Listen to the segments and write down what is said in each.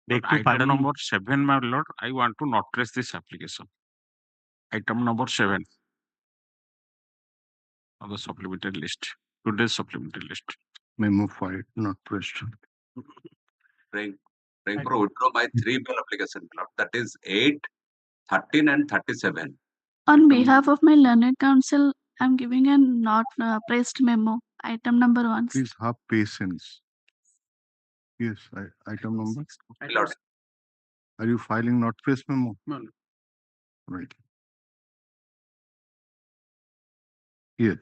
But item number 7, my lord, I want to not place this application. Item number 7 on the supplementary list, today's supplementary list. Memo filed, not pressed. Praying for withdraw by 3 bail application, my lord. That is 8, 13 and 37. On behalf of my learned counsel, I'm giving a not pressed memo. Item number 1. Please have patience. Yes, item number. My lord, Are you filing not pressed memo? No. Right. Here.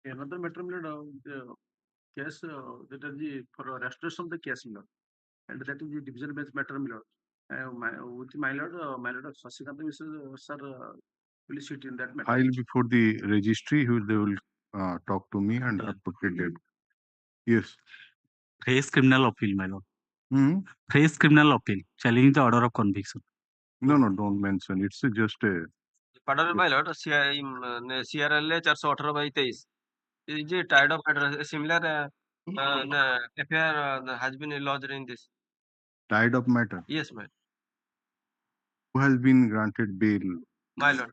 Another matter, the case that is for restoration of the case, and that is the division bench matter, with my lord Sasikanta sir will sit in that matter. File before the registry, who they will talk to me and appropriate date. Yes. Fresh criminal appeal, my lord. Hmm? Fresh criminal appeal, challenging the order of conviction. No, don't mention. It's just a. Pardon, my lord, CRLA 418/23 is a tied up matter. Similar affair has been lodged in this. Tied up matter. Yes, my Who has been granted bail? lord.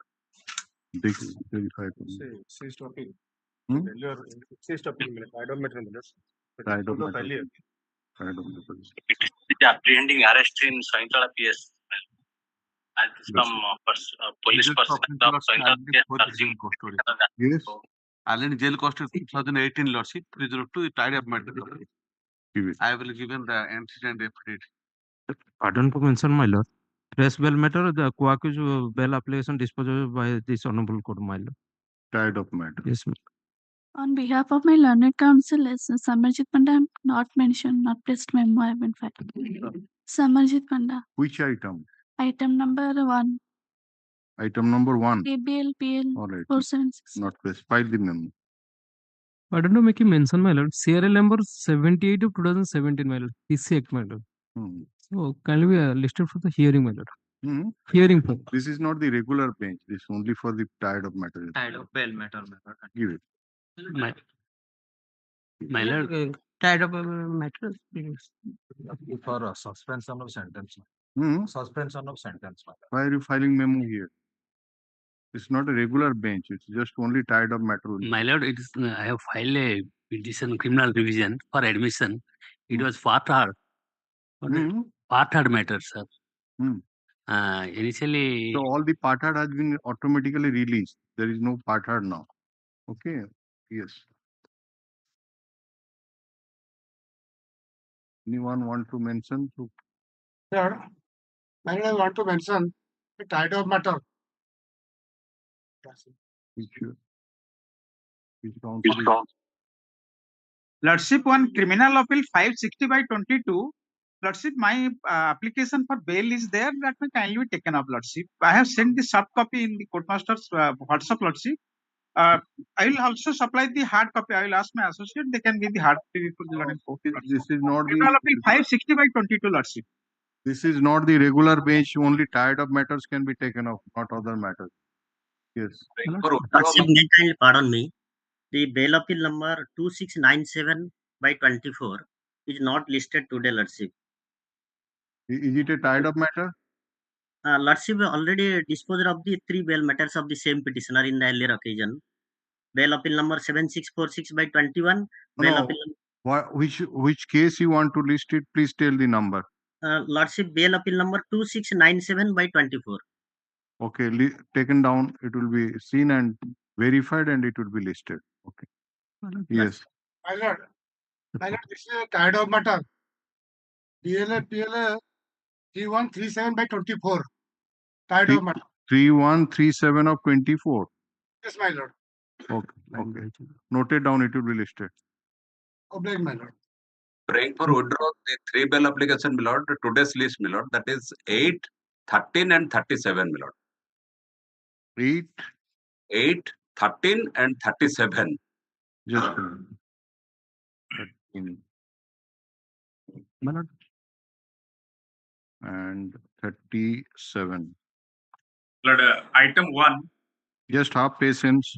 Verify. Ceased appeal. Hmm? Ceased appeal. Tied up matter. Tied up matter. Tied up matter. It is the apprehending arrest in Saintala PS. And some police person of Saintala PS. Yes. Allen jail cost 2018 lordship, reserved to tied up matter. Give it. I will given the antecedent affidavit. Pardon to mention, my lord. Fresh bail matter, the co-accused bail application disposed by this honorable court, my lord. Tied up matter. Yes, ma'am. On behalf of my learned counsel, is Samarjit Panda, not mentioned, not pressed memo I have been filed. Samarjit Panda. Which item? Item number 1. Item number 1. ABLPL All right. 476. Not pressed. File the memo. Pardon to make a mention, my lord. CRL number 78 of 2017, my lord. PC Act, my lord. Hmm. So, can be listed for the hearing, my lord. Hmm. Hearing for. This is not the regular bench. This is only for the tied up matter. Tied up bail matter, my lord. Give it. My lord, tied up matter. For suspension of sentence. Hmm. Suspension of sentence. Why are you filing memo here? It's not a regular bench. It's just only tied up matter. My lord, it is. I have filed a petition criminal revision for admission. It was part hard. Hmm. Part hard matter, sir. Hmm. Initially. So all the part hard has been automatically released. There is no part hard now. Okay. Yes. Anyone want to mention? Sir, I want to mention the tied up matter. Which counsel? Lordship, one criminal appeal 560/22. Lordship, my application for bail is there. That may kindly be taken up, Lordship. I have sent the soft copy in the courtmaster's WhatsApp, Lordship. I will also supply the hard copy. I will ask my associate. They can give the hard copy for the learning court. This is not criminal the appeal 560/22, Lordship. This is not the regular bench. Only tied up matters can be taken up, not other matters. Yes. Lordship, may kindly pardon me. The bail appeal number 2697/24 is not listed today, Lordship. Is it a tied up matter? Lordship already disposed of the 3 bail matters of the same petitioner in the earlier occasion. Bail appeal number 7646/21. Bail appeal. Which case you want to list it? Please tell the number. Lordship, bail appeal number 2697/24. Okay, taken down. It will be seen and verified, and it will be listed. Okay. Yes. My lord, this is a tied up matter. PLA 3137/24. Tied up matter. 3137 of 24. Yes, my lord. Okay. Noted down. It will be listed. Obliged, my lord. praying for withdraw the 3 bail application, my lord. Today's list, my lord. That is 8, 13 and 37, my lord. 8, 13 and 37. Just 13. My lord. And 37. Lord, item 1. Just have patience.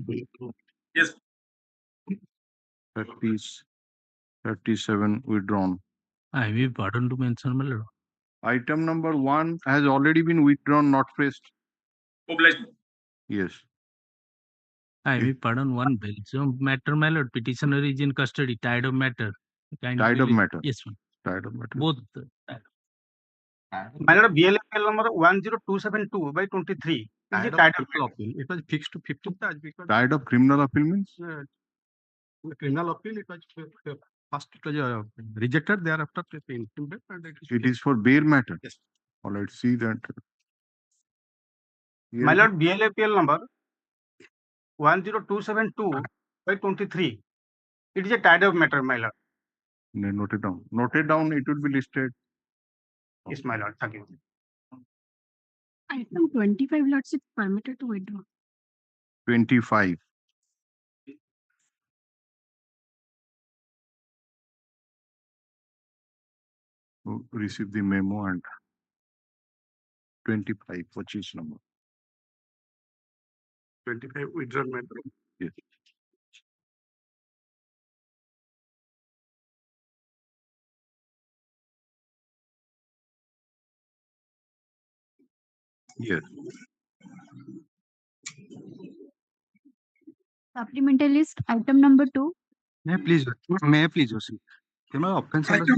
Yes. 37 withdrawn. I will pardon to mention, my lord. Item number 1 has already been withdrawn, not pressed. Obliged. Yes. I beg pardon, one bill. So matter, my lord, petitioner is in custody, tired of matter. Tired of matter. Yes, ma'am. Tired of matter. Both. My lord, BLFL number 10272 by 23. Is it tied up? Appeal. It was fixed to 15th because Tired of criminal appeal means? the criminal appeal, it was first it was rejected, thereafter interim, and It is for bail matter. Yes. Well, let's see that. My lord, BLFL number 10272 by 23. It is a tied up matter, my lord. Note it down. Note it down, it will be listed. Yes, my lord. Thank you. Item 25, Lordship, permitted to withdraw. 25. Receive the memo and 25, purchase number. 25 withdrawal matter. Yes. Yes. Supplemental list, item number 2. May I please, Joshi? Offense order.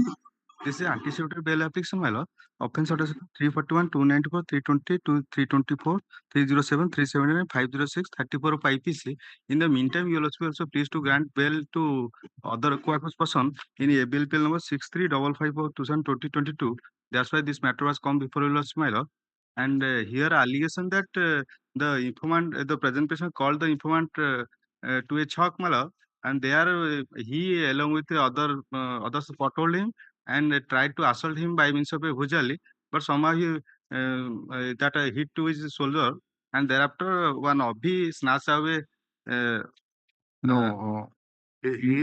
This is anticipatory bail application, my lord. Offense order 341, 294, 320, 324, 307, 379, 506, 34 of IPC. In the meantime, you will also please to grant bail to other co-accused person in ABLPL number 6355 of 2022. That's why this matter was come before you, my lord. And here allegation that the informant, the presentation called the informant to a chalk, my lord, and there he along with the others foretold him and tried to assault him by means of a Hujali, but somehow he that hit to his shoulder, and thereafter one Abhi snatched away. He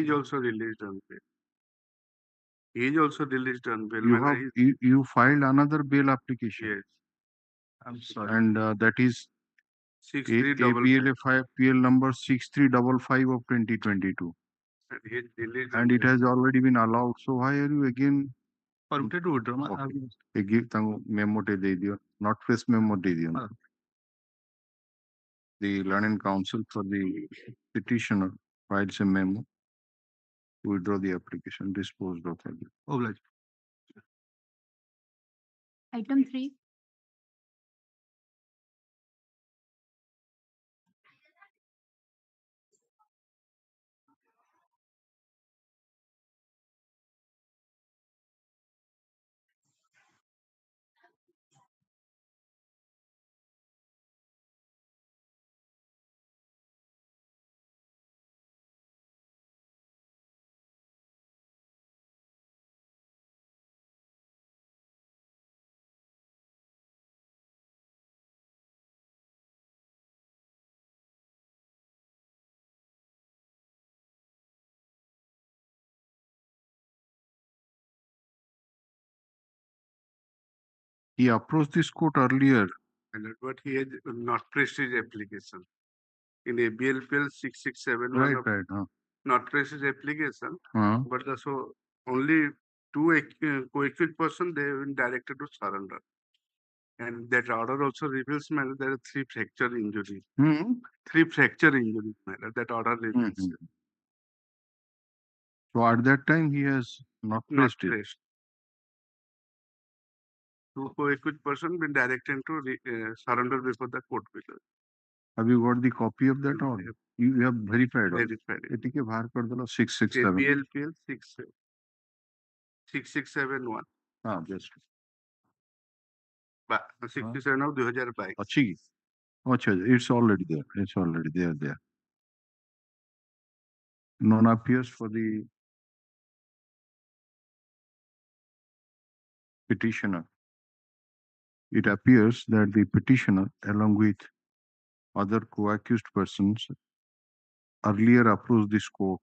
is also released on bail. He is also released on bail. you filed another bail application. Yes. I'm sorry. And that is 6355. PL number 6355 of 2022. And it has already been allowed. So why are you again Permitted to withdraw? Okay. Give memo de diyo, not press memo de diyo. The learning counsel for the petitioner files a memo to withdraw the application, disposed of. Obliged. Item 3. He approached this court earlier. But he has not pressed his application. In ABLPL 667, Right. not pressed his application, Huh. but so only two co-accused person they have been directed to surrender. And that order also reveals there are three fracture injuries. Three fracture injuries, that order reveals. So at that time he has not Not pressed it. pressed. Two co-accused person been directed to surrender before the court below. Have you got the copy of that order? You have verified. Verified. एटिके बाहर कर दो 667. ABLPL 6671. हाँ, just. 67 of 2022. अच्छी. अच्छा, it's already there. It's already there. Non appears for the petitioner. It appears that the petitioner, along with other co-accused persons, earlier approached this court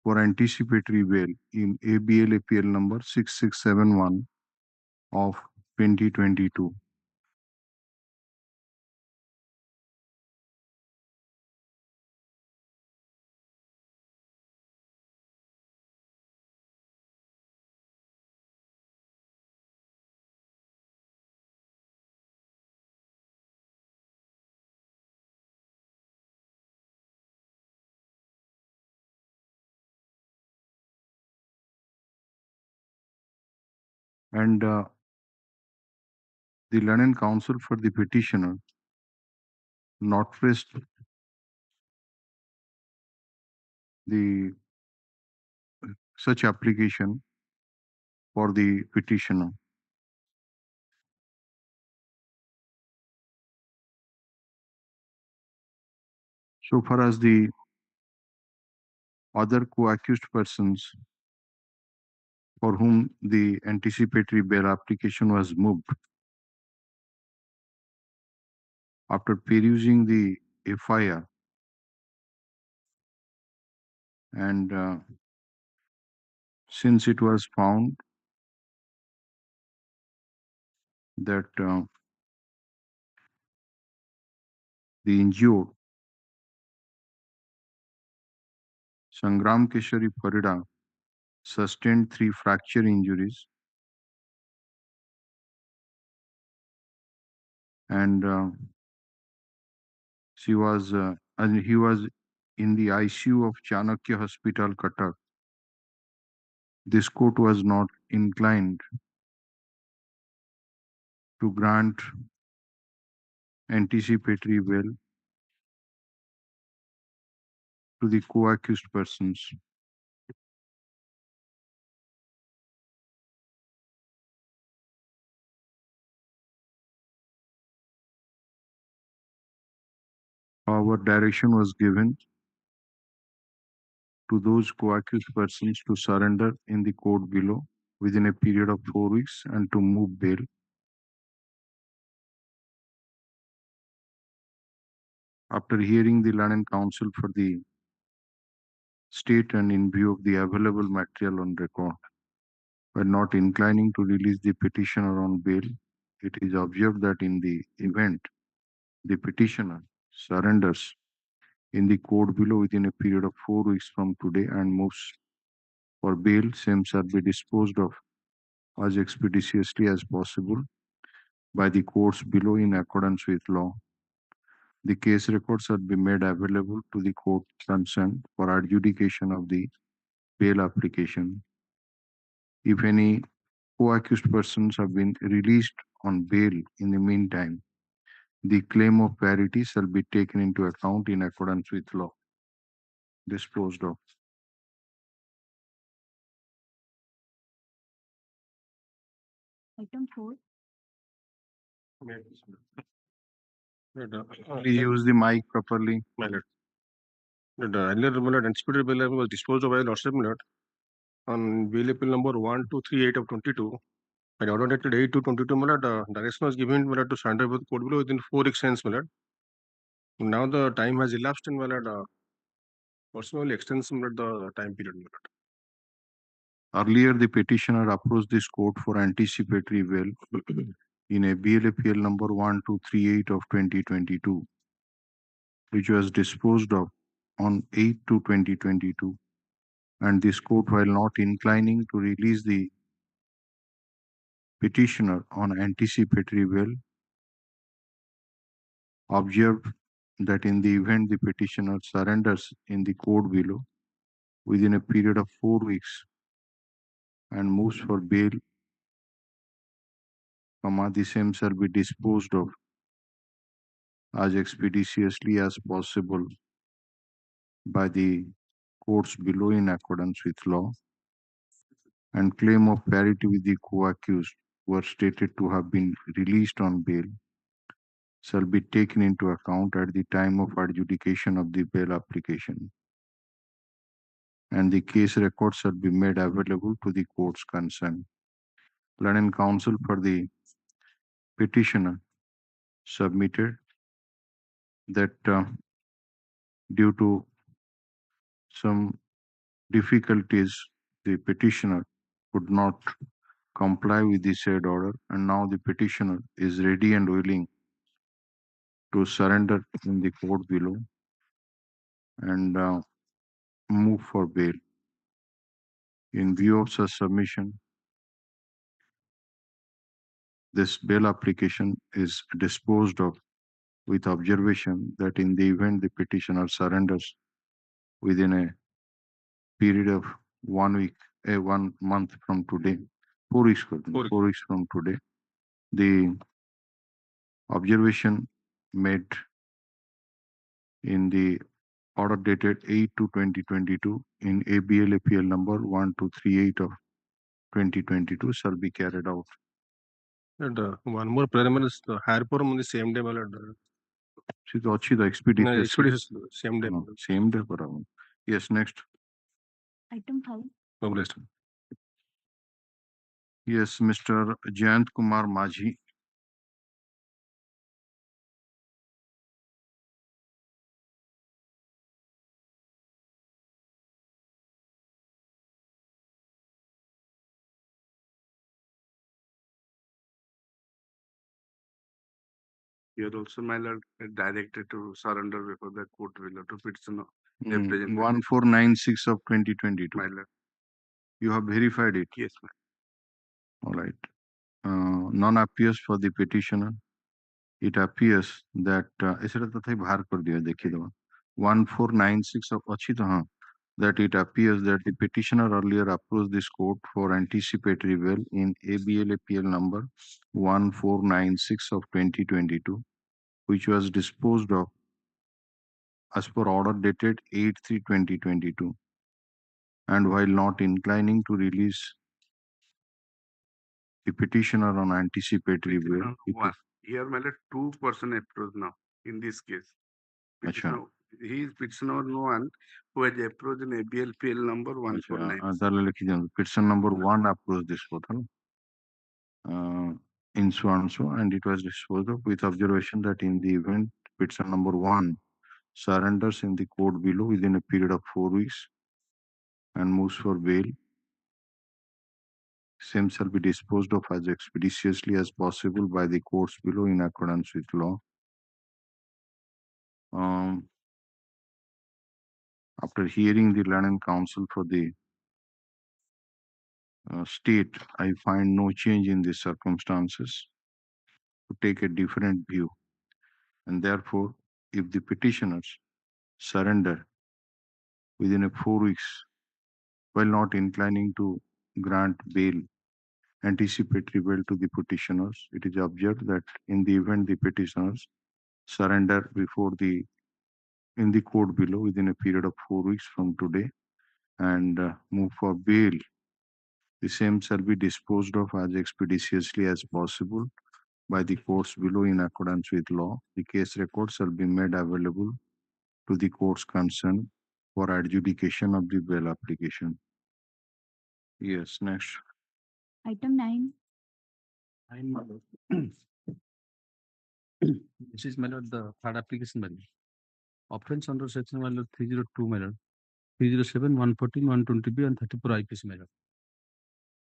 for anticipatory bail in ABL APL number 6671 of 2022. And the learned counsel for the petitioner notarized the such application for the petitioner. So far as the other co-accused persons for whom the anticipatory bail application was moved, after perusing the FIR and since it was found that the injured Sangram Keshari Parida sustained 3 fracture injuries and he was in the ICU of Chanakya Hospital, Cuttack. This court was not inclined to grant anticipatory bail to the co-accused persons. However, direction was given to those co-accused persons to surrender in the court below within a period of 4 weeks and to move bail. After hearing the learned counsel for the state and in view of the available material on record, while not inclining to release the petitioner on bail, it is observed that in the event the petitioner surrenders in the court below within a period of 4 weeks from today and moves for bail, same shall be disposed of as expeditiously as possible by the courts below in accordance with law. The case records shall be made available to the court concerned for adjudication of the bail application. If any co-accused persons have been released on bail in the meantime, the claim of parity shall be taken into account in accordance with law. Disposed of. Item 4. Please use the mic properly. The earlier anticipated bail was disposed of by Lordship on bail appeal number 1238 of 22. By the order dated 8/2/22, direction was given to surrender with court below within 4 weeks hence. Now the time has elapsed and personally extends the time period. Earlier, the petitioner approached this court for anticipatory bail in a BLAPL number 1238 of 2022, which was disposed of on 8/2/2022. And this court, while not inclining to release the petitioner on anticipatory bail, observed that in the event the petitioner surrenders in the court below within a period of 4 weeks and moves for bail, the same shall be disposed of as expeditiously as possible by the courts below in accordance with law, and claim of parity with the co-accused who are stated to have been released on bail shall be taken into account at the time of adjudication of the bail application, and the case record shall be made available to the courts concerned. Learned counsel for the petitioner submitted that due to some difficulties, the petitioner could not comply with the said order, and now the petitioner is ready and willing to surrender in the court below and move for bail. In view of such submission, this bail application is disposed of with observation that in the event the petitioner surrenders within a period of 1 week, 1 month from today, 4 weeks kar dein, 4 weeks from today. The observation made in the order dated 8/2/2022 in ABL number 1238 of 2022 shall be carried out. And one more preliminary is the higher forum on the same day, my lord. See the achi the expeditious. Expeditious same day. Same day kara. Yes, next. Item 5. Published. Yes, Mr. Jayant Kumar Majhi. Here also, my lord, directed to surrender before the court will to petition. 1496 of 2022. My lord. You have verified it? Yes, ma'am. All right. None appears for the petitioner. It appears that इसरा तो थे बाहर कर दिया देखिए दो 1496 of अच्छी तो हाँ that it appears that the petitioner earlier approached this court for anticipatory bail in ABL number 1496 of 2022, which was disposed of as per order dated 8/3/2022, and while not inclining to release the petitioner on anticipatory bail. Here, my lord, 2% approach now in this case. Petitioner, he is petitioner one who has approached in ABL number 149. Petition number 1 approached this court in so and so, and it was disposed of with observation that in the event petition number 1 surrenders in the court below within a period of 4 weeks and moves for bail, same shall be disposed of as expeditiously as possible by the courts below in accordance with law. After hearing the learned counsel for the state, I find no change in the circumstances to take a different view. And therefore, if the petitioners surrender within a 4 weeks while not inclining to grant bail, anticipatory bail to the petitioners, it is observed that in the event the petitioners surrender in the court below within a period of 4 weeks from today and move for bail, the same shall be disposed of as expeditiously as possible by the courts below in accordance with law. The case record shall be made available to the courts concerned for adjudication of the bail application. Yes, next. Item 9. This is, my lord, the third application, my lord. Offense under section, my lord, 302, my lord, 307, 114, 120B, and 34 IPC, my lord.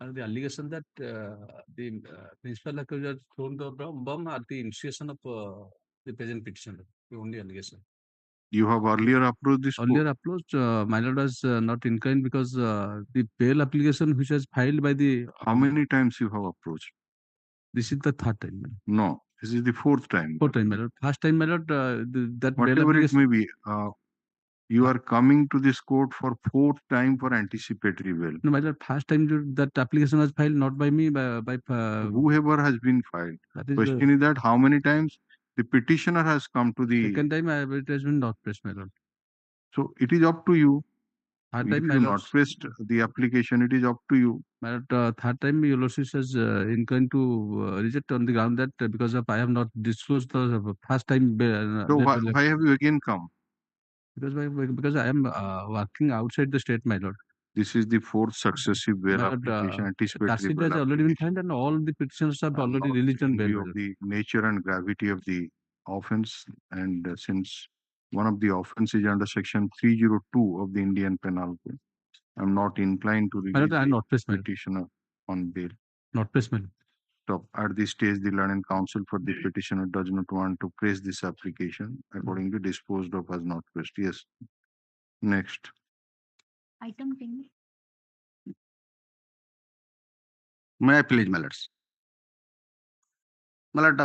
And the allegation that the principal accuser thrown the bomb at the initiation of the present petition, the only allegation. You have earlier approached this court? Earlier approached, my lord was not inclined because the bail application which was filed by the... How many times you have approached? This is the third time, my lord. No, this is the fourth time. Fourth time, my lord. First time, my lord, that whatever it may be, you are coming to this court for fourth time for anticipatory bail. No, my lord, first time that application was filed not by me, by whoever has been filed. Question is that how many times the petitioner has come to the... Second time it has been not pressed, my lord. So it is up to you. Third If time, you not pressed the application, it is up to you. My lord, third time, your lordship has inclined to reject on the ground that because of I have not disclosed the first time. So why have you again come? Because I am working outside the state, my lord. This is the fourth successive bail application, anticipatory bail has already been filed, and all the petitions have already released on bail. In view of the nature and gravity of the offense, and since one of the offenses is under section 302 of the Indian Penal Code, I am not inclined to release the petitioner on bail. Not pressed, my lord. So at this stage, the learned counsel for the petitioner does not want to press this application. Accordingly, disposed of as not pressed. Yes. Next. Item 10. May I please, my lords? My lord,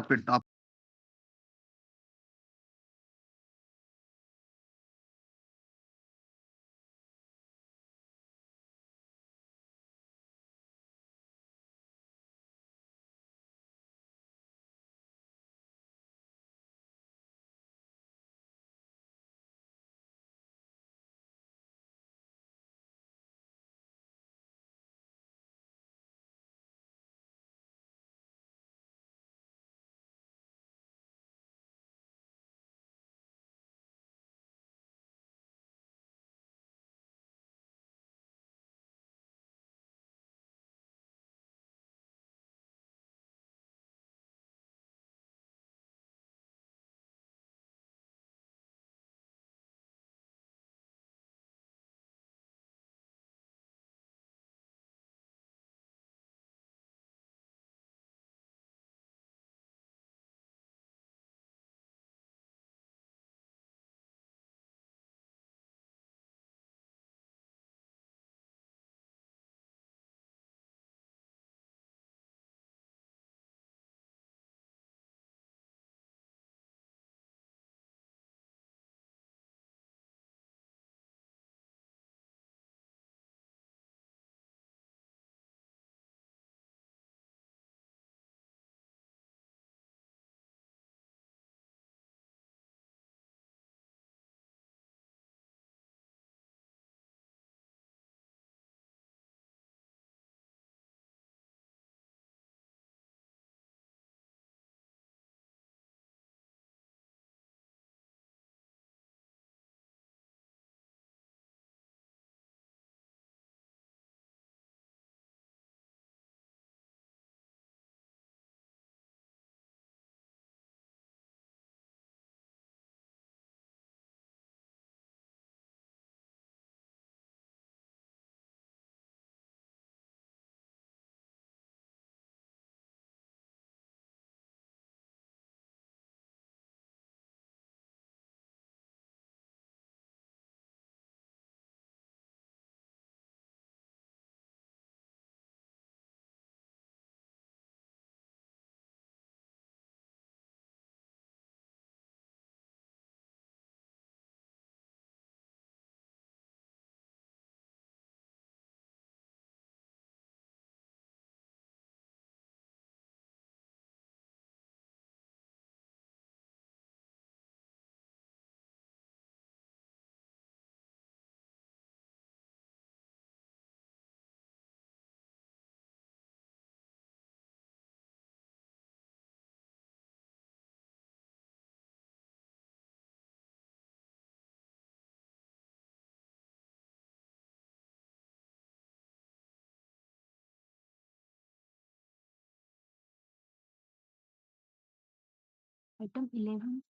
Item 11.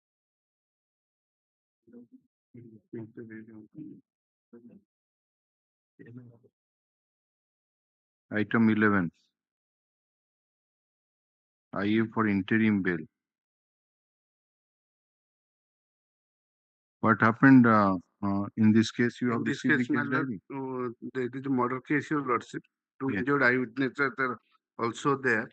Item 11. IA for interim bail. What happened in this case? You have In this received the case, my case lord, diary? there is a murder case, your lordship. Two Yes. injured eyewitnesses are also there.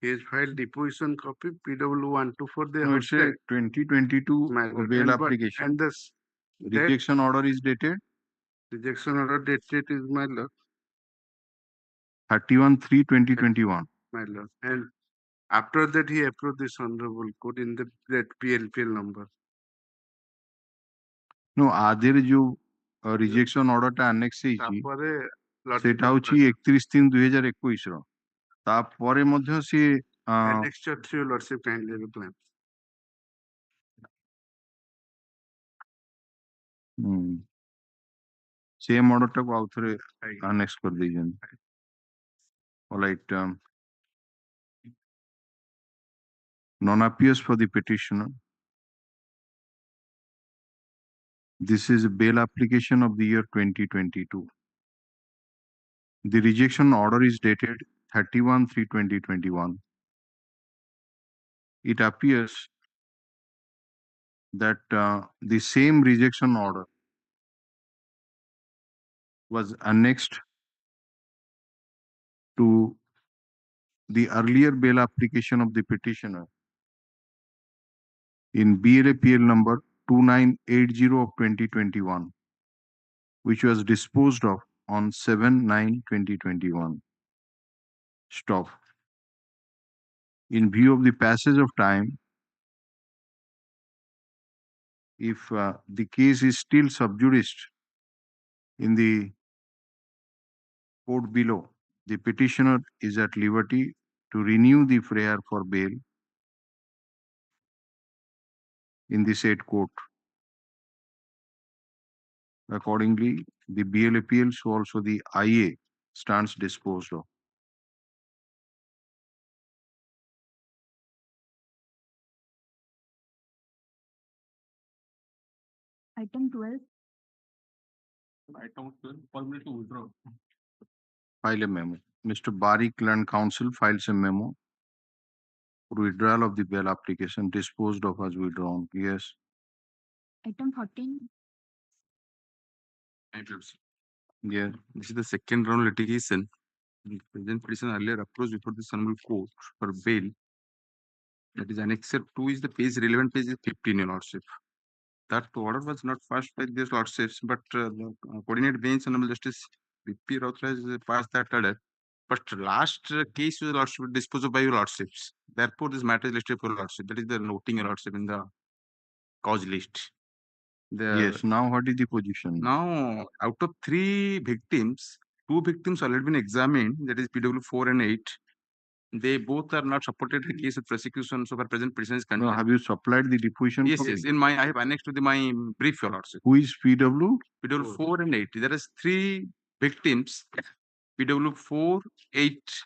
He has filed deposition copy, PW 124. They No, have it's a 2022 my lord. bail And application. and this Rejection order is dated rejection order dated is my lord. 31/3/2021. My lord. And after that, he approved this honorable court in that PLPL number. No, আদের যে rejection অর্ডারটা আনেক্স ହେଇଛି তারপরে সেটা হଉଛି 31/3/2021 ର ତାପରେ ମଧ୍ୟ ସିଏ annexure 3 lordship kindly reply. Same ଅର୍ଡରଟାକୁ ଆଉ ଥରେ ଆନେକ୍ସ କରିଦେଇଛନ୍ତି. Alright. Non-appears for the petitioner. This is a bail application of the year 2022. The rejection order is dated 31/3/2021. It appears that the same rejection order was annexed to the earlier bail application of the petitioner in BLAPL number 2980 of 2021, which was disposed of on 7/9/2021. Stop. In view of the passage of time, if the case is still sub judice in the court below, the petitioner is at liberty to renew the prayer for bail in the said court. Accordingly, the BLAPL, so also the IA, stands disposed of. Item 12. Item 12, permit to withdraw. File a memo. Mr. Barik, Land Counsel, files a memo for withdrawal of the bail application disposed of as withdrawn. Yes. Item 14. Yeah, this is the second round litigation. The present petition earlier approached before the Hon'Ble court for bail. That is annexure 2 is the page, relevant page is 15, your lordship. That order was not passed by these lordships, but the coordinate bench, Hon'Ble Justice BP authorized passed that order. But last case, your lordship disposed of by your lordships. Therefore, this matter is listed for your lordship. That is the noting, your lordship, in the cause list. Yes. Now, what is the position? Now, out of 3 victims, 2 victims already been examined. That is PW 4 and 8. They both are not supported the case of prosecution. So, for present petition is No, continued. have you supplied the deposition? Yes, yes. In my, I have annexed to my brief, your lordship. Who is PW? PW 4 and 8. There is 3 victims. PW 4, 8,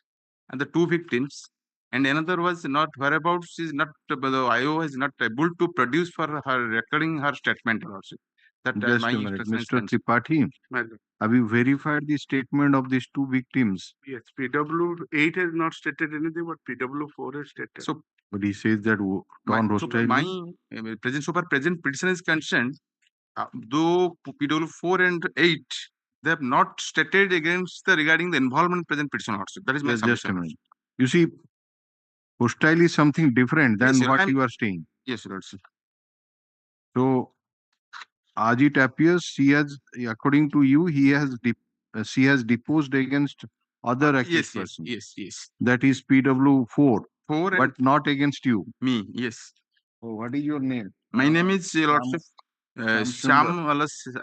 and the 2 victims. And another was not whereabouts is not, the IO is not able to produce for her recording her statement, your lordship. That Just my a minute, instruction Mr. is Tripathi. Have you verified the statement of these 2 victims? Yes, PW 8 has not stated anything, but PW 4 has stated. So, but he says that Don Rostai. My present, so far present petition is concerned, though PW 4 and 8, they have not stated against the regarding the involvement present petition also. That is my Just a submission. minute. You see, hostile is something different than Yes, sir, what you are saying. Yes, sir. So, as it appears, she has, according to you, she has deposed against other accused person. Yes. That is PW 4, but and not against you. Me, yes. Oh, what is your name? My name is Lordship Syam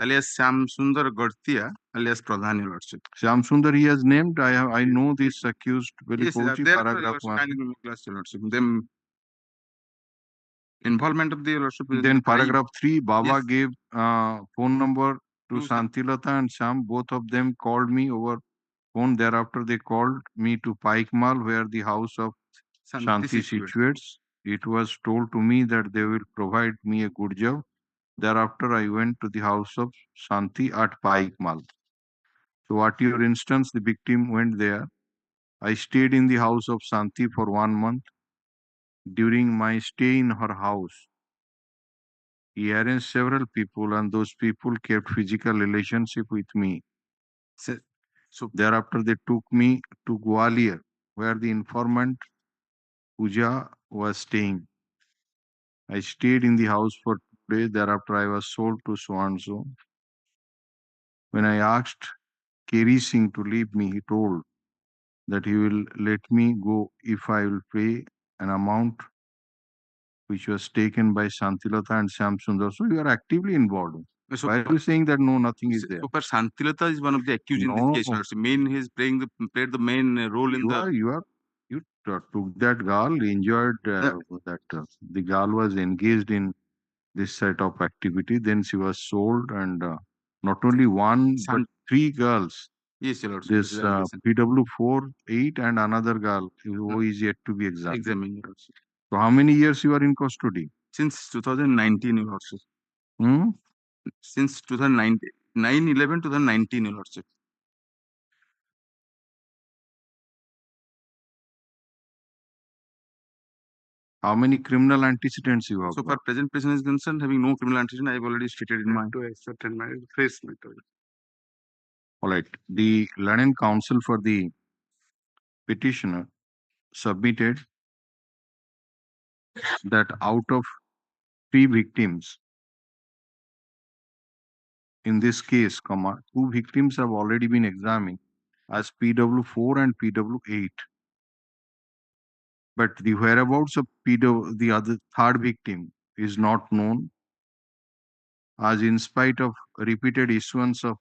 alias Syam Sundar Gortia alias Pradhan, your lordship. Syam Sundar he has named. I know this accused very Yes, closely. there Paragraph your 1. lordship. Them involvement of the lordship. Then paragraph 3, Baba Yes. gave phone number to To Santilata and Syam. Both of them called me over phone. Thereafter, they called me to Pike Mall, where the house of Shanti situates. it was told to me that they will provide me a good job. Thereafter, I went to the house of Shanti at Paik Mal. So at your instance, the victim went there. I stayed in the house of Shanti for 1 month. During my stay in her house, he arranged several people, and those people kept physical relationship with me. So thereafter, they took me to Gwalior, where the informant Pooja was staying. I stayed in the house for 2 days. Thereafter, I was sold to so and so. When I asked Keri Singh to leave me, he told that he will let me go if I will pay an amount which was taken by Shantilata and Syam Sundar. So you are actively involved. So, why are you saying that no, nothing is there? So, but Shantilata is one of the accused in this case. Also. He is played the main role in You took that girl, enjoyed that the girl was engaged in this set of activity. Then she was sold, and not only one, but 3 girls. Yes, Your Lord. This PW4, 8, and another girl who is yet to be examined. So how many years you are in custody? Since 2019, Your Lordship. Since 2019, 9/11 2019, Your Lordship. How many criminal antecedents you have? So far, present person is concerned, having no criminal antecedent, I have already stated in my Face method. All right. The learned counsel for the petitioner submitted that out of 3 victims in this case, 2 victims have already been examined as PW4 and PW8. But the whereabouts of the other 3rd victim is not known, as in spite of repeated issuance of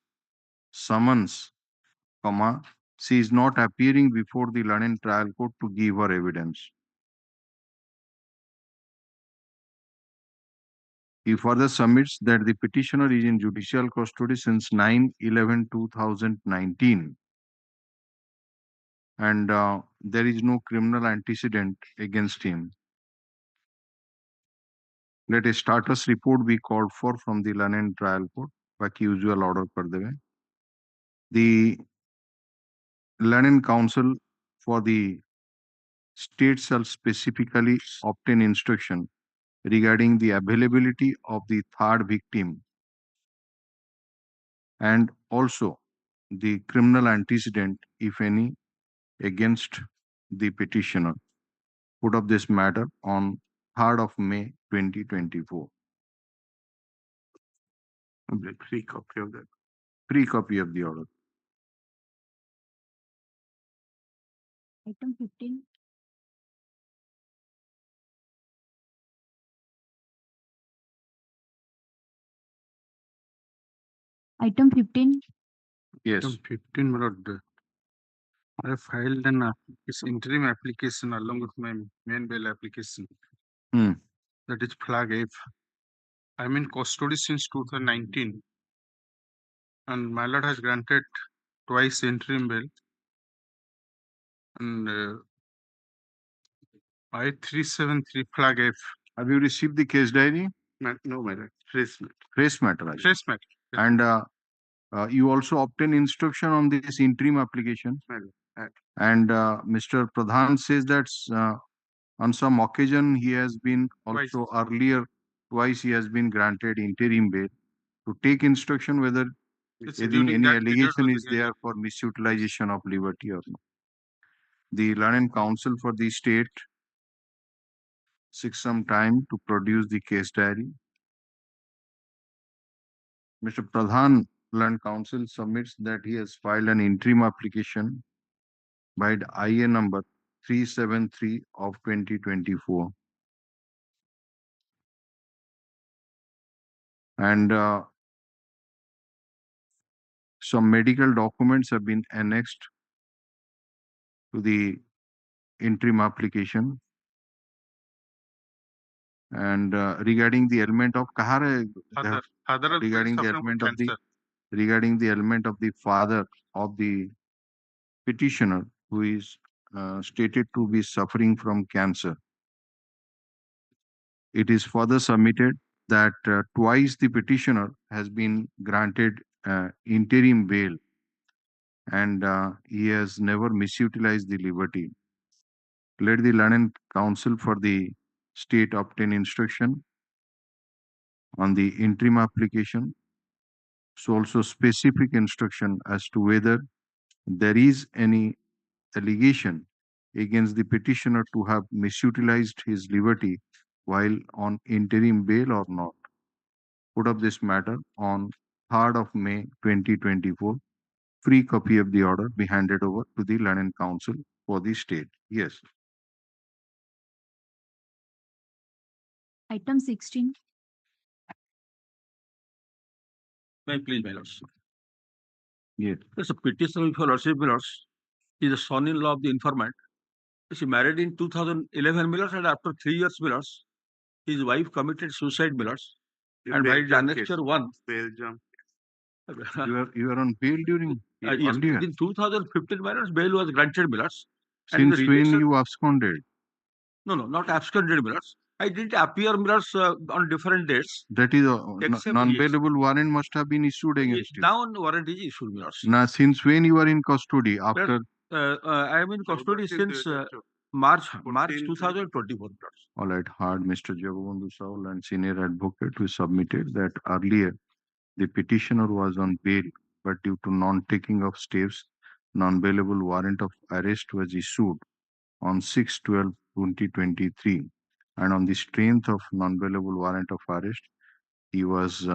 summons, she is not appearing before the learned trial court to give her evidence. He further submits that the petitioner is in judicial custody since 9/11/2019, and there is no criminal antecedent against him. Let a status report be called for from the learned trial court. बाकी usual order कर देंगे. The learned counsel for the state shall specifically obtain instruction regarding the availability of the 3rd victim and also the criminal antecedent, if any, against the petitioner. Put up this matter on 3rd of May 2024. Free copy of that. Free copy of the order. Item 15. Item 15. Yes. Item 15, my lord. I have filed an interim application along with my main bail application. That is flag F. I'm in custody since 2019, and my lord has granted twice interim bail. And I-373 flag F. Have you received the case diary? No, my lord. Fresh matter. Fresh matter. Fresh matter. And you also obtain instruction on this interim application. And Mr. Pradhan says that on some occasion he has been also earlier twice he has been granted interim bail to take instruction whether any allegation is there for misutilization of liberty or not. The learned counsel for the state seeks some time to produce the case diary. Mr. Pradhan, learned counsel, submits that he has filed an interim application by the IA number 373 of 2024. And some medical documents have been annexed to the interim application. And regarding the element of regarding the element of the father of the petitioner who is stated to be suffering from cancer. it is further submitted that twice the petitioner has been granted interim bail and he has never misutilized the liberty. Let the learned counsel for the state obtain instruction on the interim application. So also specific instruction as to whether there is any allegation against the petitioner to have misutilized his liberty while on interim bail or not. Put up this matter on 3rd of May 2024. Free copy of the order be handed over to the learned counsel for the state. Yes. Item 16. May I please, my lordship? Yes. There's a petitioner for lordship, my lords. He is the son-in-law of the informant. She married in 2011, my lords, and after 3 years, my lords, his wife committed suicide, my lords. And by annexure 1. Belgium. You are on bail during Yes, in 2015, my lords, bail was granted, my lords. Since when you absconded? No, not absconded, my lords. I didn't appear, my lords, on different dates. That is Except non-bailable warrant must have been issued against you. Now warrant is issued, my lords. Now, since when you are in custody? After I am in custody since March 2024. All right, hard Mr. Jagabandhu Saul and senior advocate who submitted that earlier the petitioner was on bail, but due to non-taking of steps, non-bailable warrant of arrest was issued on 6/12/2023, and on the strength of non-bailable warrant of arrest, he was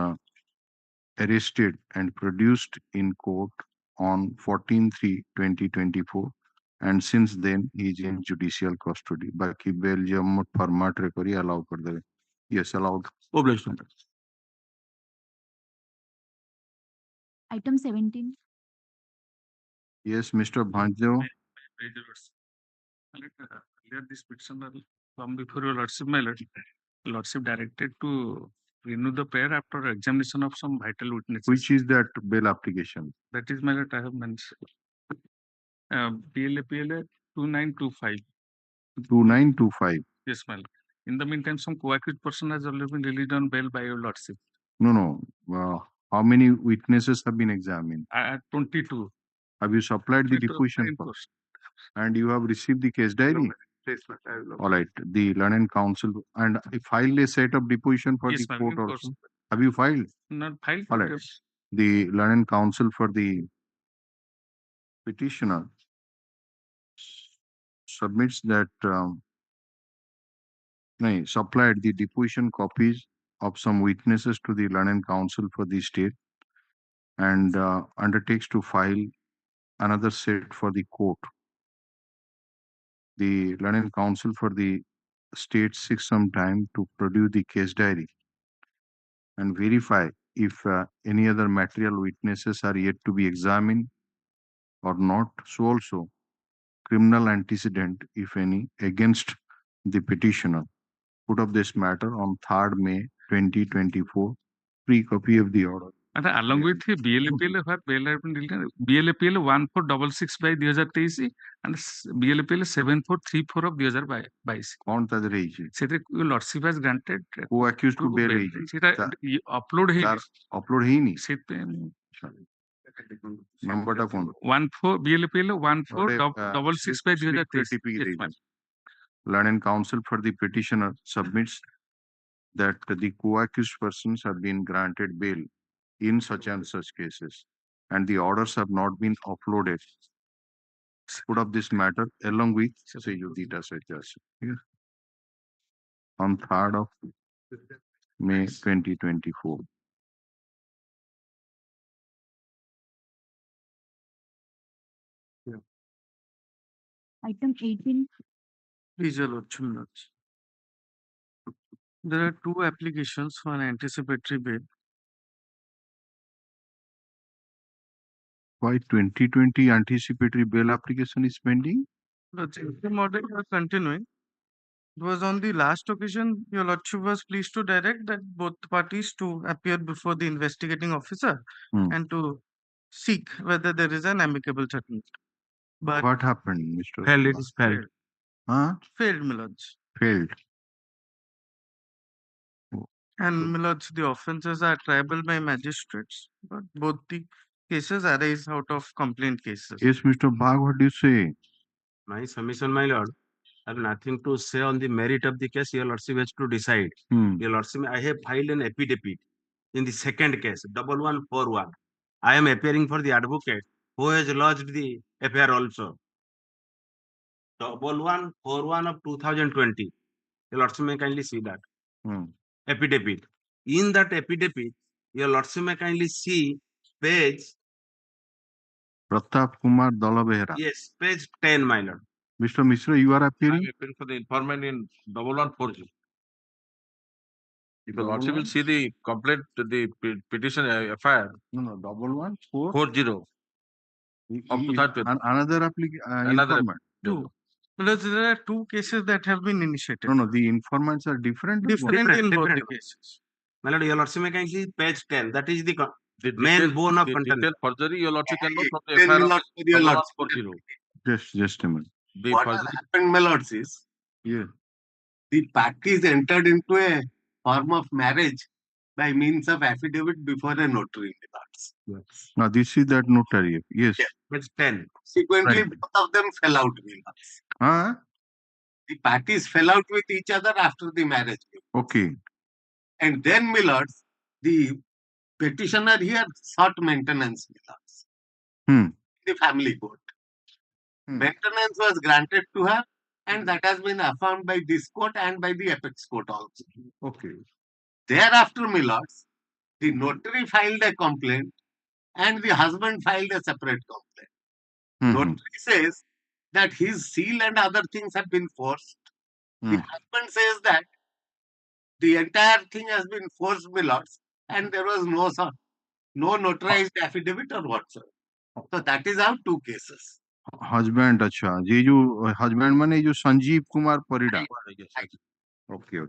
arrested and produced in court on 14/3/2024, and since then he is in judicial custody. Baki bail jam format recovery allow kar debe. Yes, allowed. Obligation. Item 17. Yes, Mr. Bhanjo. Earlier, this petitioner come before your lordship, my lord. Lordship directed to renew the prayer after examination of some vital witnesses. Which is that bail application? That is, my lord, I have mentioned. PLA 2925. 2925. Yes, my lord. In the meantime, some co-accused person has already been released on bail by your lordship. No. How many witnesses have been examined? 22. Have you supplied the deposition form? And you have received the case diary? All right. The learned counsel and filed a set of deposition for the court also. Have you filed? Not filed. All right. The learned counsel for the petitioner submits that supplied the deposition copies of some witnesses to the learned counsel for the state and undertakes to file another set for the court. The learned counsel for the state seeks some time to produce the case diary and verify if any other material witnesses are yet to be examined or not. So also criminal antecedent, if any, against the petitioner. Put up this matter on 3rd May 2024. Free copy of the order. And along with the BLAPL, bail has been deleted. BLAPL 1466 by 2023 and BLAPL 7434 of 2022. कौन था रही है? सेटे lordship has granted. Co-accused to bail रही है. सेटा upload है. Upload है ही नहीं. सेटे नंबर टा कौन? 14 BLAPL 1466 by 2023. Learned counsel for the petitioner submits that the co-accused persons have been granted bail in such and such cases, and the orders have not been uploaded. Put up this matter along with on 3rd of May 2024. Item 18. Please, your lordship. There are two applications for an anticipatory bail. Why 2020 anticipatory bail application is pending? The model was continuing. It was on the last occasion, your lordship was pleased to direct that both parties to appear before the investigating officer and to seek whether there is an amicable settlement. But what happened, Mr. Failed. It is failed. Huh? Failed, my lords. Failed. And Milords, the offences are triable by magistrates, but both the cases arise out of complaint cases. Yes, Mr. Bhag, what do you say? My submission, my lord, I have nothing to say on the merit of the case. Your lordship has to decide. Your lordship, I have filed an affidavit in the second case, 1141. I am appearing for the advocate who has lodged the FIR also. 1141 of 2020. Your lordship may kindly see that affidavit. In that affidavit, your lordship may kindly see page. Pratap Kumar Dalabehra. Yes, page 10, my lord. Mr. Mishra, you are appearing? I'm appearing for the informant in 1140. If the lordship will see the complaint, the petition FIR. No, 1140. 40. Up to that paper. Another informant. Two. Because there are two cases that have been initiated. No, the informants are different. Different in both the cases. My lord, your lordship may kindly see page 10. That is the main bone of contention. Detailed forgery, your lordship can look from the FIR of 1140. Just a minute. What has happened, my lords, is the parties entered into a form of marriage by means of affidavit before a notary, my lords. Yes. Now, this is that notary. Yes. Page 10. Consequently, both of them fell out, my lords. The parties fell out with each other after the marriage. Okay. And then, my lords, the petitioner here sought maintenance, my lords. The family court. Maintenance was granted to her, and that has been affirmed by this court and by the apex court also. Okay. Thereafter, my lords, the notary filed a complaint and the husband filed a separate complaint. Notary says that his seal and other things have been forced. The husband says that the entire thing has been forced, my lords, and there was no notarized affidavit or whatsoever. So that is our two cases. Husband, अच्छा ये जो husband माने जो Sanjeev Kumar Parida. Okay.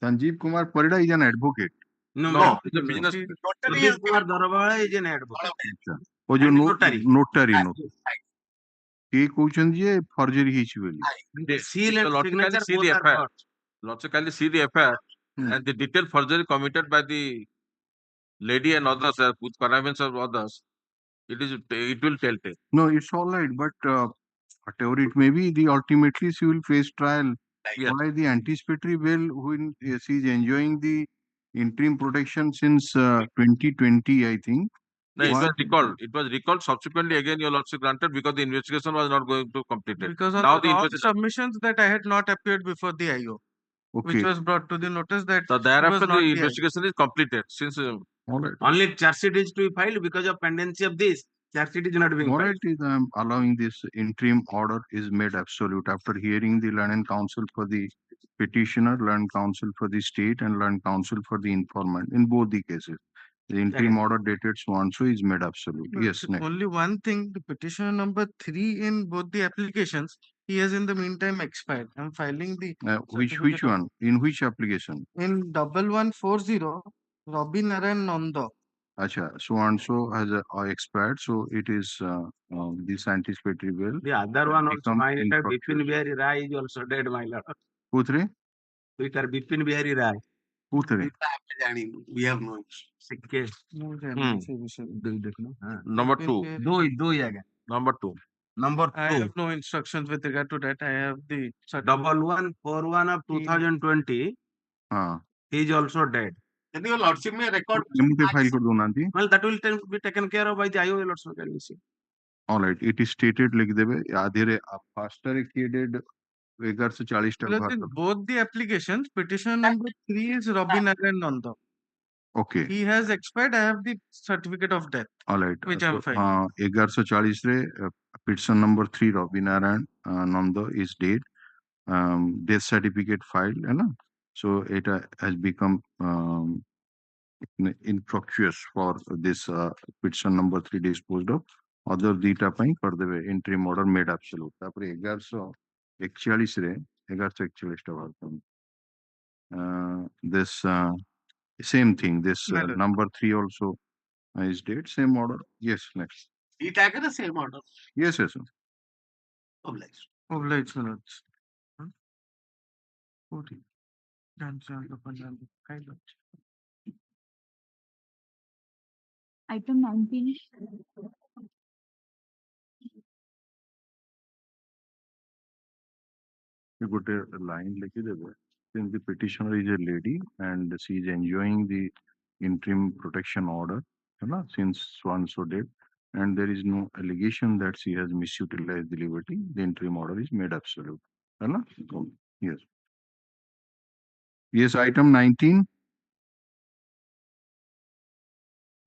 Sanjeev Kumar Parida is an advocate. No, the business. Sanjeev Kumar Darwala is an advocate. वो जो notary ये question ये forgery ହେଇଛି ବୋଲି. The seal and signature see the FIR. Logically see the FIR and the detailed forgery committed by the lady and others with connivance of others. It will tell. No, it's all right, but whatever it may be, ultimately she will face trial. By the anticipatory bail, when she is enjoying the interim protection since 2020, I think. No, it was recalled. It was recalled subsequently again. Your lordship granted because the investigation was not going to complete it. Because of the submissions that I had not appeared before the IO, which was brought to the notice that. So thereafter the investigation is completed. Since only charge sheet is to be filed because of pendency of this. Charge sheet is not being filed. Is allowing this interim order is made absolute after hearing the learned counsel for the petitioner, learned counsel for the state, and learned counsel for the informant in both the cases. The interim order dated so is made absolute. But yes, next. Only one thing, the petitioner number 3 in both the applications, he has in the meantime expired. I'm filing the which one? In which application? In 1140, Robin Narayan Nanda. Acha, so and so has expired, so it is this anticipatory bill. The other one also, my letter Bipin Bihari Rai is also dead, my lord. Who three? Letter Bipin Bihari Rai. Who three? We have no Number 2. Number 2. Number 2. I have no instructions with regard to that. I have the 1141 of 2020. He is also dead. Can your lordship may record? Well, that will be taken care of by the IO lordship. All right, it is stated like the way faster exceeded 1140 both the applications, petition number 3 is Robin Narayan Nanda. Okay. He has expired. I have the certificate of death. All right. Which I am filing. 1140 re petition number 3 Robin Narayan Nanda is dead. Death certificate filed, so it has become infructuous for this petition number 3 disposed of. Other data ପାଇଁ କରିଦେବେ interim order made absolute. ତାପରେ 1141 ରେ 1141 ଟା ବାହାରନ୍ତୁ. This same thing. This number 3 also is dead. Same order. Yes. Next. It is the same order. Yes. Yes. Obliged. Obliged minutes. 14. Item 19. You put a line like this. Since the petitioner is a lady and she is enjoying the interim protection order, since so and so date, and there is no allegation that she has misutilized the liberty, the interim order is made absolute. Yes. Yes, item 19.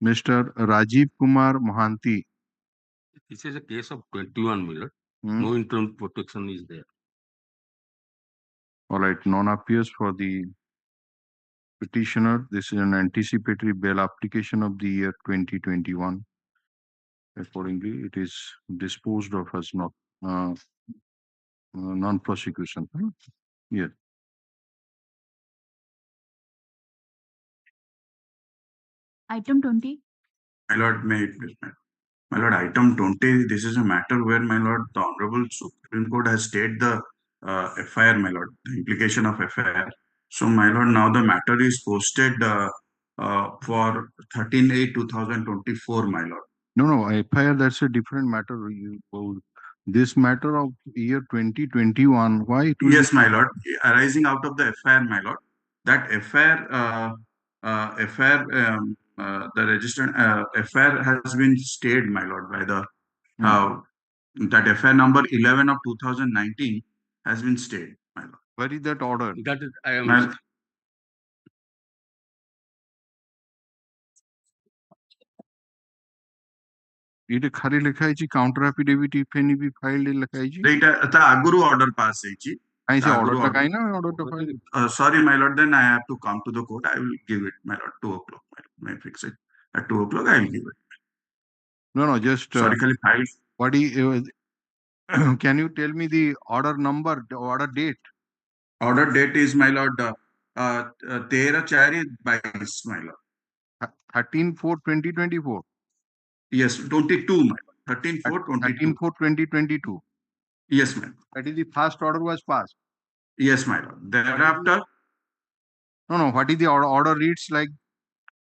Mr. Rajiv Kumar Mohanty. This is a case of 21 minutes. No interim protection is there. All right, none appears for the petitioner. This is an anticipatory bail application of the year 2021. Accordingly, it is disposed of as not non-prosecution. Yes. Item 20. My Lord, may it please, my Lord, item 20, this is a matter where, my Lord, the Honorable Supreme Court has stated the FIR, my Lord, the implication of FIR. So, my Lord, now the matter is posted for 13/8/2024, my Lord. No, FIR, that's a different matter. This matter of year 2021, why it will Yes, my Lord, arising out of the FIR, my Lord, that FIR, the registered FIR has been stayed, my Lord, by the that FIR number 11 of 2019 has been stayed, my Lord. Where is that order? That is, I am. My, it ଖାଲି ଲେଖା ହେଇଛି counter affidavit if any be filed ଲେଖା ହେଇଛି ଏଇଟା ତା ଆଗରୁ order pass ହେଇଛି କାଇଁ ସେ ତା order ଆଗରୁ ଟା order କାଇଁ ନା order ଟା file sorry my lord, then I have to come to the court. I will give it, my lord, 2 o'clock, my lord. May I fix it at 2 o'clock? I will give it. no just sorry खाली file what can you tell me the order number, the order date? Order date is, my lord, 13/4/22, my lord. 13/4/2024. Yes, 22, my lord. 13/4/22. 13/4/2022. Yes, ma'am. That is the first order was passed. Yes, my lord. Thereafter, no, what is the order reads like?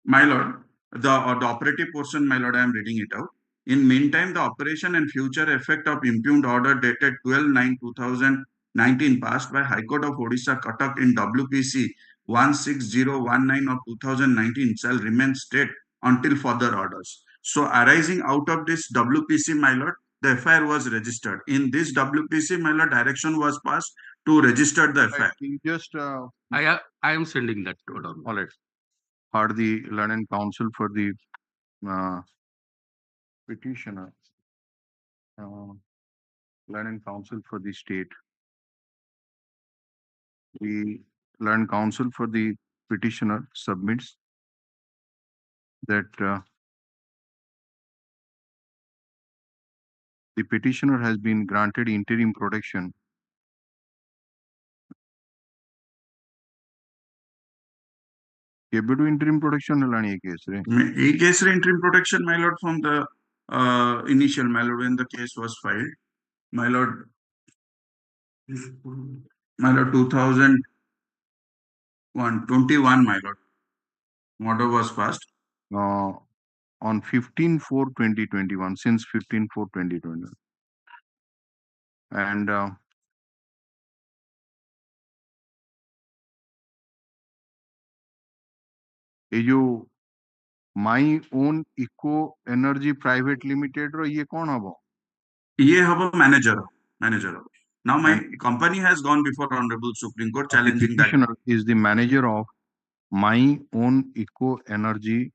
My lord, the operative portion, my lord, I am reading it out. In meantime, the operation and future effect of impugned order dated 12/9/2019 passed by High Court of Orissa Cuttack in WPC 16019 of 2019 shall remain state until further orders. So arising out of this WPC, my lord, the FIR was registered. In this WPC, my lord, direction was passed to register the FIR. You just I am sending that order. All right. For the learned counsel for the petitioner, learned counsel for the state, the learned counsel for the petitioner submits that the petitioner has been granted interim protection କେବେଠୁ interim protection ହେଲାଣି ଏ case ରେ? A case interim protection, my lord, from the initial, my lord, when the case was filed, my lord, 2021, my lord, order was passed. On 15/4/2021, since 15/4/2021. And ये जो my own eco energy private limited रो ये कौन हबो? ये हबो manager now my company has gone before Honorable Supreme Court challenging that is the manager of my own eco energy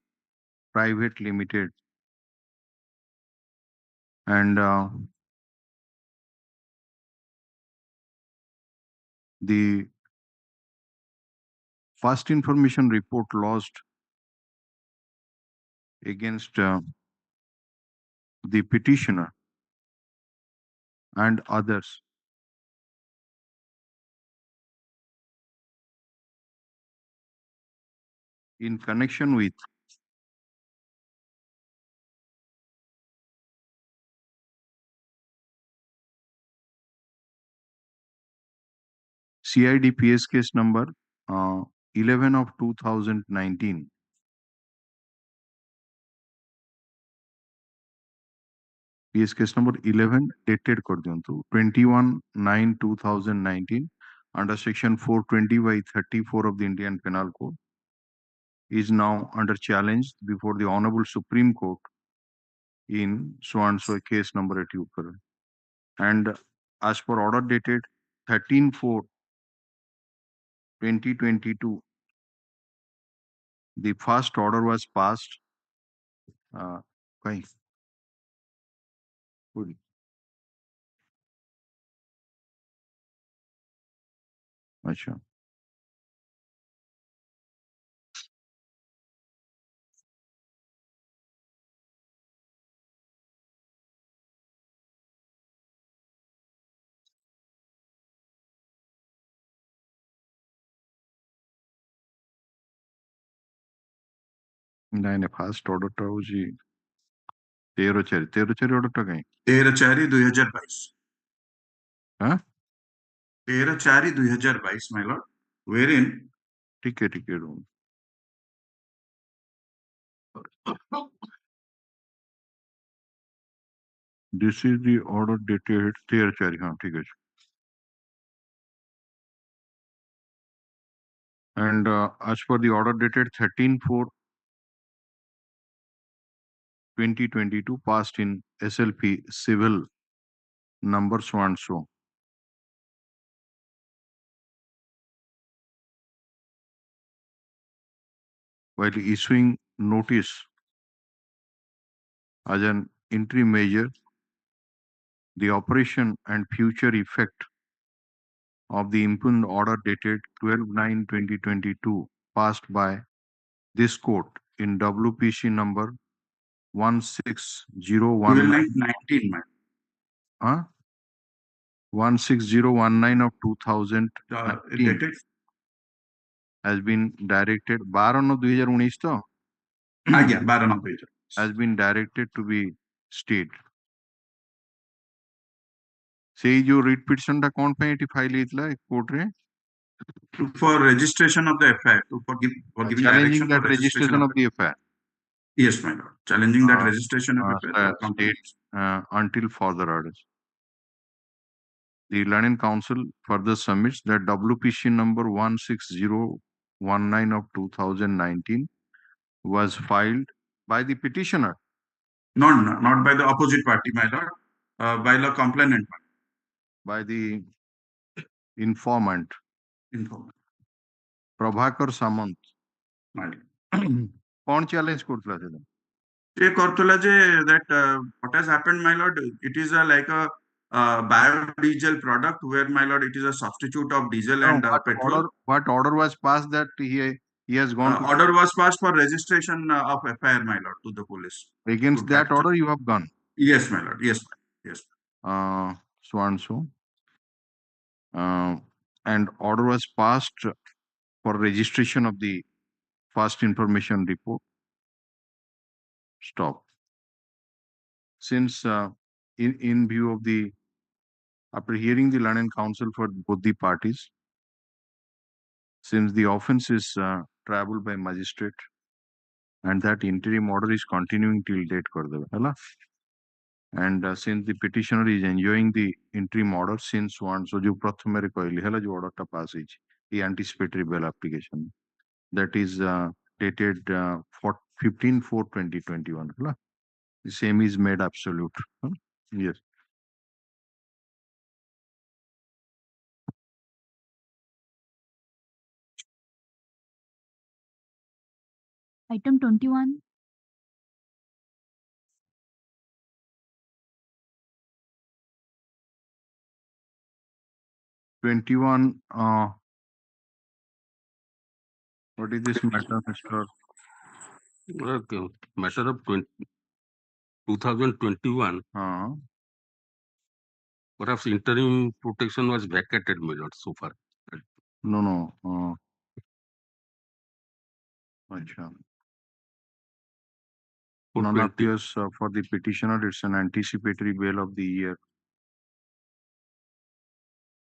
private limited, and the first information report lodged against the petitioner and others in connection with CIDPS case number 11 of 2019. PS case number 11 dated kar diyantu 21/9/2019 under section 420/34 of the Indian Penal Code is now under challenge before the Honorable Supreme Court in so and so case number at Ukar. And as per order dated 13/4/2022, the first order was passed. Good. Acha. ନାଇଁ first ଅର୍ଡରଟା ହଉଛି 13/4 ଅର୍ଡରଟା କାଇଁ 13/4/2022 ହଁ 13/4/2022 my lord, wherein ଟିକେ ରୁହ this is the order dated 13/4 ହଁ ଠିକ ଅଛି and as per the order dated 13/4/2022 passed in SLP civil number so and so. While issuing notice as an interim measure, the operation and future effect of the impugned order dated 12/9/2022 passed by this court in WPC number 16019 12/9/19 16019 of 2019 dated has been directed 12/9/2019 to ଆଜ୍ଞା 12/9/2019 has been directed to be stayed. ସେଇ ଯୋଉ writ petition ଟା କଣ ପାଇଁ ଏଠି file ହେଇଥିଲା କୋର୍ଟରେ for registration of the FIR, for giving challenging direction that for registration of the FIR. Yes, my lord. Challenging that registration of FIR. State until further orders. The Learning Council further submits that WPC number 16019 of 2019 was filed by the petitioner. Not by the opposite party, my lord. By the complainant. By the informant. Prabhakar Samant. कौन challenge Kartala सेदा ये करतला जे that what has happened, my lord, it is like a biodiesel product where, my lord, it is a substitute of diesel and petrol. What order was passed that he has gone to order was passed for registration of FIR, my lord, to the police. Against that order you have gone? Yes, my lord. Yes. So and so. And order was passed for registration of the first information report. Stop. Since in view of the, after hearing the Learning Council for both the parties, since the offense is traveled by magistrate and that interim order is continuing till date and since the petitioner is enjoying the interim order since one so jo prathame re kahili hela jo order ta pass hechi the anticipatory bail application that is dated 15/4/2021 hela the same is made absolute. Yes. Item 21. What is this matter, Mr.? Okay. Matter of 2021. Perhaps interim protection was vacated, my lord, so far. No. None appears for the petitioner. It's an anticipatory bail of the year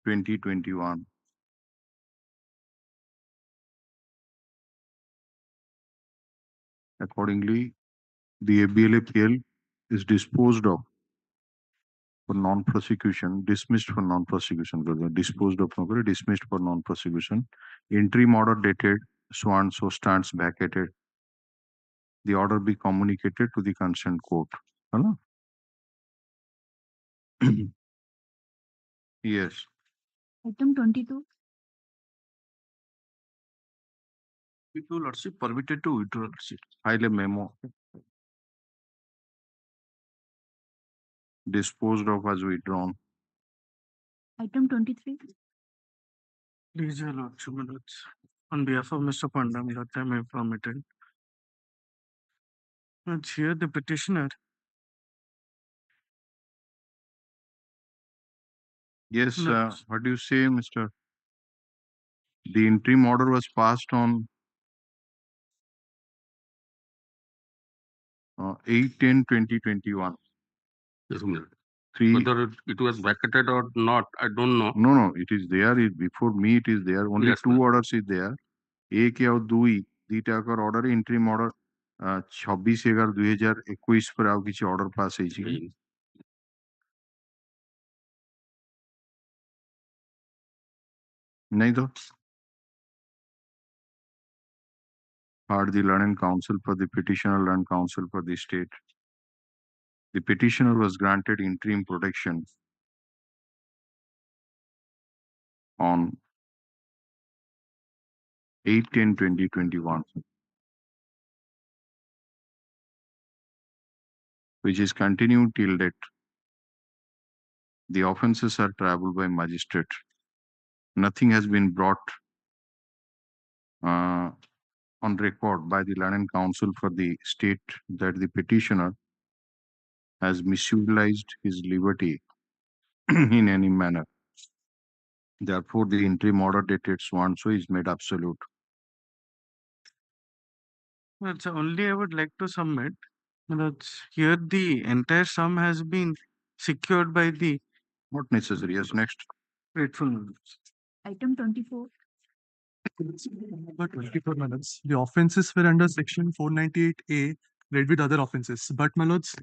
2021. Accordingly, the ABLAPL is disposed of for non-prosecution, dismissed for non-prosecution, brother. Disposed of, no, dismissed for non-prosecution. Interim order dated, so and so stands vacated. The order be communicated to the concerned court. Hello? Yes. Item 22. Withdraw lordship, permitted to withdraw lordship. File a memo. Disposed of as withdrawn. Item 23. Please, your lordship, my lords. On behalf of Mr. Panda, my lord, I may be permitted. Let's hear the petitioner. Yes, what do you say, Mr.? The interim order was passed on 8/10/2021. Yes, Milord. Three. Whether it was vacated or not, I don't know. No, it is there. Before me, it is there. Only Yes, two orders is there. एक या दुई दीटा कर order interim order 26/11/2021 पर आउ किछि order pass ହେଇଛି कि नहीं तो Heard the learned counsel for the petitioner, learned counsel for the state. The petitioner was granted interim protection on 8/10/2021, which is continued till date. The offences are triable by magistrate. Nothing has been brought on record by the learned counsel for the state that the petitioner has misutilized his liberty in any manner. Therefore, the interim order dated so and so is made absolute. That's only I would like to submit. That's here the entire sum has been secured by the. Not necessary. Yes, next. Grateful members. Item 24. Number 24, my lords. The offences were under section 498A, read with other offences. But, my lords,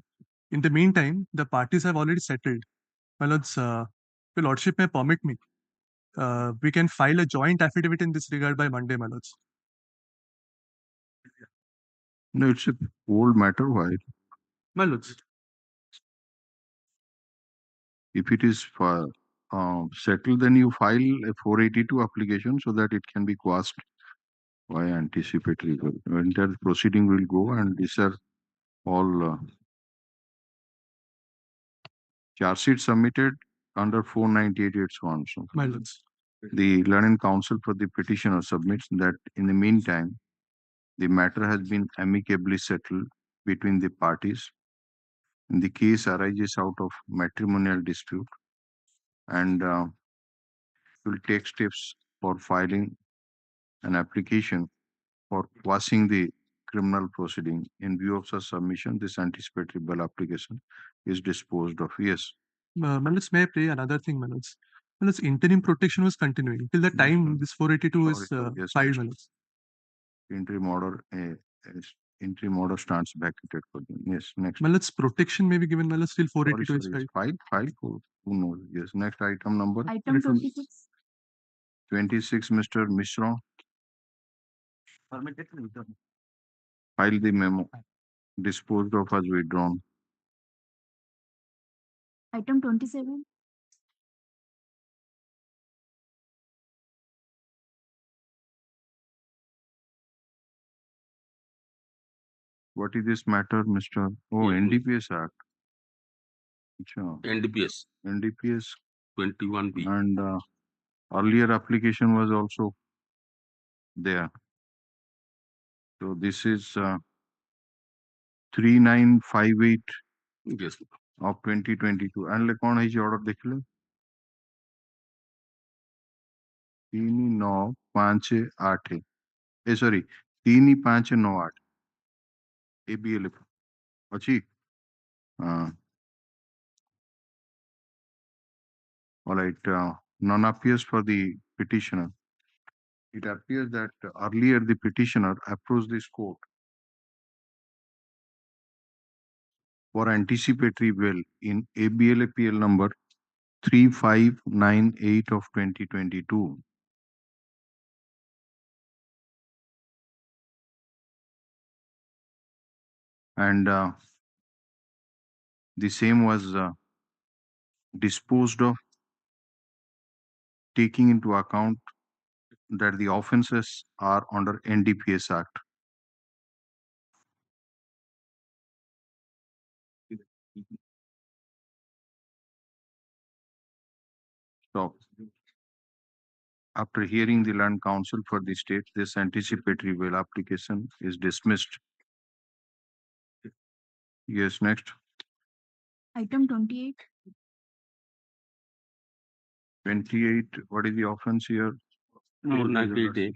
in the meantime, the parties have already settled. My lords, your lordship may permit me. We can file a joint affidavit in this regard by Monday, my lords. No, it's a old matter. Why? My lords. If it is for settled, then you file a 482 application so that it can be quashed by anticipatory. Entire proceeding will go, and these are all charge sheets submitted under 498 so on. So My lords. the learned counsel for the petitioner submits that in the meantime, the matter has been amicably settled between the parties. And the case arises out of matrimonial dispute, and will take steps for filing an application for quashing the criminal proceeding. In view of such submission, this anticipatory bail application is disposed of. Yes. My lords, may I play another thing, my lords? My lords, interim protection was continuing till the time this 482 is filed, my lords. Interim order, interim order stands vacated for them. Yes, next. My lords, protection may be given, my lords, till 482 is filed. File for who knows? Yes, next item number. Item 26. 26, Mr. Mishra. Permitted to withdraw. File the memo. Disposed of as withdrawn. Item 27. What is this matter, Mr.? Oh, NDPS Act. NDPS. NDPS 21B. And earlier application was also there. So this is 3958 yes. of 2022. And like on is order देखले 3958 sorry 3598 ABL अच्छी all right, none appears for the petitioner. It appears that earlier the petitioner approached this court for anticipatory bail in ABLAPL number 3598 of 2022. And the same was disposed of, taking into account that the offences are under NDPS Act. So, after hearing the Land Council for the state, this anticipatory bail application is dismissed. Yes, next. Item 28. 28, what is the offense here? No, 98.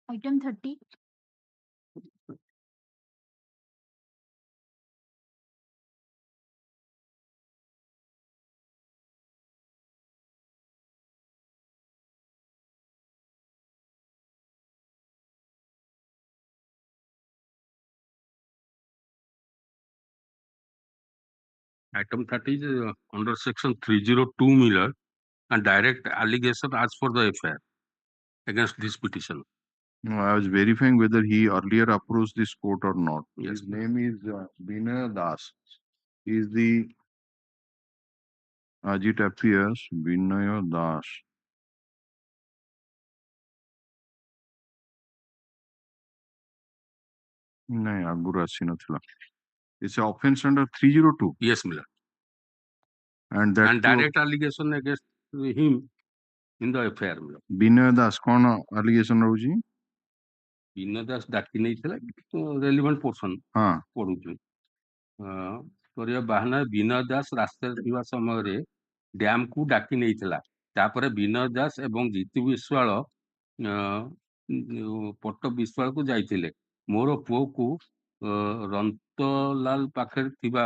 Item 30. Item 30 is under section 302 Miller and direct allegation as for the affair against this petition. No, I was verifying whether he earlier approached this court or not. Yes. His name is Binay Das. He is the, as it appears, Binay Das. ନାଇଁ ଆଗରୁ ଆସିନଥିଲା. It's an offense under 302. Yes, Miller. And that And direct allegation against him in the affair. Miller. Binay Das କଣ allegation ରହୁଛି? ବିନୟ ଦାସ ଡାକି ନେଇଥିଲା ରେଲିଭେଣ୍ଟ portion ହଁ ପଢୁଛୁ କରିବା ବାହାନା ବିନୟ ଦାସ ରାସ୍ତାରେ ଥିବା ସମୟରେ ଡ୍ୟାମକୁ ଡାକି ନେଇଥିଲା ତାପରେ ବିନୟ ଦାସ ଏବଂ ଜିତୁ ବିଶ୍ୱାଳ ପଟ ବିଶ୍ୱାଳକୁ ଯାଇଥିଲେ ମୋର ପୁଅକୁ ରନ୍ତଲାଲ ପାଖରେ ଥିବା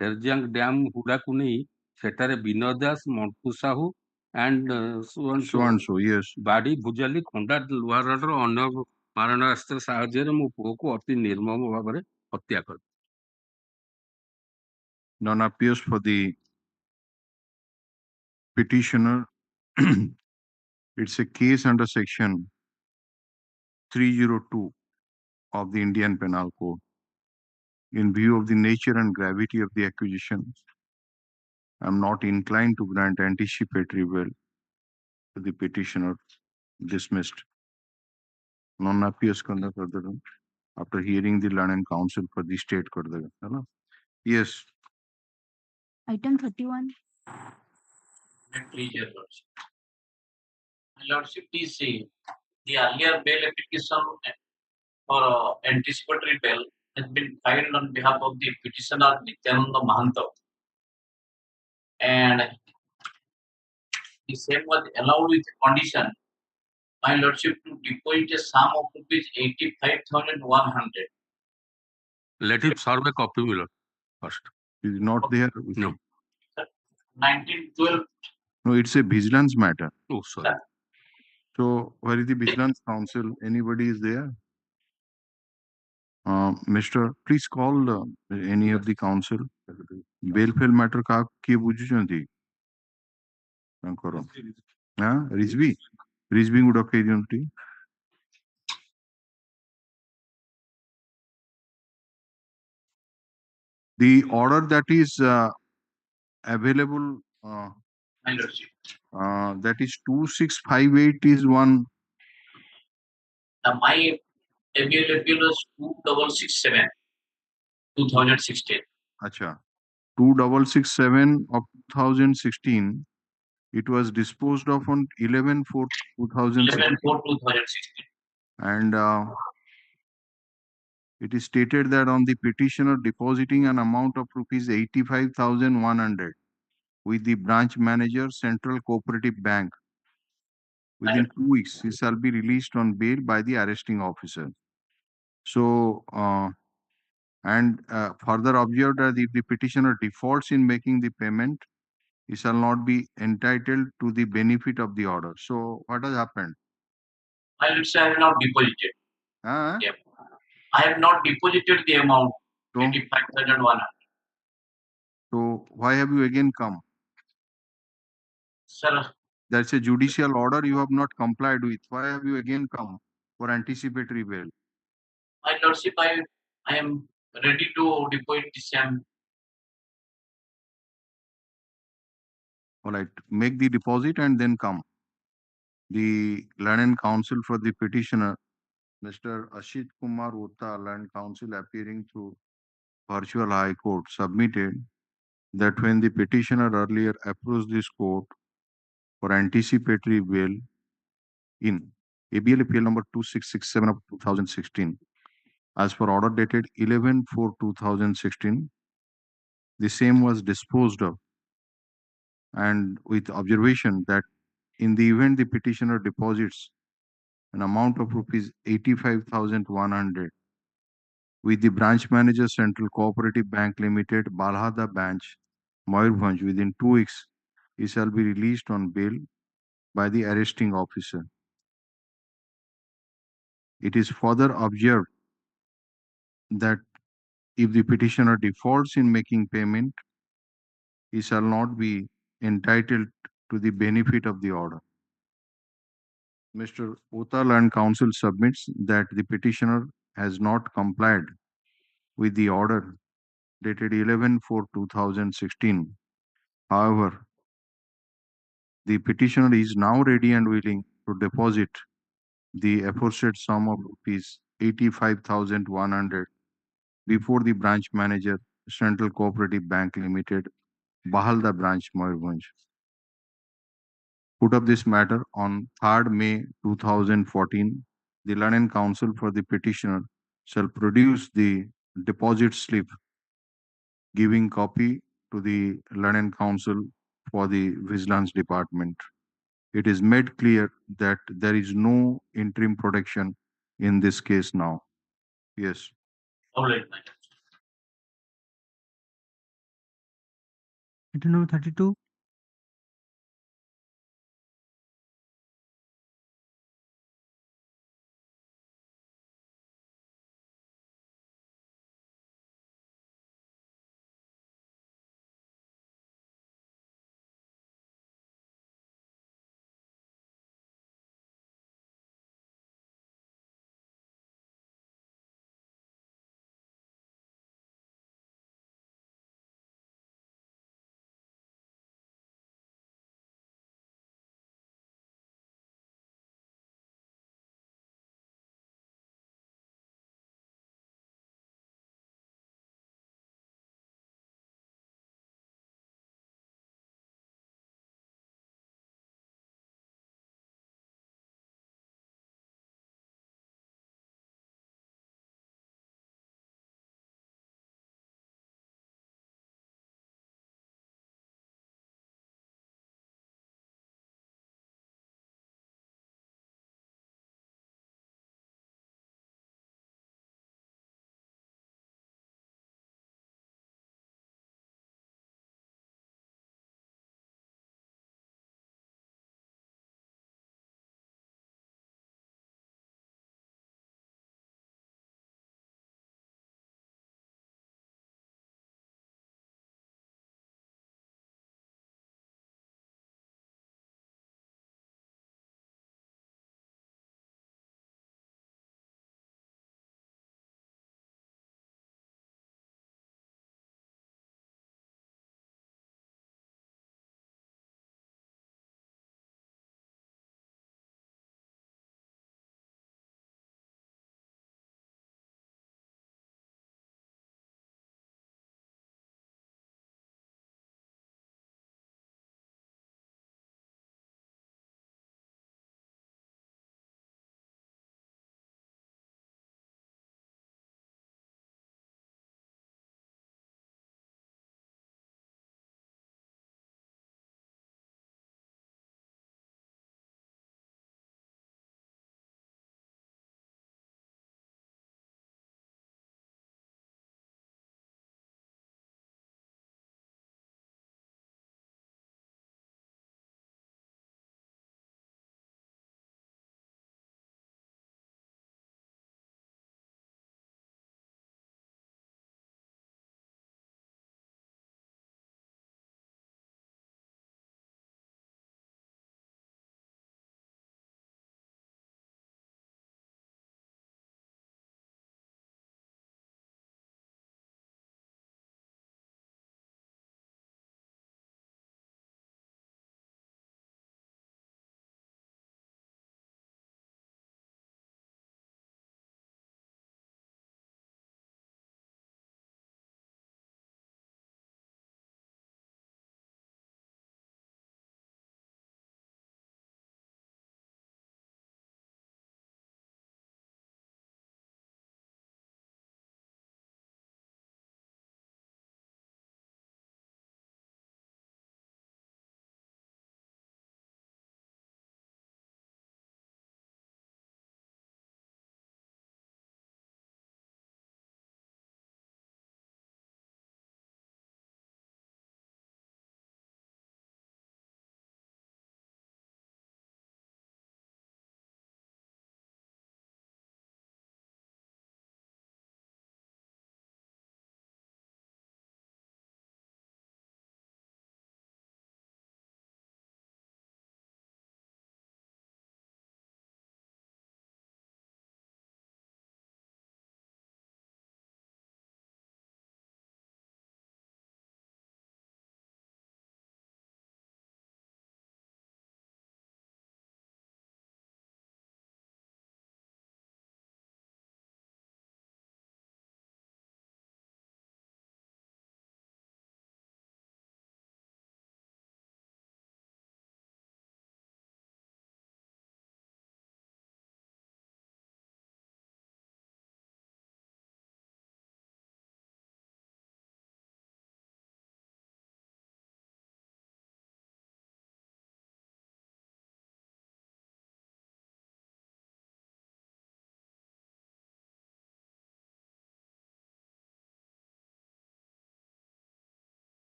ହେରଜାଙ୍ଗ ଡ୍ୟାମ ହୁଡାକୁ ନେଇ ସେଠାରେ Vinay Das Mantu Sahu and so and so, yes. ବାଡି ଭୁଜାଲି ଖଣ୍ଡା ଲୁହା ରଡର ଅନ୍ୟ ମାରଣାସ୍ତ୍ର ସାହାଯ୍ୟରେ ମୋ ପୁଅକୁ ଅତି ନିର୍ମମ ଭାବରେ ହତ୍ୟା କରେ. None appears for the petitioner. It's a case under section 302 of the Indian Penal Code. In view of the nature and gravity of the accusation, I'm not inclined to grant anticipatory bail to the petitioner. Dismissed. Non appears after hearing the learned counsel for the state. Yes. Item 31. Please, Your Lordship. My Lordship, please see the earlier bail application for anticipatory bail has been filed on behalf of the petitioner Nityananda Mahanto, and the same was allowed with condition, my Lordship, to deposit a sum of rupees 85,100. Let him serve a copy, Miller, first. Is not there? No. 1912. No, it's a vigilance matter. Oh, sorry. So, where is the vigilance council? Anybody is there? Mr. Please call any of the council. Bail fail matter ka kiye buझुचंती? Rizvi would occasionally. The order that is available, that is 2658 is one. My appeal was 2667, 2016. Acha. 2667 of 2016. It was disposed of on 11/4/2016. 11/4/2016. And it is stated that on the petitioner depositing an amount of rupees 85,100 with the branch manager, Central Cooperative Bank, within 2 weeks, he shall be released on bail by the arresting officer. So, further observed that if the petitioner defaults in making the payment, he shall not be entitled to the benefit of the order. So, what has happened? I have not deposited. Yeah. I have not deposited the amount, 85,100. So, why have you again come? Sir, that's a judicial order you have not complied with. Why have you again come for anticipatory bail? My Lordship, I am ready to deposit the same. All right, make the deposit and then come. The learned counsel for the petitioner, Mr. Ashit Kumar Utta, learned counsel appearing through virtual High Court, submitted that when the petitioner earlier approached this court for anticipatory bail in ABL appeal number 2667 of 2016, as per order dated 11/4/2016, the same was disposed of, and with observation that in the event the petitioner deposits an amount of rupees 85,100 with the branch manager Central Cooperative Bank Limited, Balhada Branch, Mayurbhanj within 2 weeks. He shall be released on bail by the arresting officer. It is further observed that if the petitioner defaults in making payment, he shall not be entitled to the benefit of the order. Mr. Otal and counsel submits that the petitioner has not complied with the order dated 11/4/2016. However, the petitioner is now ready and willing to deposit the aforesaid sum of rupees 85,100 before the branch manager, Central Cooperative Bank Limited, Bahalda Branch, Mayurbhanj. Put up this matter on 3rd May 2014. The learned counsel for the petitioner shall produce the deposit slip, giving copy to the learned counsel for the Vigilance Department. It is made clear that there is no interim protection in this case now. Yes. All right, my Item number 32.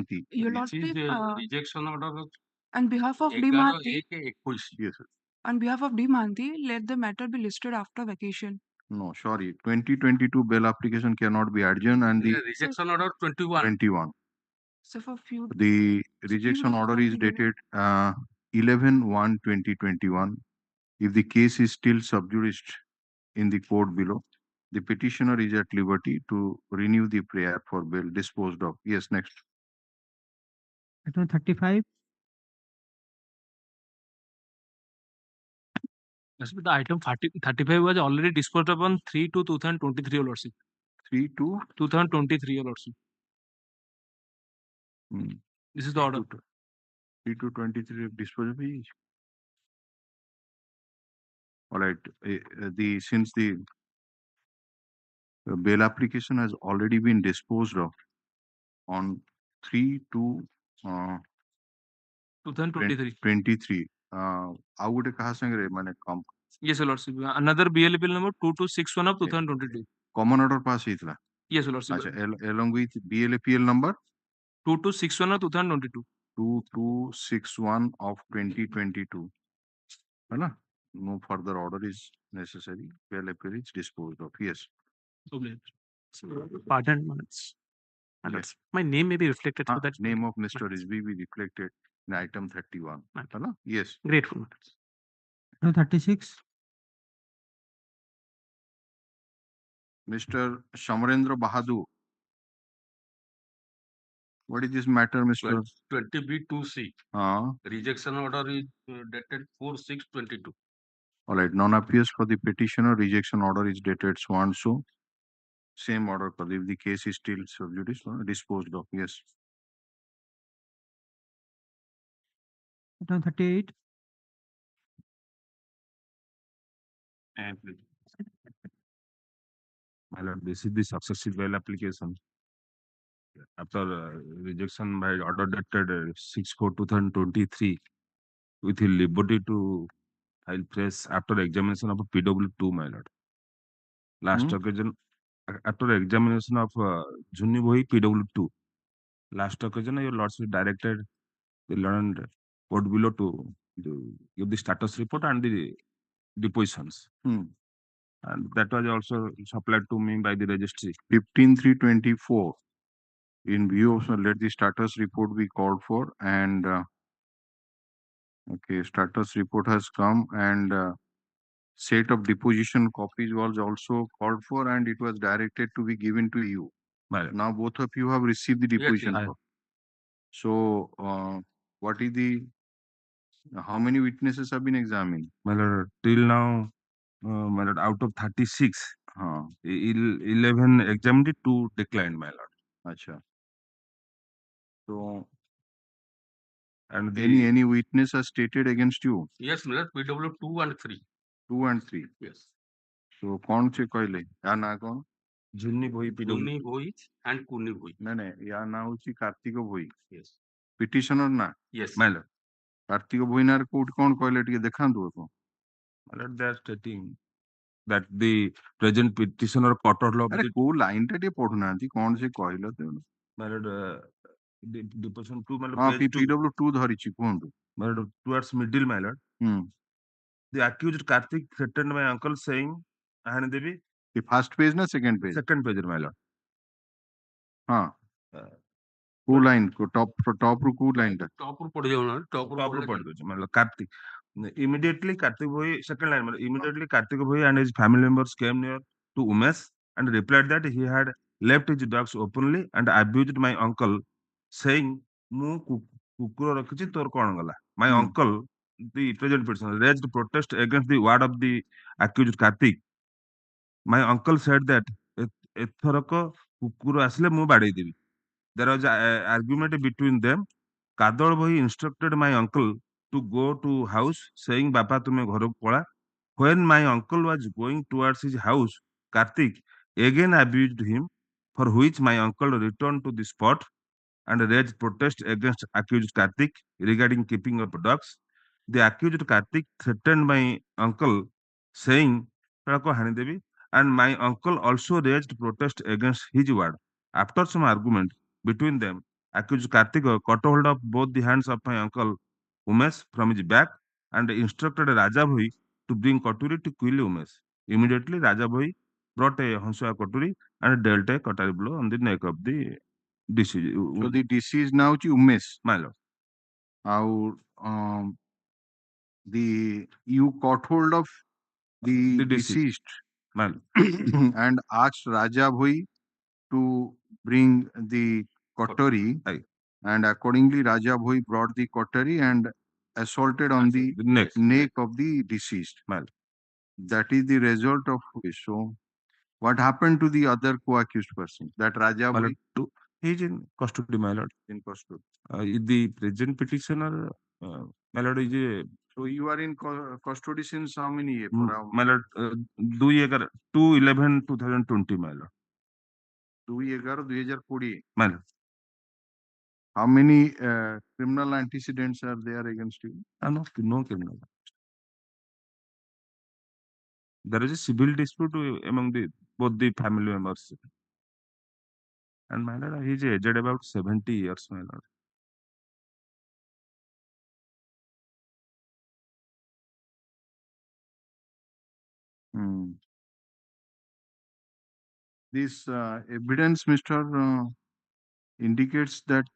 Dimanti. Your This Lordship, is a rejection order. on behalf of 11 Dimanti, 1 Yes. on behalf of Dimanti, let the matter be listed after vacation. No, sorry. 2022 bail application cannot be adjourned and the rejection order 21. 21. So for few, The so few rejection days order can is be given. dated 11/1/2021. If the case is still sub judice in the court below, the petitioner is at liberty to renew the prayer for bail disposed of. Yes, next. Item 35. The item 35 was already disposed of on 3/2/2023, Your Lordship. 3/2/2023, Your Lordship. This is the order. 3/2/23 disposed of each. All right. Since the bail application has already been disposed of on 3/2/23. ଆଉ ଗୋଟେ କାହା ସାଙ୍ଗରେ ମାନେ Yes, Your Lordship. Another BL bill number 2261 of 2022. common order pass ହେଇଥିଲା. Yes, Your Lordship. ଆଚ୍ଛା, along with BLAPL number 2261 of 2022. 2261 of 2022. है ना? No further order is necessary. BLAPL is disposed of. Yes. Pardon, Yes. my name may be reflected so that Name of Mr. Rizvi be reflected in item 31. है ना? Yes. Grateful. Item 36. Mr. Shamarendra Bahadur. What is this matter, Mr.? 20B2C. Rejection order is dated 4/6/22. All right. Non-appears for the petitioner. Rejection order is dated so and so. Same order for if the case is still sub judice disposed of. Yes. Item 38. My lord, this is the successive bail application. After rejection by order dated 6/4/2023, with liberty to file press after examination of PW2, my lord. Last occasion, after examination of Juni Bhoi PW2, last occasion, your lordship directed the learned court below to give the status report and the depositions. And that was also supplied to me by the registry. 15/3/24. In view of let the status report be called for and okay, status report has come and set of deposition copies was also called for and it was directed to be given to you. Now both of you have received the deposition. Yes. So what is the how many witnesses have been examined? My lord, till now, my lord, out of 36, 11 examined, 2 declined, my lord. Acha. So and any witness has stated against you? Yes, my lord, PW2 and 3. 2 and 3. Yes. So कौन से कहले या ना कौन? जुन्नी भोई Kuni Bhoi and Kuni Bhoi. नहीं या ना होची कार्तिक भोई. Yes. Petitioner ना? Yes. My lord. कार्तिक भोई ना कोर्ट कौन कहले टिके देखांतु को. My lord, they are stating that the present petitioner court order of अरे को लाइन टे पढ़ना थी कौन से कहले तो. My lord, deposition 2, my lord, हाँ page 2. PW2 धरिची कोंदु. My lord, towards middle, my lord. The accused Karthik threatened my uncle saying, "Ahane devi." The first page na second page? Second page, my lord. हाँ. को line को top रू को line टा. Top ru पढ़ जाओ ना. Top ru पढ़ दो. My lord, Karthik. Immediately, Karthik Bhoi, second line, immediately Karthik Bhoi and his family members came near to Umesh and replied that he had left his dogs openly and abused my uncle, saying, "Mu kukuro rakhichi tor kon gala." My uncle, the present person, raised protest against the word of the accused Karthik. My uncle said that etharako kukuro asle mu badei debi. There was an argument between them. Kadol Bhoi instructed my uncle to go to house, saying, "Bapa tume ghorok pola." When my uncle was going towards his house, Karthik again abused him, for which my uncle returned to the spot and raised protest against accused Karthik regarding keeping of dogs. The accused Karthik threatened my uncle, saying, "Talako hani debi," and my uncle also raised protest against his word. After some argument between them, accused Kartika caught hold of both the hands of my uncle Umesh from his back and instructed Raja Bhoi to bring Koturi to kill Umesh. Immediately, Raja Bhoi brought a Hansua Koturi and dealt a Kotari blow on the neck of the deceased. So the deceased now is Umesh. My lord. How you caught hold of the deceased My lord. and asked Raja Bhoi to bring the Kotari, and accordingly Raja Bhoi brought the Kotari and assaulted on the neck of the deceased. That is the result of which. So, what happened to the other co-accused person? That Raja Bhoi? He is in custody, my lord. In custody. The present petitioner, my lord, is a. So you are in custody since how many years? My lord, 2/11/2020, my lord. 2/11/2020. My lord. How many criminal antecedents are there against you? No criminal. There is a civil dispute among both the family members. And my lord, he is aged about 70 years, my lord. This evidence, Mr. Indicates that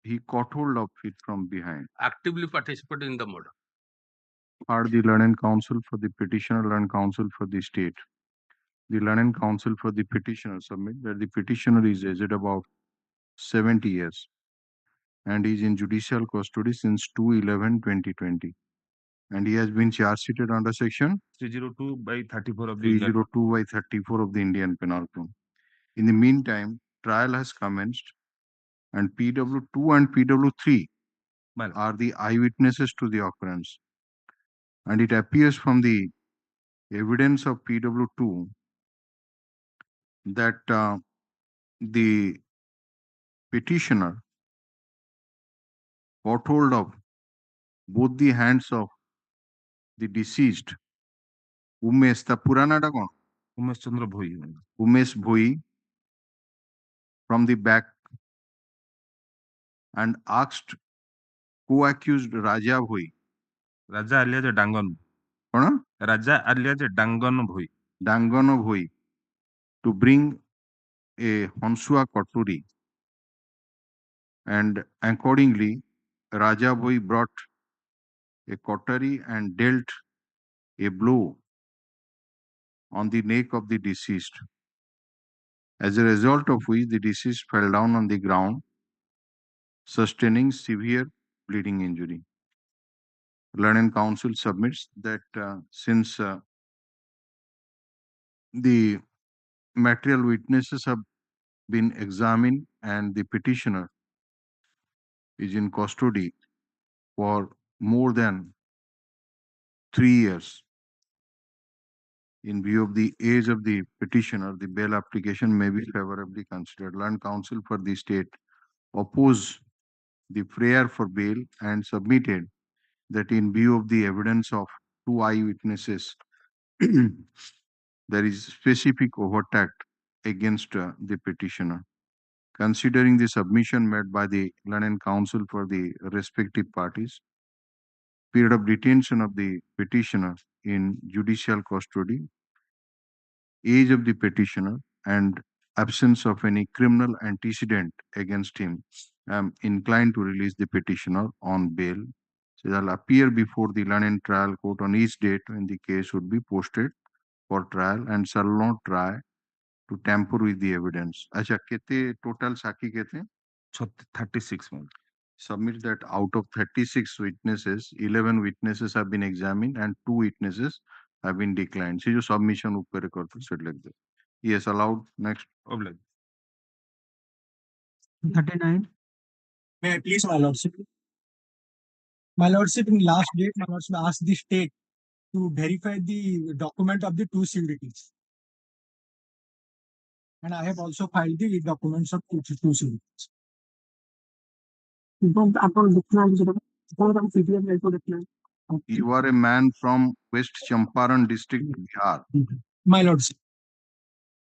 he caught hold of it from behind. Actively participated in the murder. Are the learned counsel for the petitioner, learned counsel for the state? The learned counsel for the petitioner submit that the petitioner is aged about 70 years and is in judicial custody since 2/11/2020. And he has been charge sheeted under section 302/34 of the 302/34 of the Indian Penal Code. In the meantime, trial has commenced and PW2 and PW3 are the eyewitnesses to the occurrence. And it appears from the evidence of PW2 that the petitioner caught hold of both the hands of the deceased Umesh, the Puranada kon? Umesh Chandra Bhoi. Umesh Bhoi from the back and asked co-accused Raja Bhoi. Raja alias Dangon. What? Raja alias Dangon Bhoi. Dangon Bhoi to bring a Hansua Koturi. And accordingly, Raja Bhoi brought a Kotari and dealt a blow on the neck of the deceased. As a result of which the deceased fell down on the ground, sustaining severe bleeding injury. Learned counsel submits that since the material witnesses have been examined and the petitioner is in custody for more than 3 years, in view of the age of the petitioner, the bail application may be favorably considered. Learned counsel for the state opposed the prayer for bail and submitted that in view of the evidence of 2 eyewitnesses, there is specific overt against the petitioner. Considering the submission made by the learned counsel for the respective parties, period of detention of the petitioner in judicial custody, age of the petitioner, and absence of any criminal antecedent against him, I am inclined to release the petitioner on bail. So shall appear before the learned trial court on each date when the case would be posted for trial and shall not try to tamper with the evidence. Acha, kete total saki kete? 36 months. Submit that out of 36 witnesses, 11 witnesses have been examined and 2 witnesses have been declined. See, your submission upper said like that. Yes, allowed. Next. 39. May I please, my lordship? My lordship, in last date, my lordship asked the state to verify the document of the 2 sureties. And I have also filed the documents of 2 sureties. You are a man from West Champaran district, Bihar. My lordship.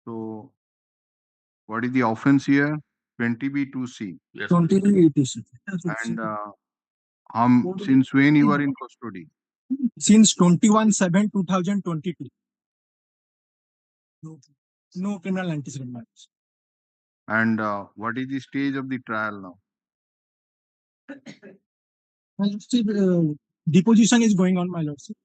So, what is the offense here? 20B2C. Yes. 20B2C. And since when you are in custody? Since 21/7/2022. No criminal antecedent matters. And what is the stage of the trial now? My lordship, deposition is going on, my lordship.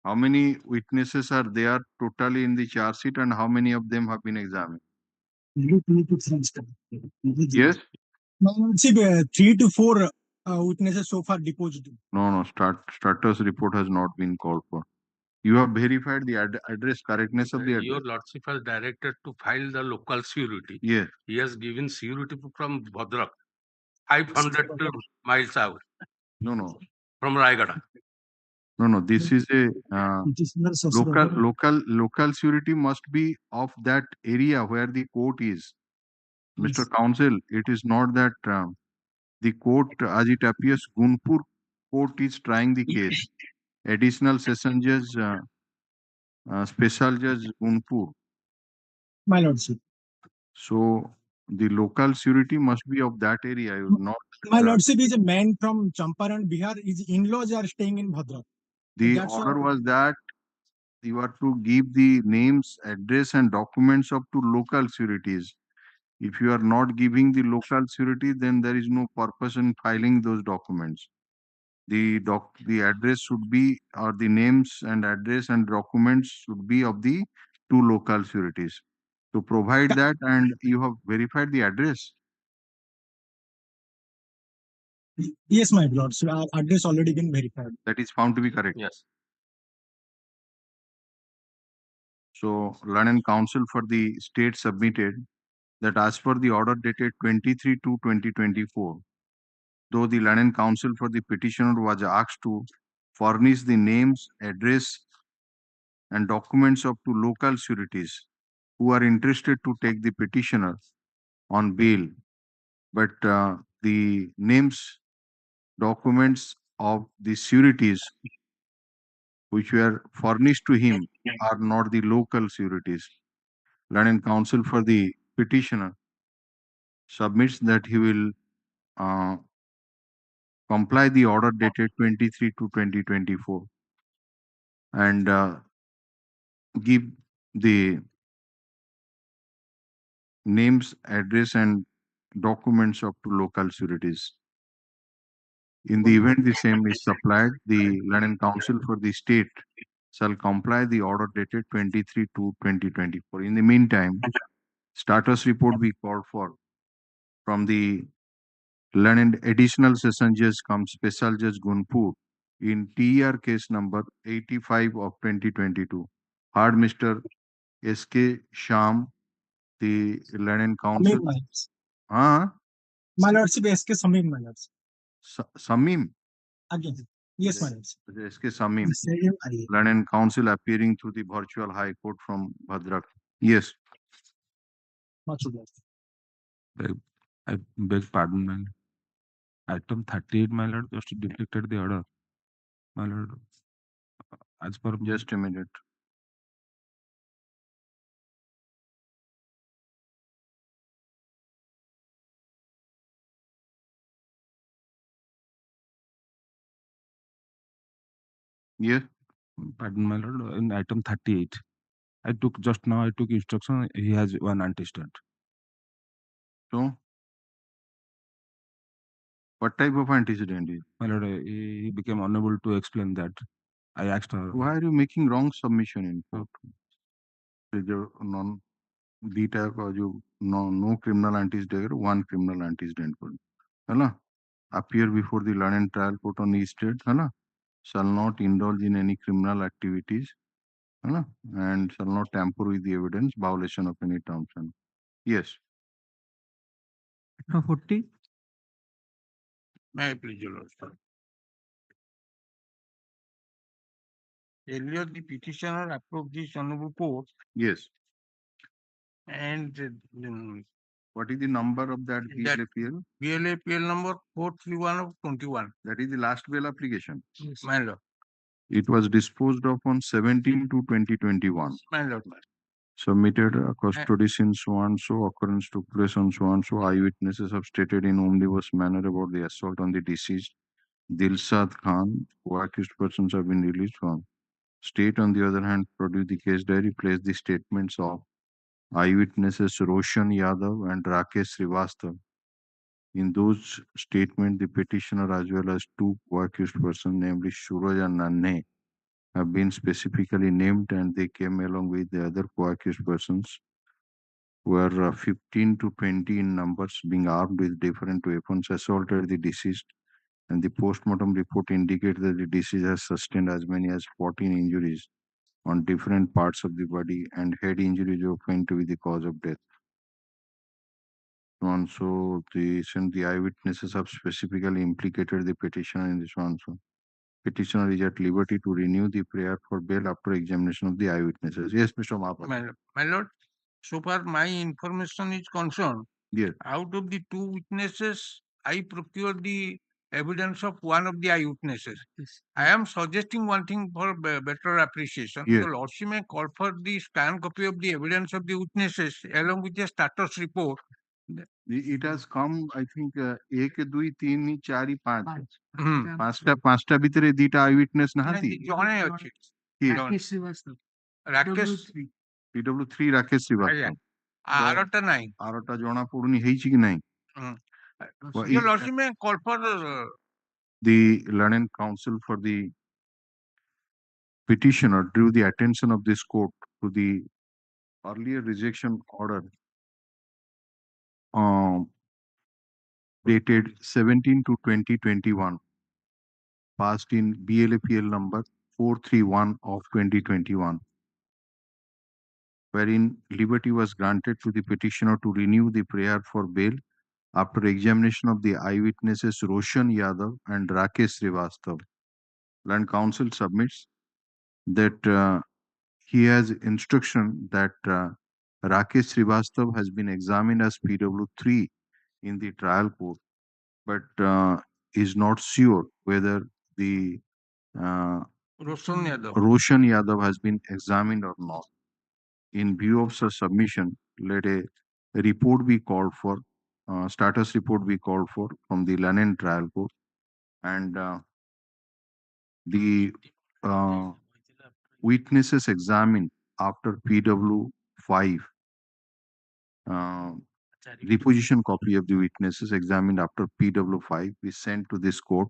How many witnesses are there totally in the charge sheet, and how many of them have been examined? Yes? My lordship, 3 to 4 witnesses so far deposed. No. Status report has not been called for. You have verified the address correctness of the address. Your Lordship has directed to file the local surety. Yes. He has given surety from Bhadrak, 500 miles out. No. From Raigada. No. This is a local surety must be of that area where the court is. Mr. Counsel, it is not that the court, as it appears, Gunpur court is trying the case. Additional session judge, special judge Gunpur. My lordship. So the local surety must be of that area, not. My lordship is a man from Champaran, Bihar. His in-laws are staying in Bhadrak. The order was that you are to give the names, address, and documents of two local sureties. If you are not giving the local surety, then there is no purpose in filing those documents. The address should be, or the names and address and documents should be of the two local sureties. To provide that, and you have verified the address. Yes, my lord. So our address already been verified. That is found to be correct. Yes. So, Learned Counsel for the state submitted that as per the order dated 23/2/2024, though the Learned Counsel for the petitioner was asked to furnish the names, address, and documents of two local sureties who are interested to take the petitioner on bail, but the names, documents of the sureties which were furnished to him are not the local sureties. Learned Counsel for the petitioner submits that he will comply the order dated 23/2/2024 and give the names, address, and documents of two local sureties. In the event the same is supplied, the Learned Counsel for the state shall comply the order dated 23/2/2024. In the meantime, status report be called for from the Learned Additional Session Judge cum Special Judge Gunpur in TR case number 85 of 2022. Heard Mr. S.K.Sahoo, the Learned Counsel. My lordship, S.K.Sahoo, my lordship. Samim? Again. Yes, my lordship. S.K.Sahoo, Learned Counsel appearing through the virtual High Court from Bhadrak. Yes. Much obliged. I beg pardon, my lord. Item 38, my lord, just deflected the order. My lord, as per. Just a minute. Yes. Pardon, my lord. In item 38, I took instruction. He has one antecedent. So, what type of antecedent is? My lord, he became unable to explain that. I asked her. Why are you making wrong submission in court? No criminal antecedent, one criminal antecedent. Appear before the Learned Trial Court on the state, shall not indulge in any criminal activities, and shall not tamper with the evidence, violation of any terms. Yes. Item 40. May I please, Your Lordship? Earlier, the petitioner approached this honorable court. Yes. And What is the number of that BLAPL? BLAPL number 431 of 21. That is the last bail application. Yes. My lord. It was disposed of on 17/2/2021. My lord. Submitted custodies in so and so, occurrence took place on so and so. Eyewitnesses have stated in omnibus manner about the assault on the deceased Dilsad Khan, who accused persons have been released from. State, on the other hand, produced the case diary, placed the statements of eyewitnesses Roshan Yadav and Rakesh Srivastav. In those statements, the petitioner as well as two co-accused persons, namely Suraj and Nanne, have been specifically named, and they came along with the other co-accused persons who were 15 to 20 in numbers, being armed with different weapons, assaulted the deceased, and the post-mortem report indicates that the deceased has sustained as many as 14 injuries on different parts of the body, and head injuries were found to be the cause of death. And so the eyewitnesses have specifically implicated the petitioner in this one. So petitioner is at liberty to renew the prayer for bail after examination of the eyewitnesses. Yes, Mr. Mahapatra. My lord, so far my information is concerned, Yes. out of the two witnesses, I procured the evidence of one of the eyewitnesses. Yes. I am suggesting one thing for better appreciation. Yes. The Lordship may call for the scanned copy of the evidence of the witnesses along with the status report. It has come, I think, 1, 2, 3, 4, 5. পাঁচটা ভিতরে দুইটা আইউইটনেস নাহাନ୍ତି ଜଣେ ଅଛି Rakesh Srivastava Rakesh PW3 Rakesh Srivastava ଆରଟା ନାହିଁ ଆରଟା ଜଣା ପଡୁନି ହେଇଛି କି ନାହିଁ Your Lordship may call for the learned counsel for the petitioner drew the attention of this court to the earlier rejection order dated 17/2/2021, passed in BLAPL number 431 of 2021, wherein liberty was granted to the petitioner to renew the prayer for bail after examination of the eyewitnesses Roshan Yadav and Rakesh Srivastav. Land Counsel submits that he has instruction that Rakesh Srivastav has been examined as PW3 in the trial court, but is not sure whether the Roshan Yadav has been examined or not. In view of such submission, let a report be called for, status report be called for from the London trial court, and the witnesses examined after PW5, reposition copy of the witnesses examined after PW5 is sent to this court,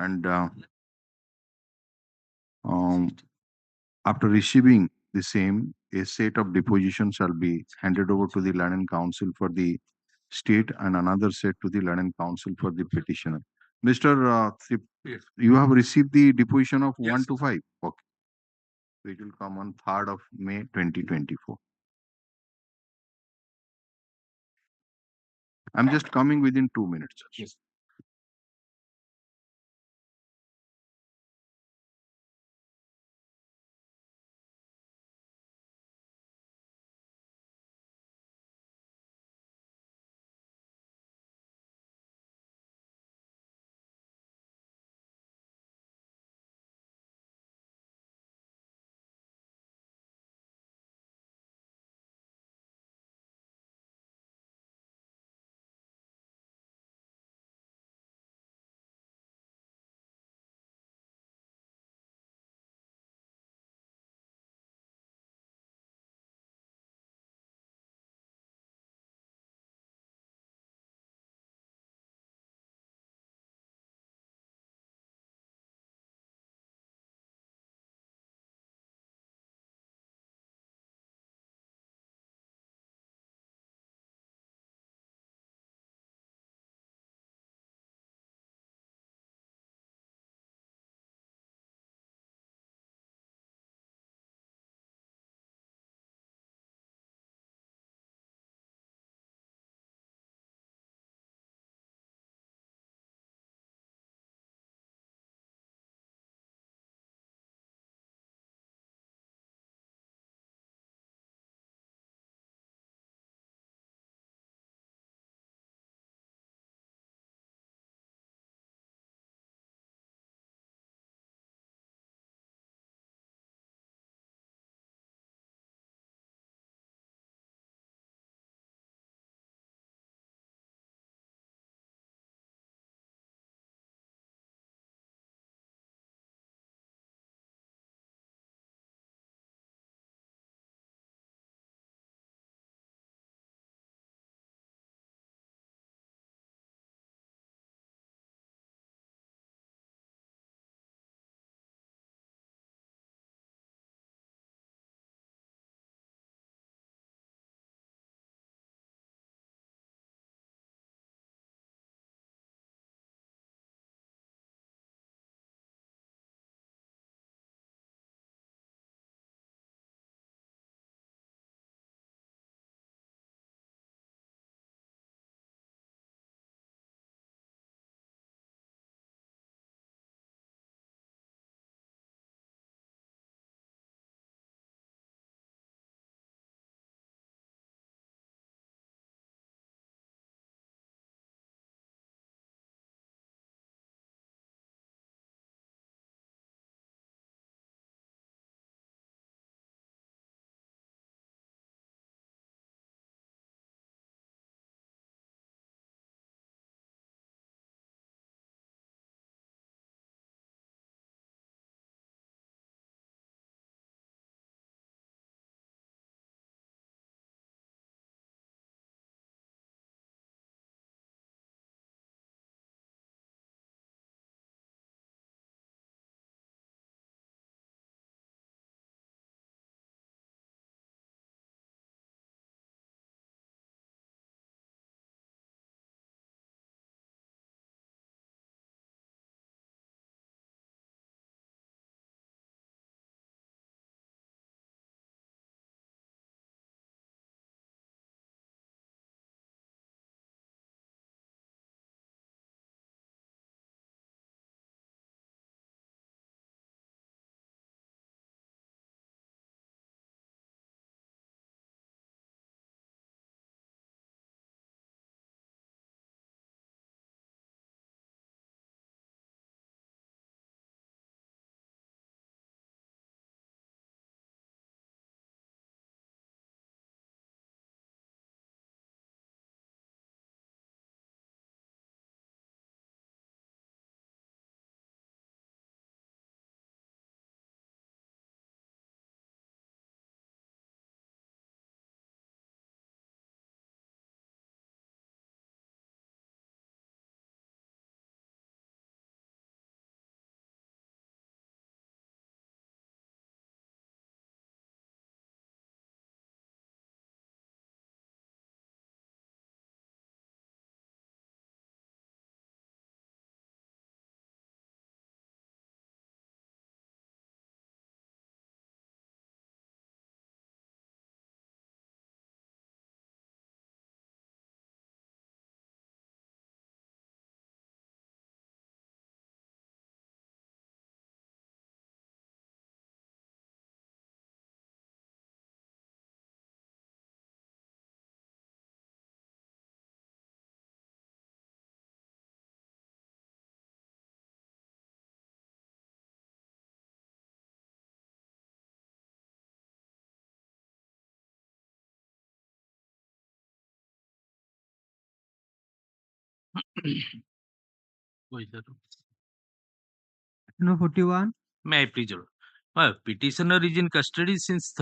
and after receiving the same, a set of deposition shall be handed over to the London Council for the state and another set to the London Council for the petitioner. Mr. Yes. You have received the deposition of Yes. 1 to 5. Okay. It will come on 3rd of May 2024. I'm just coming within 2 minutes. Yes. No 41. May I please, Your Honor? Petitioner is in custody since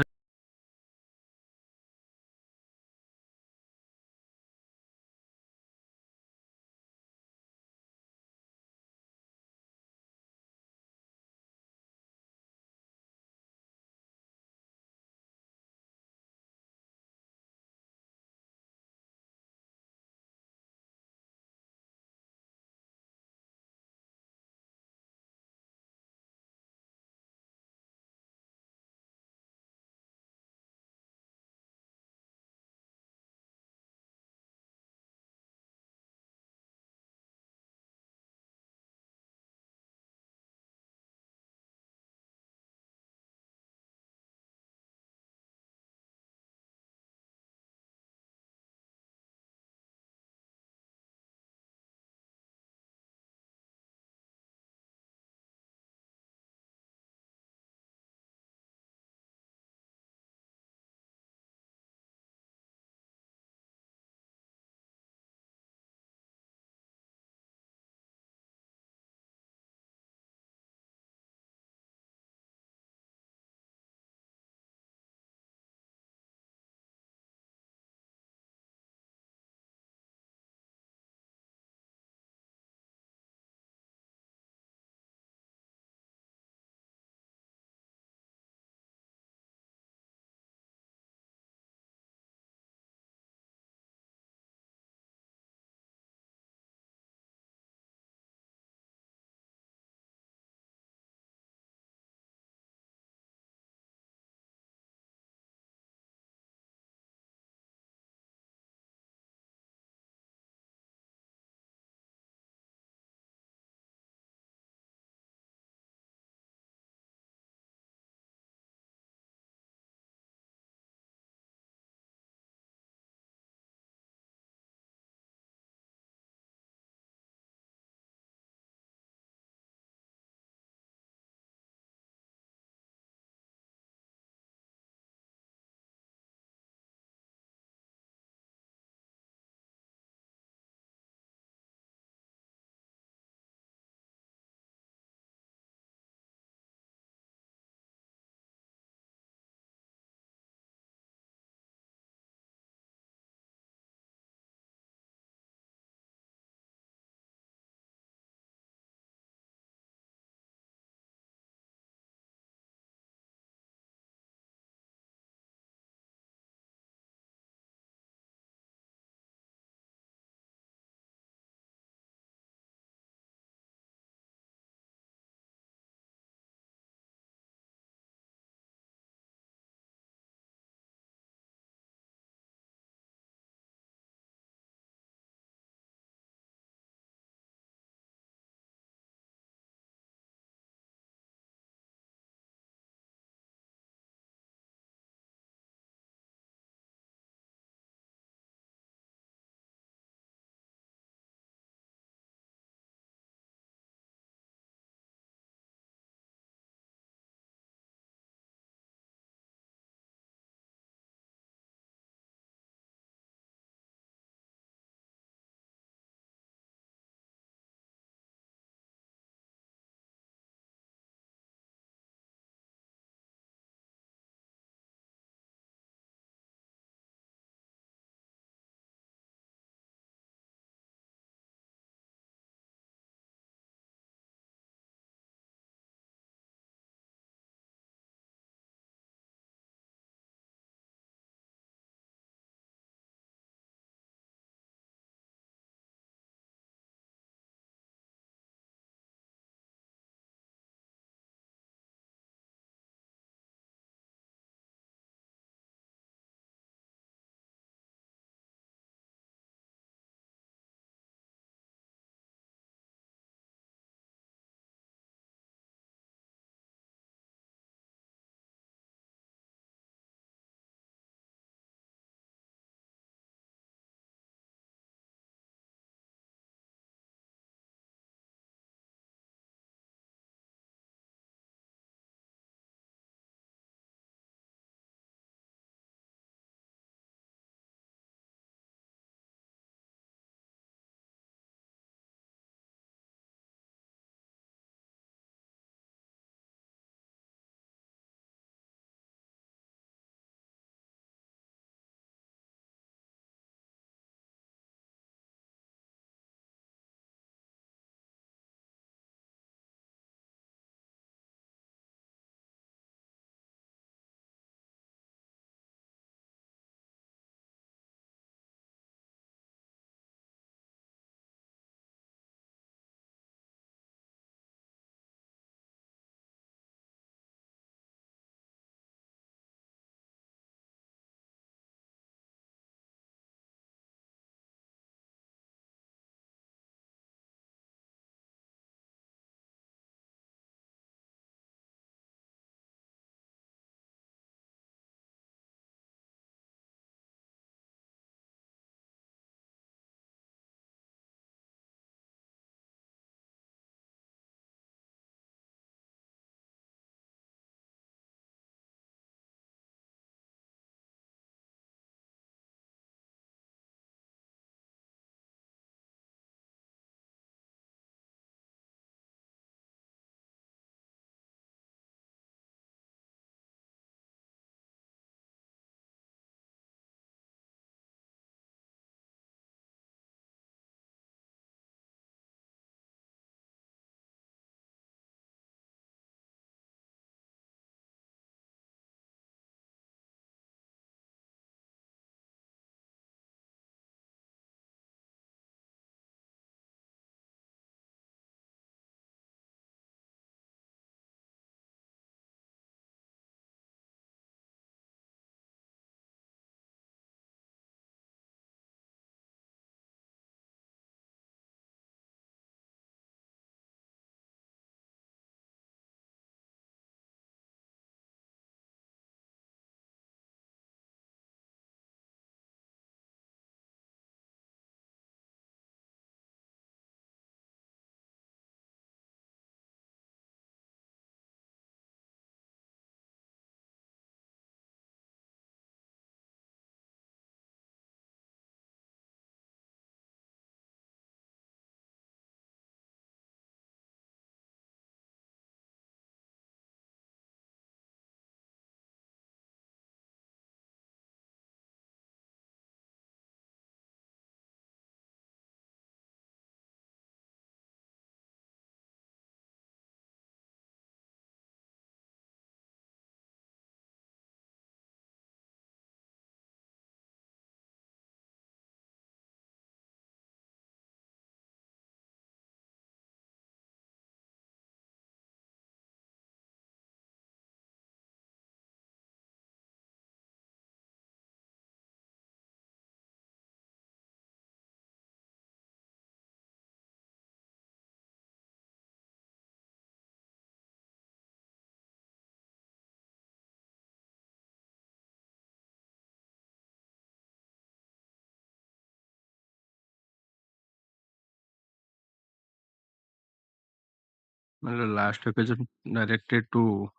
Well, last occasion directed to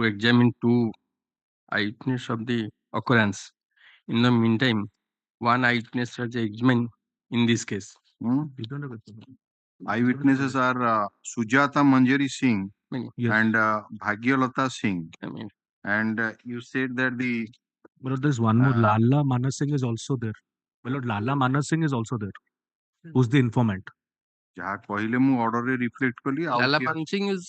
examine two eyewitness of the occurrence. In the meantime, one eyewitness was examined in this case. Eyewitnesses are Sujata Manjari Singh Yes. and Bhagyalata Singh. And you said that the Well, there's one more. Lala Manas Singh is also there. Well, Lala Manas Singh is also there. Who's the informant? ଯାହା କହିଲେ ମୁଁ ଅର୍ଡରରେ reflect କଲି ଆଉ Lala Pansing is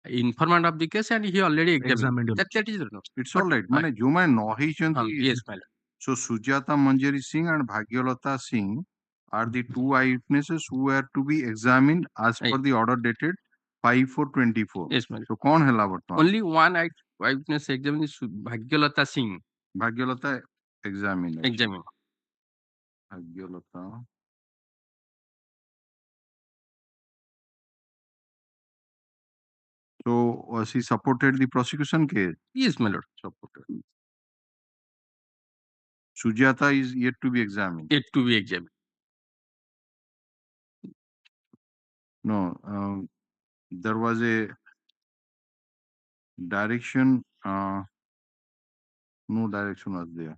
informant of the case and he already examined. That is no. It's all right. ମାନେ ଯୋଉମାନେ ନ ହେଇଛନ୍ତି Yes, my lord. So Sujata Manjari Singh and Bhagyalata Singh are the two eyewitnesses who were to be examined as per the order dated 5/4/24. Yes, my lord. So कौन है वर्तमान? Only one eyewitness examined is Bhagyalata Singh. Bhagyalata examined. Examined. Bhagyalata. So she supported the prosecution case? Yes, my lord. Supported. Sujata is yet to be examined. Yet to be examined. No, there was a direction. No direction was there.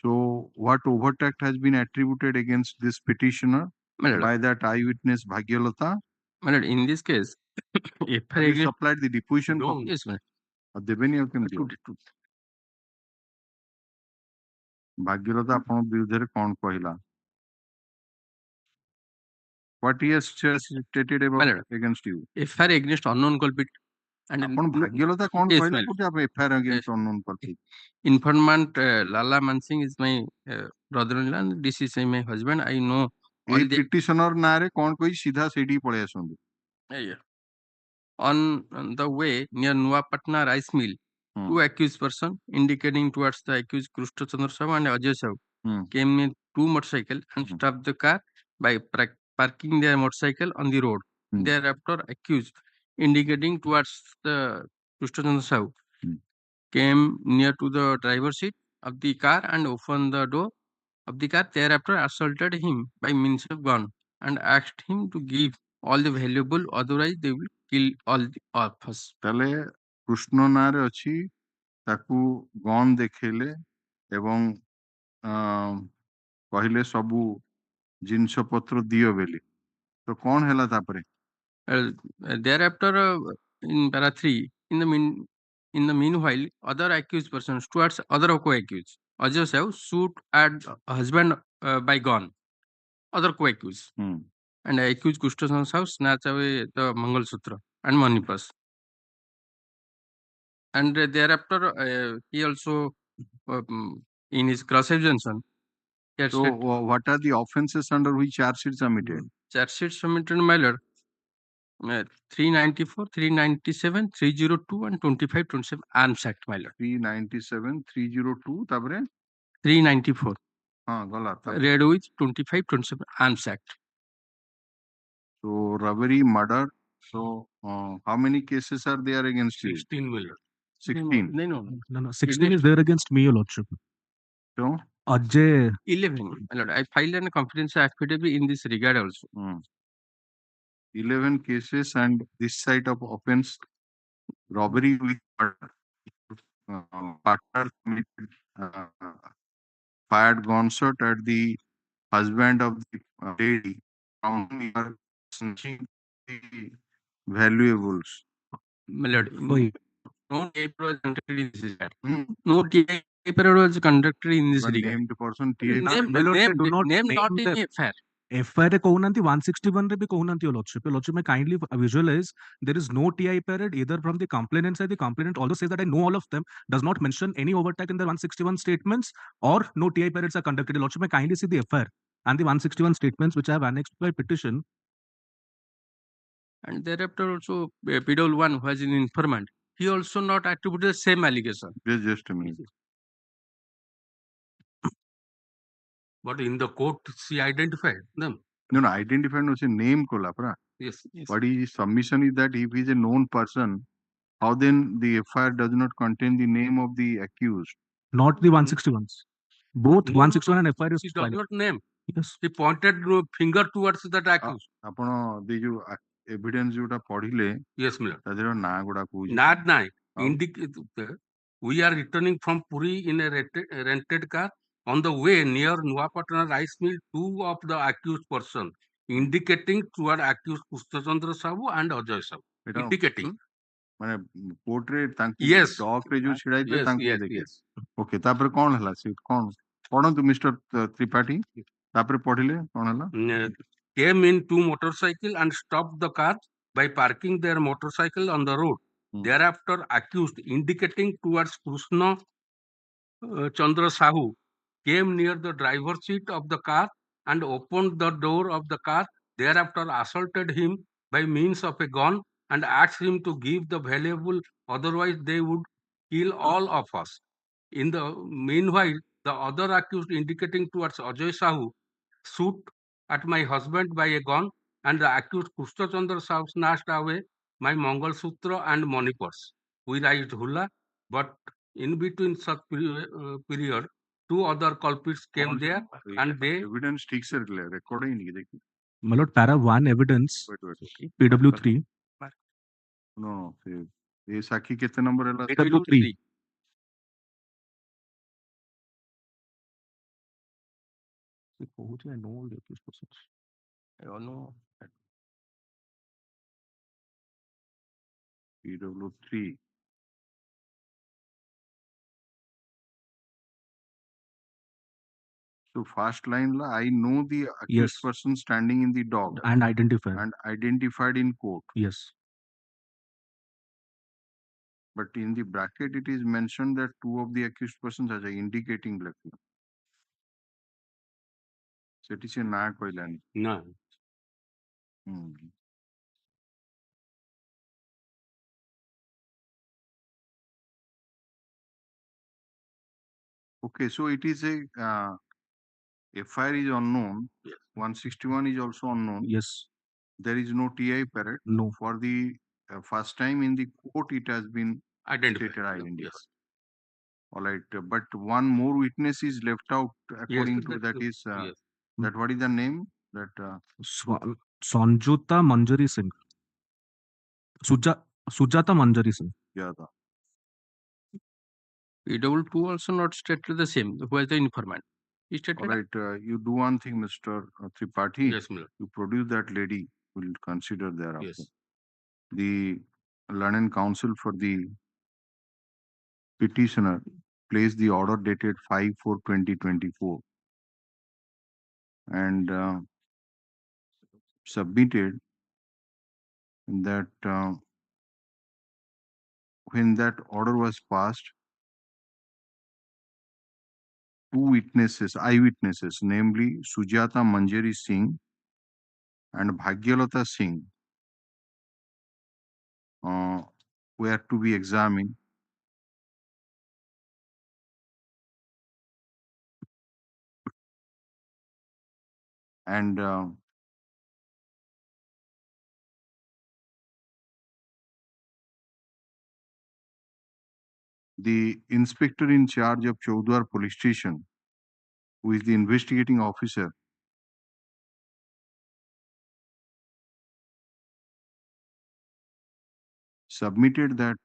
So what overt act has been attributed against this petitioner by that eyewitness Bhagyalata? My lord, in this case, Have you supplied the deposition? No. Yes, my lord. ଦେବେନି ଆଉ କେମିତି ଭାଗ୍ୟଲତା ଆପଣଙ୍କ ବିରୁଦ୍ଧରେ କଣ କହିଲା? What he has stated about against you? FIR against unknown culprit. And ଆପଣ ଭାଗ୍ୟଲତା କଣ କହିଲେ କୋଉଠି ଆପଣ FIR against unknown culprit? Informant Lala Mansingh is my brother-in-law and this is my husband. I know all the petitioner ନାଁରେ କଣ କହି ସିଧା ସେଇଠି ପଳେଇ ଆସନ୍ତୁ. On the way near Nuapatna rice mill, two accused person indicating towards the accused Krushna Chandra Sahu and Ajay Sahu came near two motorcycle and stopped the car by parking their motorcycle on the road. Thereafter, accused indicating towards the Krushna Chandra Sahu came near to the driver's seat of the car and opened the door of the car. Thereafter, assaulted him by means of gun and asked him to give all the valuable, otherwise they will kill all of us. ତାହେଲେ କୃଷ୍ଣ ନାଁରେ ଅଛି ତାକୁ gun ଦେଖେଇଲେ ଏବଂ କହିଲେ ସବୁ ଜିନିଷ ପତ୍ର ଦିଅ ବୋଲି ତ କଣ ହେଲା ତାପରେ? Thereafter, in para 3, in the meanwhile, other accused persons towards other co-accused Ajay Sahu shoot at husband by gun. Other co-accused and accused Kushta Sahu snatch away the Mangal Sutra and money purse. And thereafter, he also in his cross-examination. So what are the offences under which charge sheet submitted? Charge sheet submitted, my lord. 394, 397, 302 and 2527 Arms Act, my lord. 397, 302, ତାପରେ 394. हाँ गला. Read with 2527 Arms Act. So robbery, murder. So how many cases are there against you? 16, my lord. 16. No. 16 is there against me, your lordship. So Ajay 11, my lord. I filed a confidential affidavit in this regard also. 11 cases and this side of offense, robbery with murder. Partner committed fired gunshot at the husband of the lady from whom you are snatching the valuables. My lord, no TI was conducted in this regard. No TI was conducted in this regard. Named person name not in FIR. FIR कहूनांती 161 रे भी कहूनांती your lordship. Your lordship, may kindly visualize there is no TI period either from the complainant side. The complainant although says that I know all of them, does not mention any overtake in the 161 statements or no TI periods are conducted. Your lordship, may kindly see the FIR and the 161 statements which I have annexed by petition. And thereafter also Pidol 1 who has an informant, he also not attributed the same allegation. Just a minute. But in the court, she identified them. No, identified no, say name kola pra. Yes. But his submission is that if he is a known person, how then the FIR does not contain the name of the accused? Not the 161s. Both No, 161 and FIR is he does filed. not name. Yes. He pointed finger towards that accused. ଆପଣ ଦି ଯୋଉ evidence ଯୋଉଟା ପଢିଲେ Yes, my lord. ତା ଦେହର ନାଁ ଗୁଡା କହୁଛି Not nine. ଆଉ? Indicate we are returning from Puri in a rented car. On the way near Nuapatana rice mill, two of the accused person indicating toward accused Pushpachandra Sahu and Ajay Sahu. ଏଇଟା Indicating. ମାନେ କୋର୍ଟରେ ତାଙ୍କୁ Yes. Dock ରେ ଯୋଉ ଛିଡା ହେଇଥିଲେ Yes, ତାଙ୍କୁ yes, ଦେଖେ yes. ଓକେ ତାପରେ କଣ ହେଲା ସେ କଣ ପଢନ୍ତୁ ମିଷ୍ଟର ତ୍ରିପାଠୀ ତାପରେ ପଢିଲେ କଣ ହେଲା Came in two motorcycle and stopped the car by parking their motorcycle on the road. Thereafter, accused indicating towards Krishna Chandra Sahu came near the driver's seat of the car and opened the door of the car. Thereafter, assaulted him by means of a gun and asked him to give the valuable, otherwise they would kill all of us. In the meanwhile, the other accused indicating towards Ajay Sahu shoot at my husband by a gun, and the accused Krishna Chandra Sahu snatched away my Mangal Sutra and money purse. We raised hula, but in between such period, two other culprits came there and they evidence ठीक से record ही नहीं देखी My lord, para 1 evidence, wait PW3. No ये साखी कितने number है PW3. I know the accused persons. I don't know. PW3 so first line la I know the accused Yes. person standing in the dock And identified. and identified in court Yes. but in the bracket it is mentioned that two of the accused persons are indicating blackly ସେଠି ସେ ନା କହିଲାନି no. Okay, so it is a FIR is unknown. Yes. 161 is also unknown. Yes. There is no TI parrot. No. For the first time in the court, it has been Identified. stated identified. Yes. All right, but one more witness is left out according Yes, to that is yes. that what is the name that Sanjuta Manjari Singh. Sujata Manjari Singh. yeah. PW2 also not stated the same. Who is the informant? He stated. All right, you do one thing, Mr. Tripathi. Yes, Miller. You produce that lady. We'll consider thereafter. Yes. The learned counsel for the petitioner placed the order dated 5/4/2024 and submitted that when that order was passed, two witnesses, eyewitnesses, namely Sujata Manjari Singh and Bhagyalata Singh, were to be examined. And the inspector in charge of Chaudhar police station, who is the investigating officer, submitted that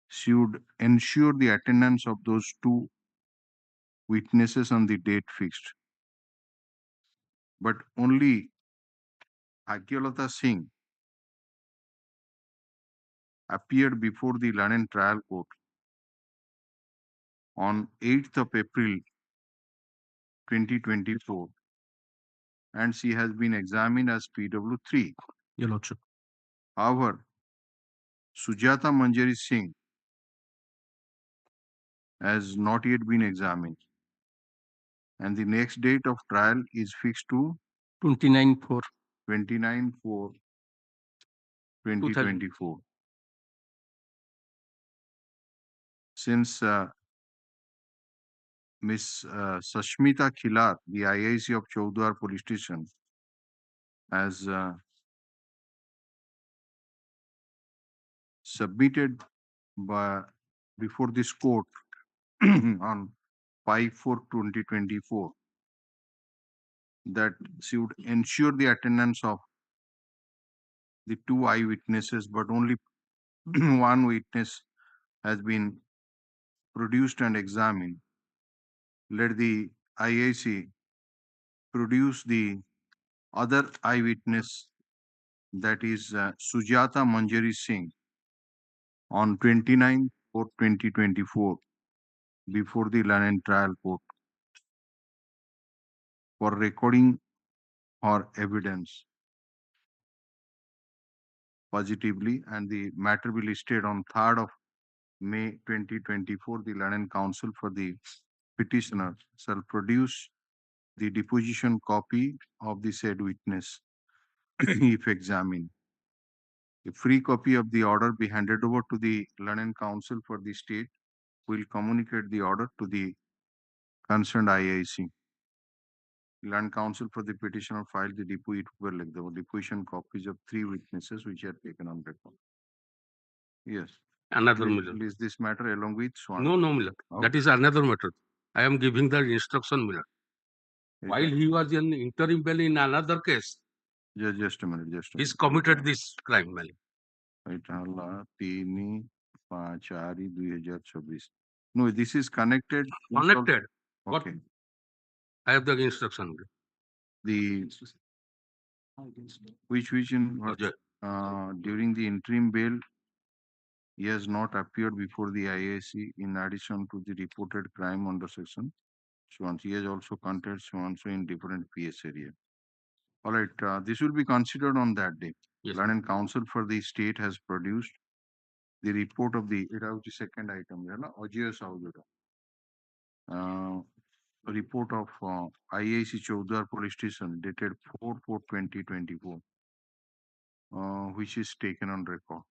she would ensure the attendance of those two witnesses on the date fixed. But only Bhagyalata Singh appeared before the London trial court on 8th of April 2024 and she has been examined as PW3. Your Lordship. However, Sujata Manjari Singh has not yet been examined and the next date of trial is fixed to 29/4. 29/4/2024. Since Ms. Sashmita Khilar, the IIC of Chaudhar police station, has submitted before this court on 5/4/2024 that she would ensure the attendance of the 2 eyewitnesses, but only one witness has been produced and examined. Let the IAC produce the other eyewitness, that is Sujata Manjari Singh, on 29/4/2024 before the London Trial Court for recording her evidence positively, and the matter will be listed on 3rd of May 2024. The London Counsel for the petitioner shall produce the deposition copy of the said witness if examined. A free copy of the order be handed over to the London Counsel for the state, who will communicate the order to the concerned IIC. Land Counsel for the petitioner filed the deposition copies of 3 witnesses which are taken on record. Yes. Another Miller. Is this matter along with Swan? No, Miller. That is another matter. I am giving the instruction, Miller. While he was in interim bail in another case, just a minute. he's committed this crime, Malik. No, this is connected. Connected. Okay. I have the instruction. The which in during the interim bail, he has not appeared before the IAC in addition to the reported crime under section. So he has also contested so in different PS area. All right, this will be considered on that day. Yes, London Counsel for the state has produced the report of the second item. Report of IAC Chaudhar Police Station dated 4/4/2024, which is taken on record.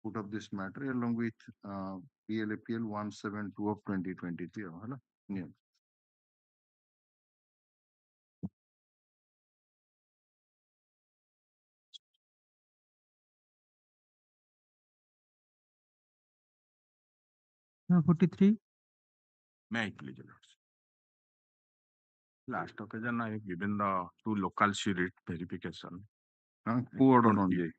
Put up this matter along with PLAPL 172 of 2023. Yeah. Now 43. May I please, Your Lordship? Last occasion, I have given the 2 local sheet verification. Who ordered on J?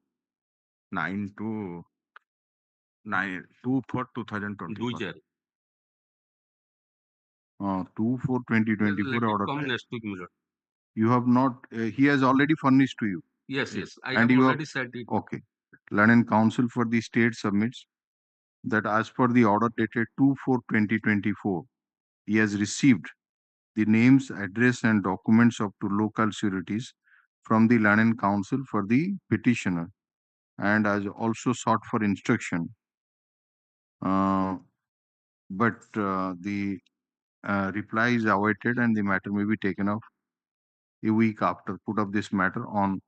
9/2/2024. 2/4/2024 order. Come next week, Miller. You have not. He has already furnished to you. Yes. I And have you already said it. Okay. London Counsel for the state submits that as per the order dated 2/4/2024, he has received the names, address, and documents of 2 local sureties from the London Counsel for the petitioner, and has also sought for instruction. But the reply is awaited, and the matter may be taken up a week after. Put up this matter on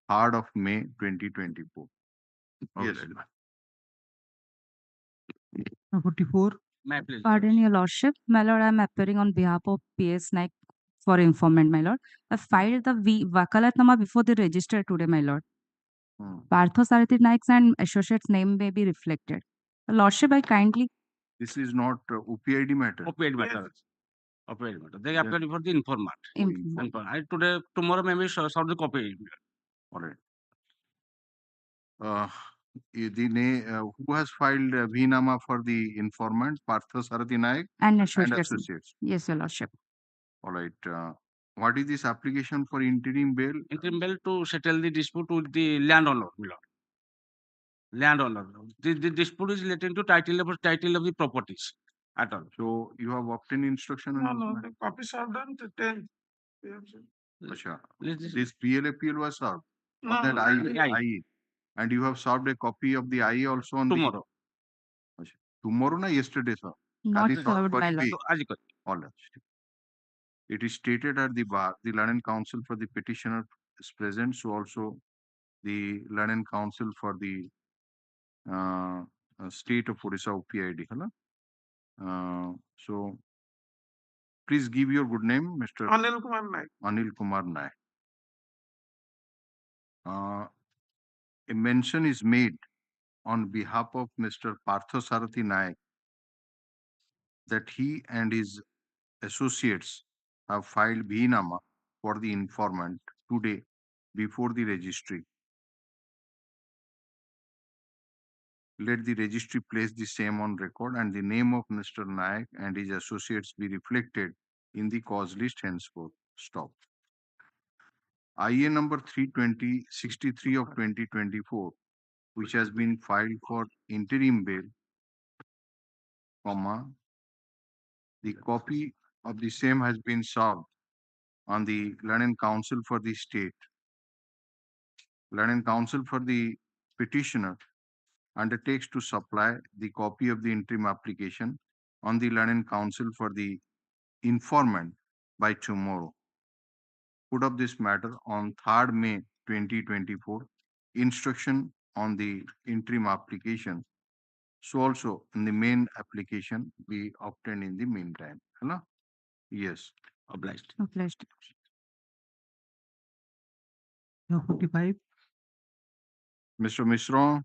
3rd of May 2024. Yes. Now 44. Pardon, Your Lordship. My Lord, I am appearing on behalf of P.S. Naik for informant, my Lord. I filed the Vakalatnama before the register today, my Lord. Partho Sarathi Naik's and associates' name may be reflected. Your Lordship, I kindly... This is not OPID matter. OPID matter. OPID matter. They appeared before the informant. Tomorrow maybe solve the copy. All right. Who has filed Vinama for the informant? Partho Sarathi Naik and associates. Yes, Your Lordship. All right. What is this application for interim bail? Interim bail to settle the dispute with the landowner. Landowner. The dispute is relating to title of the properties at all. So you have obtained instruction? No, the copies are done to 10. This PLAPL was served. No, that no, IE. And you have served a copy of the IE also on tomorrow. Tomorrow, na yesterday, sir. Not served, my Lord. All right. It is stated at the bar, the London Counsel for the petitioner is present, so also the London Counsel for the state of Orissa OPID. So please give your good name, Mr. Anil Kumar Naik. Anil Kumar Naik. A mention is made on behalf of Mr. Partho Sarathi Naik that he and his associates have filed bhinama for the informant today before the registry. Let the registry place the same on record and the name of Mr. Nayak and his associates be reflected in the cause list henceforth. Stop. IA number 32063 of 2024, which has been filed for interim bail, the copy of the same has been served on the Learned Counsel for the state. Learned Counsel for the petitioner undertakes to supply the copy of the interim application on the Learned Counsel for the informant by tomorrow. Put up this matter on 3rd May 2024. Instruction on the interim application. So also in the main application be obtained in the meantime. Hello? Yes. Obliged. Obliged. 45. Mr. Misra.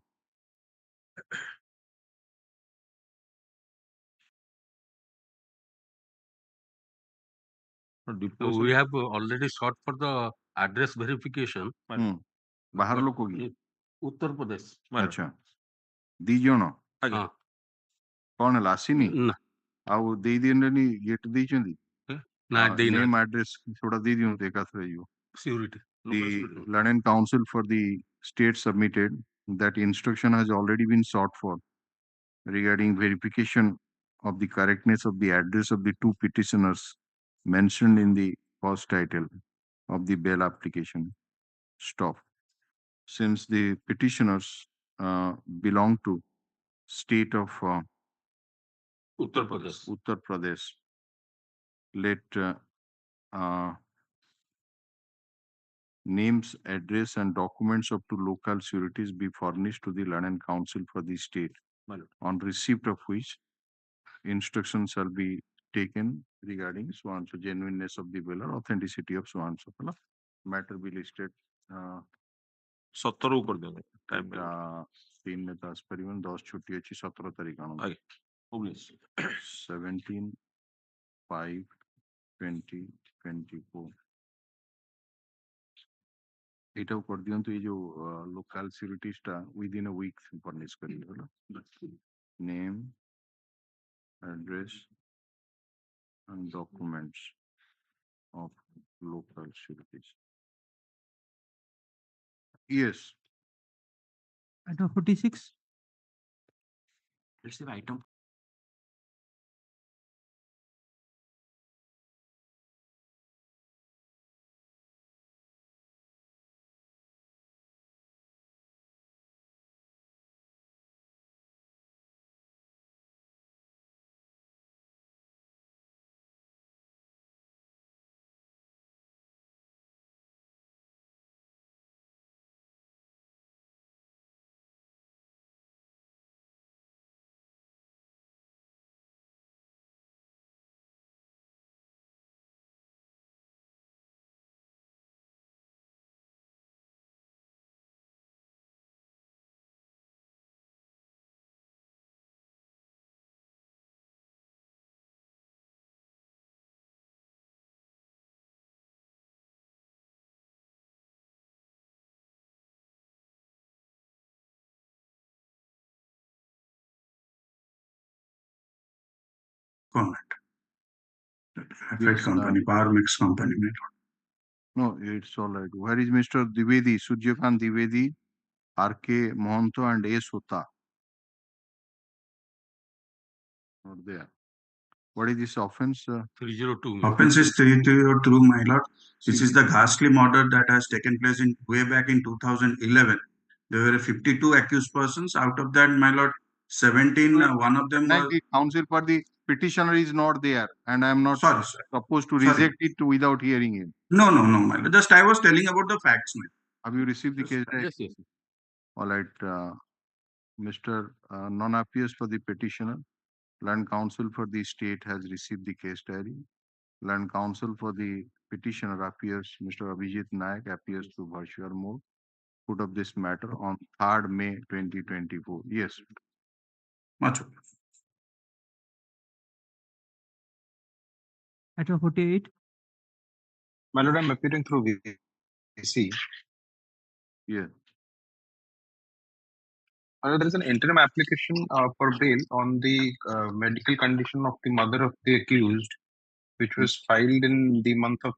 We have already sought for the address verification. बाहर लोग होगी उत्तर प्रदेश अच्छा दी जण कौन ହେଲା ଆସିନି ଆଉ ଦେଇ ଦିଅନ୍ତନି ଗେଟ୍ ଦେଇଛନ୍ତି ନେମ୍ ଆଡ୍ରେସ୍ ସେଗୁଡ଼ା ଦେଇ ଦିଅନ୍ତୁ ଏକାଥରେ ଯିବ the Learned Counsel for the state submitted that instruction has already been sought for regarding verification of the correctness of the address of the two petitioners mentioned in the first title of the bail application. Stop. Since the petitioners belong to state of Uttar Pradesh, let names, address, and documents of two local sureties be furnished to the Learned Counsel for the state, on receipt of which instructions shall be taken regarding so and so genuineness of the bill or authenticity of so and so. Matter be listed. 17 कर देंगे time में 3 में 10 परिवन 10 छुट्टी अच्छी 17 तारीख आना 17 5 2024 এটাও করে দিয়ন্তু এই যে লোকাল সিউরিটিসটা উইদিন আ উইক ফার্নিশ করি হলো name address and documents of local sureties. Yes. Item 46. Receive item. Comment. Affect company, power mix company. No, it's all right. Where is Mr. Divedi, Surjakant Divedi, R.K. Mohanto, and A. Sota? Not there. What is this offense? 302. Offense is 302, my lord. This is the ghastly murder that has taken place in way back in 2011. There were 52 accused persons. Out of that, my lord, 17. One of them was. The counsel for the petitioner is not there, and I am not supposed to reject it without hearing him. No, my lord. Just I was telling about the facts, my lord. Have you received the case? Yes. All right, Mr. Non-appears for the petitioner. Learned Counsel for the state has received the case diary. Learned Counsel for the petitioner appears, Mr. Abhijit Nayak appears through virtual mode. Put up this matter on 3rd May 2024. Yes. Much. Item 48. My lord, I'm appearing through VC. Yeah. There is an interim application for bail on the medical condition of the mother of the accused, which was filed in the month of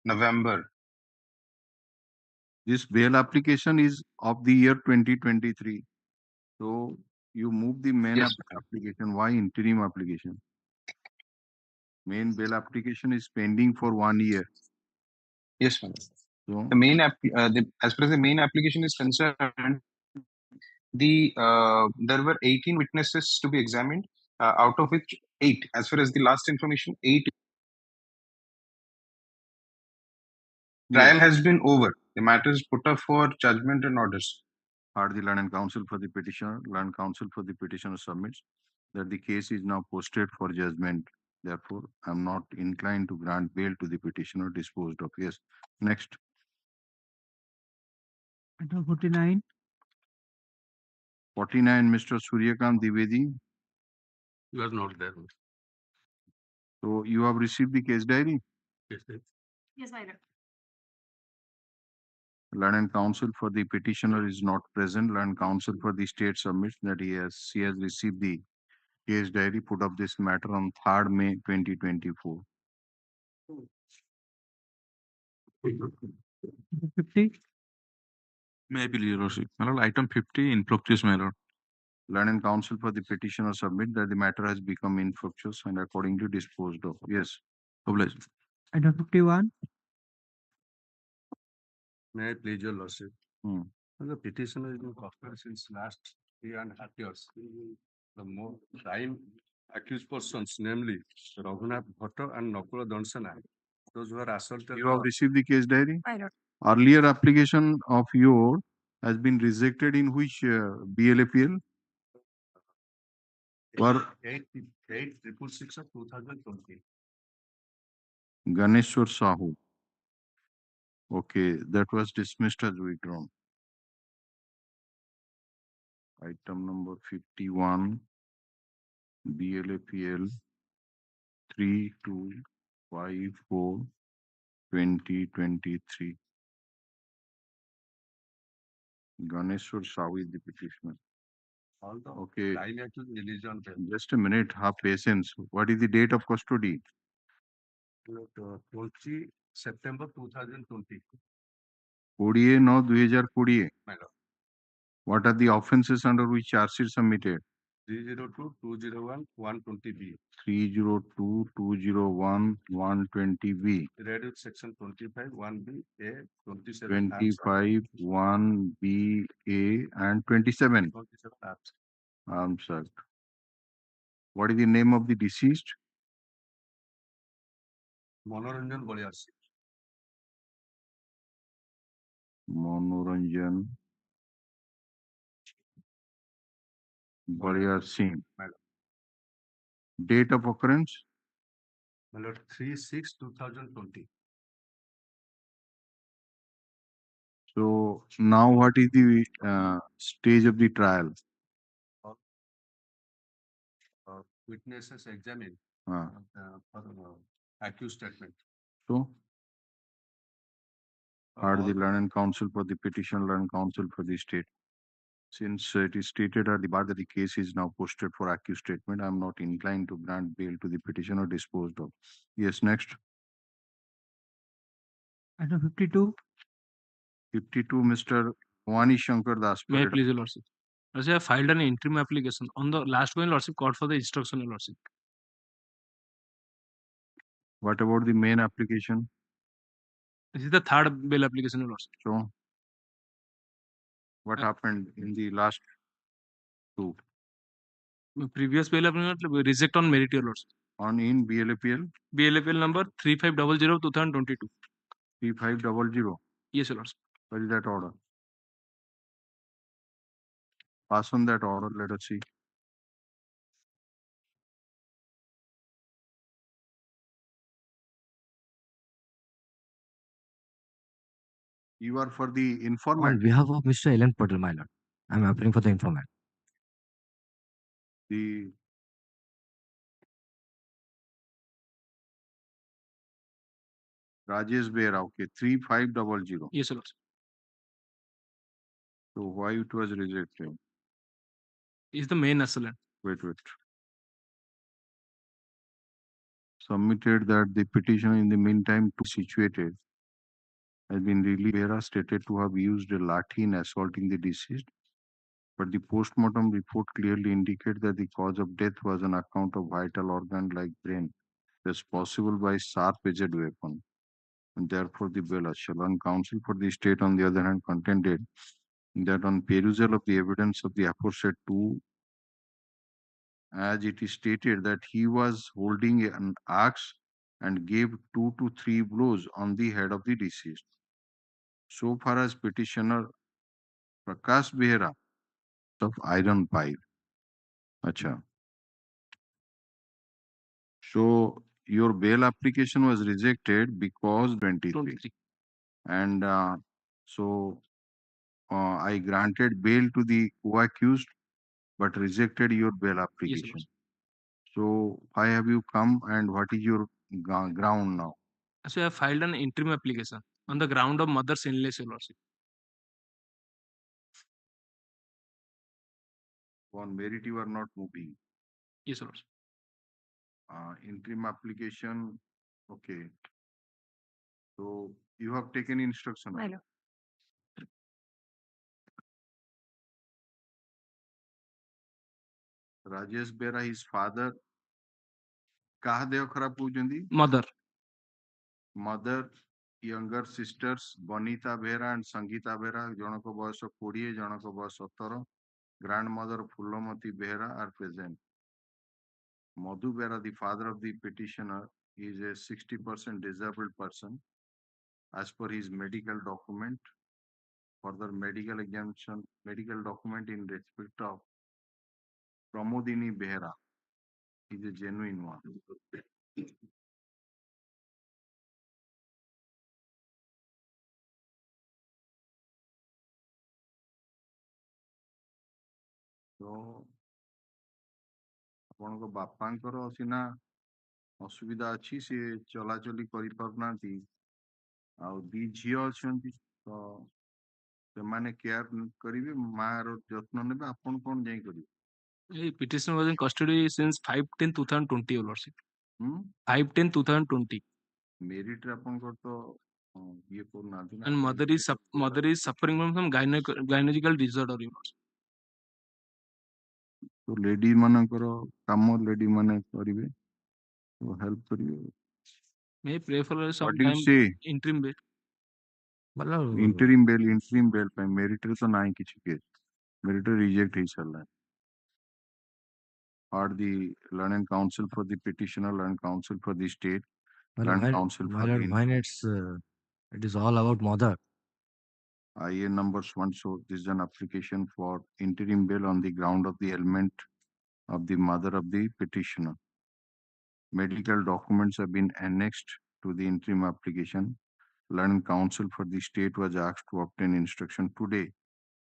November. This bail application is of the year 2023. So you move the main Yes, application. Why interim application? Main bail application is pending for 1 year. Yes, ma'am. So The main as far as the main application is concerned, there were 18 witnesses to be examined, out of which 8, as far as the last information, 8. Trial has been over. The matter is put up for judgment and orders. Heard the learned counsel for the petitioner. Learned counsel for the petitioner submits that the case is now posted for judgment. Therefore, I am not inclined to grant bail to the petitioner disposed of. Yes. Next. Item 49. 49, Mr. Suryakant Dwivedi. You are not there. So you have received the case diary? Yes, yes. Yes, my lord. Learned counsel for the petitioner is not present. Learned counsel for the state submits that she has received the case diary, put up this matter on 3rd May 2024. 50. May I please, Your Lordship? My lord, item 50, infructuous, my lord. Learned counsel for the petitioner submit that the matter has become infructuous and accordingly disposed of. Yes. Obliged. Item 51. May I please, Your Lordship? Hmm. The petitioner has been custody since last 3.5 years. The more prime accused persons, namely Raghunath Bhatto and Nakula Dansana, those who are assaulted. You have received the case diary? My lord. Earlier application of your has been rejected in which BLAPL? For 8,666 of 2020. S.K.Sahoo. Okay, that was dismissed as withdrawn. Item number 51, BLAPL 3254 2023. S.K.Sahoo is the petitioner. Okay. Just a minute, have patience. What is the date of custody? 20 September 2020. 20/9/2020. My lord. What are the offences under which charge sheet submitted? 302-201-120B. 302-201-120B. Read with section 25-1B-A 27. 25-1B-A and 27. 27 Act. Arms Act. What is the name of the deceased? Manoranjan Baliarsi. Manoranjan Baliarsi. Date of occurrence? My lord, 3/6/2020. So now what is the stage of the trial? Witnesses examined Uh, for accused statement. So heard the learned counsel for the petition, learned counsel for the state. Since it is stated at the bar that the case is now posted for accused statement, I am not inclined to grant bail to the petitioner disposed of. Yes, next. Item 52. 52, Mr. Vani Shankar Das. May I please, Your Lordship? As I have filed an interim application on the last one, Lordship, called for the instruction, Your Lordship. What about the main application? This is the 3rd bail application, Your Lordship. So what happened in the last 2? Previous bail application reject on merit, Your Lordship. On in BLAPL? BLAPL number 3500/2022. 3500? Yes, Your Lordship. What is that order? Pass on that order, let us see. You are for the informant. On behalf of Mr. Ellen Patel, my lord, I am appearing for the informant. The Rajesh Behra, okay, 3500. Yes, Your Lordship. So why it was rejected? Is the main assailant. Wait. Submitted that the petitioner in the meantime to situated has been released. Behra stated to have used a lathi in assaulting the deceased, but the post-mortem report clearly indicated that the cause of death was on account of vital organ like brain, as possible by sharp-edged weapon, and therefore the bail shall. And counsel for the state, on the other hand, contended that on perusal of the evidence of the aforesaid two, as it is stated that he was holding an axe and gave 2 to 3 blows on the head of the deceased. So far as petitioner Prakash Behra of iron pipe. Acha. So your bail application was rejected because 23. And I granted bail to the co-accused but rejected your bail application. So why have you come and what is your ground now? So I have filed an interim application on the ground of mother's illness, Your Lordship. On merit you are not moving. Yes, Your Lordship. Interim application, okay. So you have taken instruction. My lord. Rajesh Behra, his father, kaha deho kharab houjandi? Mother, younger sisters, Bonita Behra and Sangeeta Behra, jonako boyaso 20, jonako boyaso 17. Grandmother Phulomati Behra are present. Madhu Behra, the father of the petitioner, is a 60% disabled person as per his medical document. Further medical exemption, medical document in respect of Pramodini Behra is a genuine one. So, ଆପଣଙ୍କ ବାପାଙ୍କର ସିନା ଅସୁବିଧା ଅଛି, ସେ ଚଲାଚଲି କରିପାରୁନାହାନ୍ତି, ଆଉ ଦି ଝିଅ ଅଛନ୍ତି, ତ ସେମାନେ କେୟାର କରିବେ, ମାର ଯତ୍ନ ନେବେ, ଆପଣ କଣ ଯାଇ କରିବେ? The petitioner was in custody since 5/10/2020, Your Lordship. 5/10/2020. Merit ଆପଣଙ୍କର ତ ଇଏ କରୁନାହାନ୍ତି ନା. And mother is suffering from some gynecological disorder, Your Lordship. ତ ଲେଡି ମାନଙ୍କର କାମ ଲେଡି ମାନେ କରିବେ, ହେଲ୍ପ କରିବେ. May I pray for some What do you time say? interim bail? Interim bail ପାଇଁ merit ରେ ତ ନାହିଁ କିଛି କେସ୍. Merit ରେ reject ହେଇସାରିଲା. Or the learned counsel for the petitioner, learned counsel for the state, learned counsel for the when it is all about mother. IA numbers 1. So this is an application for interim bail on the ground of the ailment of the mother of the petitioner. Medical documents have been annexed to the interim application. Learned counsel for the state was asked to obtain instruction today.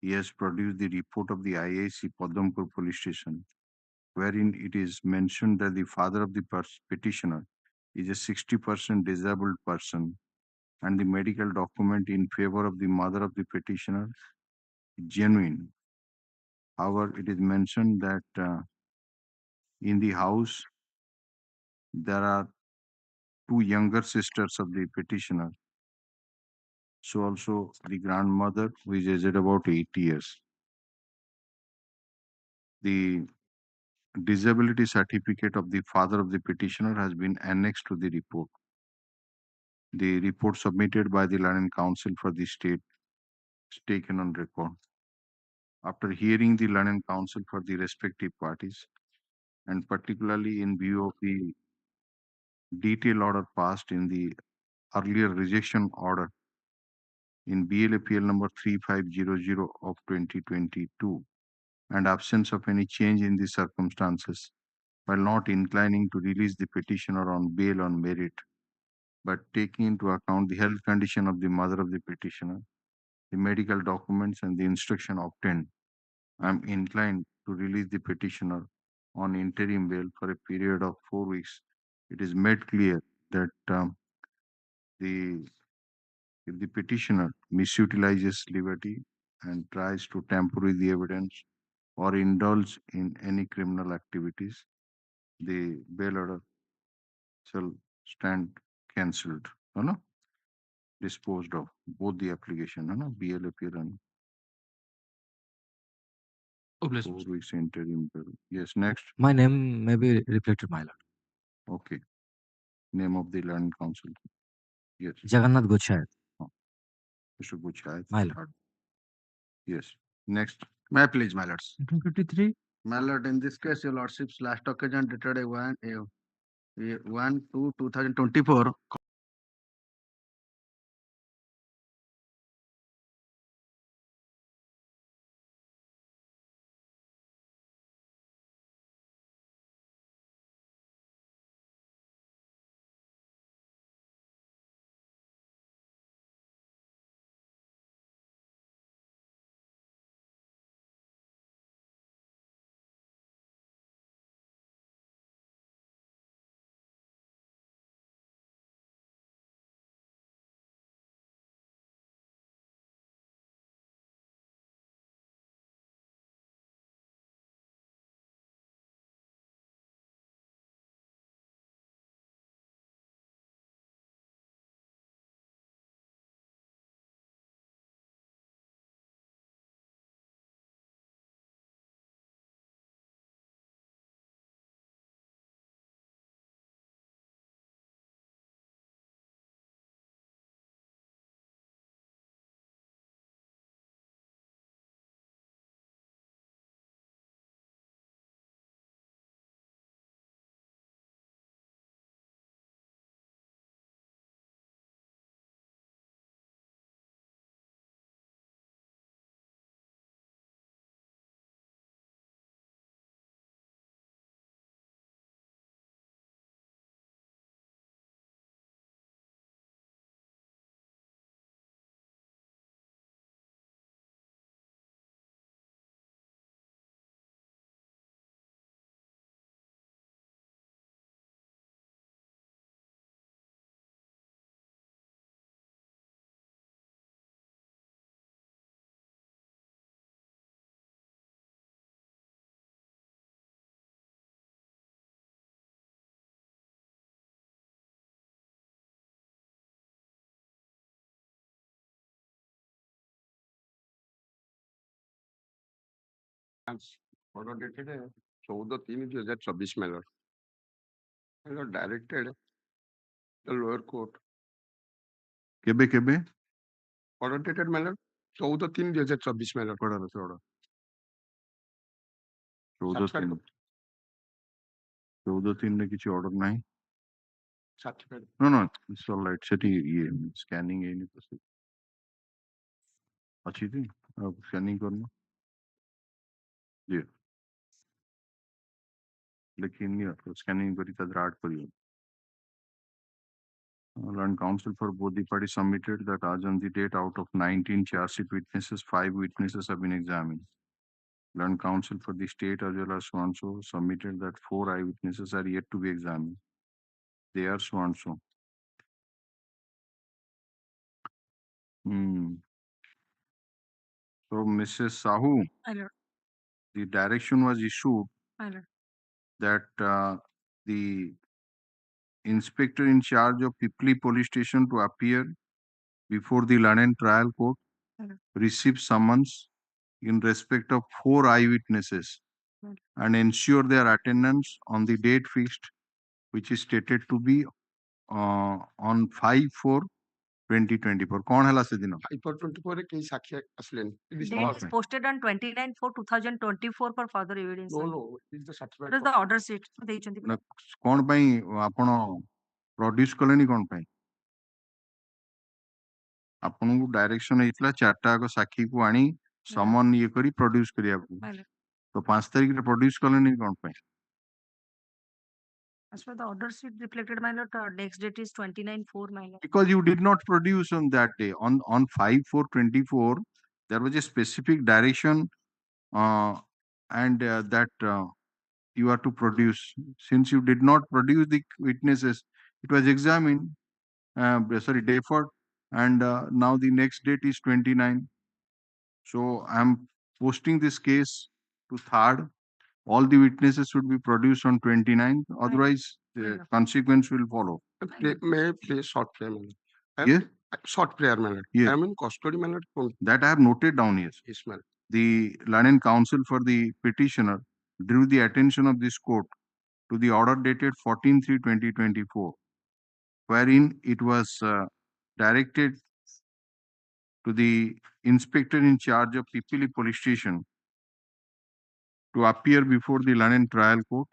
He has produced the report of the IAC Padampur police station, wherein it is mentioned that the father of the petitioner is a 60% disabled person, and the medical document in favor of the mother of the petitioner is genuine. However, it is mentioned that in the house there are 2 younger sisters of the petitioner. So also the grandmother, who is aged about 80 years. The disability certificate of the father of the petitioner has been annexed to the report. The report submitted by the learned counsel for the state is taken on record. After hearing the learned counsel for the respective parties, and particularly in view of the detailed order passed in the earlier rejection order in BLAPL number 3500 of 2022, and absence of any change in the circumstances, while not inclining to release the petitioner on bail on merit, but taking into account the health condition of the mother of the petitioner, the medical documents and the instruction obtained, I am inclined to release the petitioner on interim bail for a period of 4 weeks. It is made clear that if the petitioner misutilizes liberty and tries to tamper with the evidence or indulge in any criminal activities, the bail order shall stand cancelled, no? Disposed of, both the application, no? BLAP and Oh, bless 4 weeks interim. Yes, next. My name may be reflected, my lord. Okay. Name of the learned counsel. Yes. Jagannath Gochayat. Mr. Gochayat. My lord. Yes. Next. May I please, my lords? 253. My lord, in this case, your lordship's last occasion dated 1/2/2024. Order dated 14/3/2024, my lord. I got directed the lower court. Kebe? Order dated, my lord. 14/3/2024, my lord. Order. 14/3 में किसी order नहीं. Certified. No, it's all right. सेठी ये scanning है नहीं तो से. अच्छी थी. अब scanning करना. जी. लेकिन ये scanning करी था draft करी. Learned counsel for both the parties submitted that as on the date, out of 19 charge sheet witnesses, 5 witnesses have been examined. Learned counsel for the state as well as so submitted that 4 eyewitnesses are yet to be examined. They are so. So, Mrs. Sahoo, the direction was issued that the inspector in charge of Pipli police station to appear before the London trial court receive summons in respect of 4 eyewitnesses and ensure their attendance on the date fixed, which is stated to be on 5/4/2024. कौन है last दिन? 5/4/24 रे कई साक्षी असलेन. Date is posted on 29/4/2024 for further evidence. No, it's the certified. What is the order sheet? ଦେଇଛନ୍ତି ନା କଣ ପାଇଁ ଆପଣ ପ୍ରଡ୍ୟୁସ କଲେନି କଣ ପାଇଁ? ଆପଣଙ୍କୁ ଡାଇରେକ୍ସନ ହେଇଥିଲା 4ଟା ଆଗ ସାକ୍ଷୀକୁ ଆଣି ସମନ ଇଏ କରି ପ୍ରଡ୍ୟୁସ କରିବାକୁ. ତ 5 ତାରିଖରେ ପ୍ରଡ୍ୟୁସ କଲେନି କଣ ପାଇଁ? As per the order sheet reflected, my lord, next date is 29/4, my lord. Because you did not produce on that day. On 5/4/24, there was a specific direction and that you are to produce. Since you did not produce the witnesses, it was examined sorry, deferred, and now the next date is 29. So I'm posting this case to 3rd. All the witnesses should be produced on 29th. Otherwise, the consequence will follow. May I play short prayer, my lord? Yes? Short prayer, my lord. Yes. I am in custody, my lord. That I have noted down here. Yes, my lord. The learned counsel for the petitioner drew the attention of this court to the order dated 14/3/2024, wherein it was directed to the inspector in charge of Pipili police station to appear before the London trial court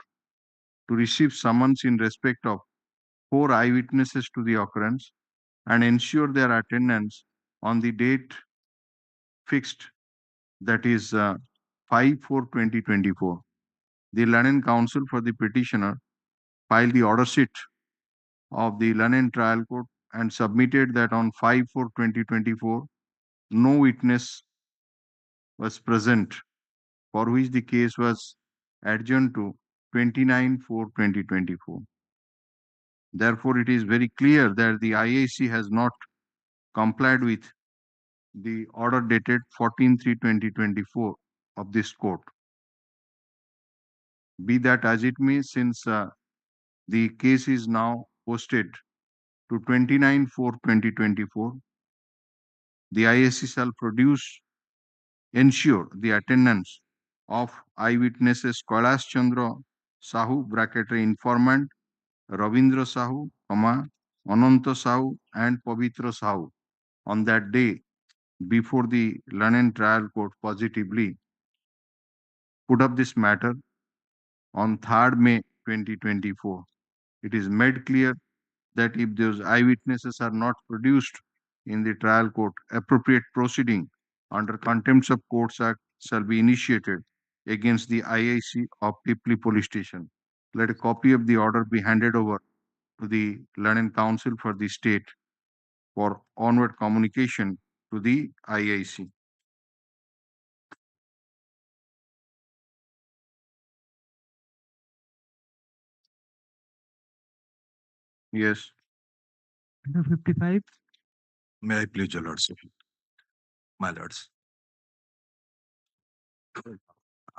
to receive summons in respect of 4 eyewitnesses to the occurrence and ensure their attendance on the date fixed, that is 5/4/2024. The London counsel for the petitioner filed the order sheet of the London trial court and submitted that on 5/4/2024, no witness was present, for which the case was adjourned to 29/4/2024. Therefore, it is very clear that the IAC has not complied with the order dated 14/3/2024 of this court. Be that as it may, since the case is now posted to 29/4/2024, the IAC shall ensure the attendance of eyewitnesses Kailash Chandra Sahu, bracketry informant, Ravindra Sahu, Ananta Sahu, and Pavitra Sahu on that day before the London trial court positively put up this matter on 3rd May 2024. It is made clear that if those eyewitnesses are not produced in the trial court, appropriate proceeding under Contempt of Courts Act shall be initiated against the IIC of Pipli Police Station. Let a copy of the order be handed over to the London Council for the State for onward communication to the IIC. Yes. Under 55. May I please, your lordship? My lords.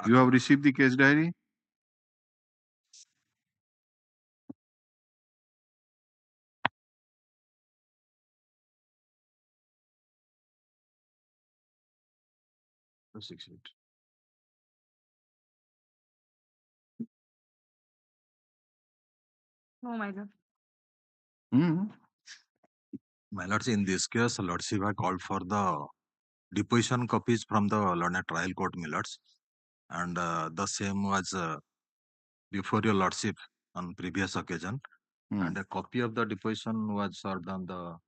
You have received the case diary? No, my lord. My lords, in this case, lordship have called for the deposition copies from the London trial court, my lords, and the same was before your lordship on previous occasion, and a copy of the deposition was served on the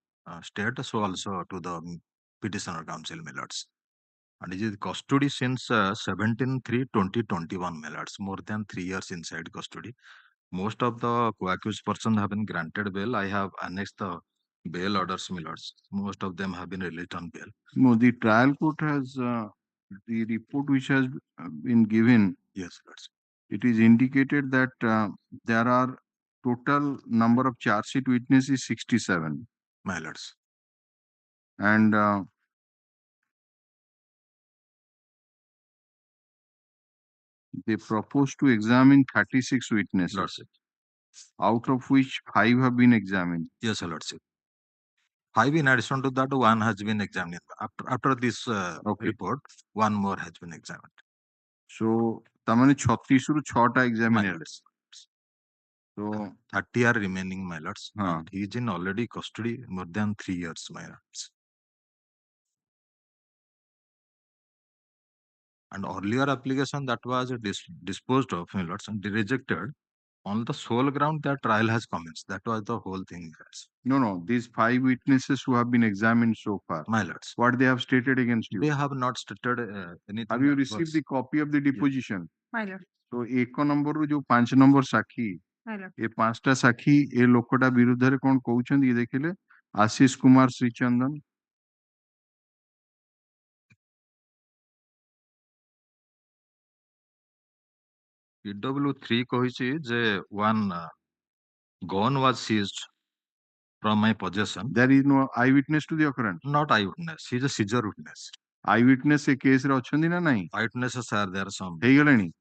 state, so also to the petitioner council, my lords. And it is custody since 17/3/2021, my lords, more than 3 years inside custody. Most of the co-accused persons have been granted bail. I have annexed the bail orders, my lords. Most of them have been released on bail. No, the trial court has the report which has been given. Yes, lords. It is indicated that there are total number of charge sheet witnesses 67. My lords. And they propose to examine 36 witnesses, Lordship. out of which 5 have been examined. Yes, lordship. 5 in addition to that, 1 has been examined. After this report, 1 more has been examined. So, tamane 36 ru 6 examined. So 30 are remaining, my lords. And he is in already custody more than 3 years, my lords. And earlier application that was disposed of, my lords, and rejected on the sole ground that trial has commenced. That was the whole thing. No. These 5 witnesses who have been examined so far, my lords, what they have stated against you? They have not stated anything. Have you received the copy of the deposition? My lord. So, 1 number ru jo 5 number साखी, My lord. ए 5टा साखी ए लोकटा विरुद्धरे कोन कहउछन ये देखिले Ashish Kumar Shrichandan, PW3 कहिछि J one gun was seized from my possession. There is no eyewitness to the occurrence. Not eyewitness. He is a seizure witness. Eyewitness a case रे अछंदी ना नहीं. Eyewitnesses are there some. ହେଇଗଲେଣି.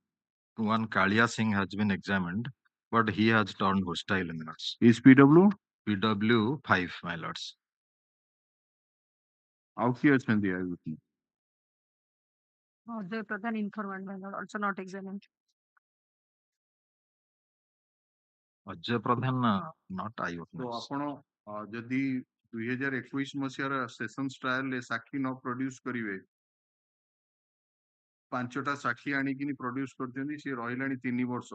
One Kalia Singh has been examined, but he has turned hostile, my lords. Is PW? PW 5, my lords. ଆଉ କିଏ ଅଛନ୍ତି eyewitness? The Pradhan informant, my lord, also not examined. Ajay Pradhan, not ତ eyewitness. ଆପଣ ଯଦି 2021 ମସିହାର sessions ଟ୍ରାଏଲରେ ସାକ୍ଷୀ ନ produce କରିବେ, 5ଟା ସାକ୍ଷୀ ଆଣିକିନି produce କରିଛନ୍ତି, ସିଏ ରହିଲାଣି 3 ବର୍ଷ.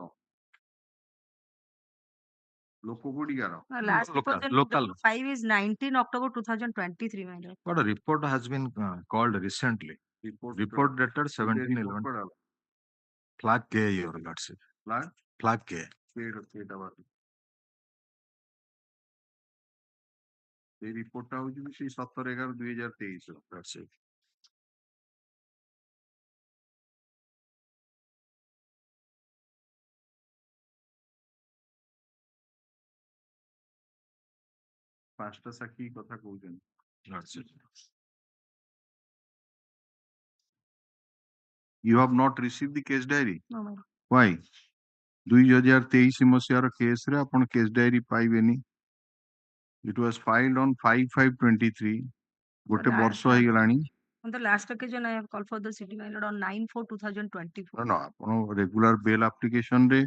ଲୋକ କୋଉଠିକାର? Last report Local. 5 is 19 October 2023, my lord. But a report has been called recently. Report dated 17/11. Flag K, your lordship. Flag K. ସେଇ ରିପୋର୍ଟଟା ହଉଛି ସେଇ 17/11/2023 lordship. ପାଞ୍ଚଟା ସାକ୍ଷୀ କଥା କହୁଛନ୍ତି. Lordship. You have not received the case diary? No, my lord. Why? 2023 ମସିହାର କେସରେ ଆପଣ case diary ପାଇବେନି. It was filed on 5/5/23. ଗୋଟେ ବର୍ଷ ହେଇଗଲାଣି. On the last occasion, I have called for the city, my lord, on 9/4/2024. ନା ଆପଣ regular bail ଆପ୍ଲିକେସନରେ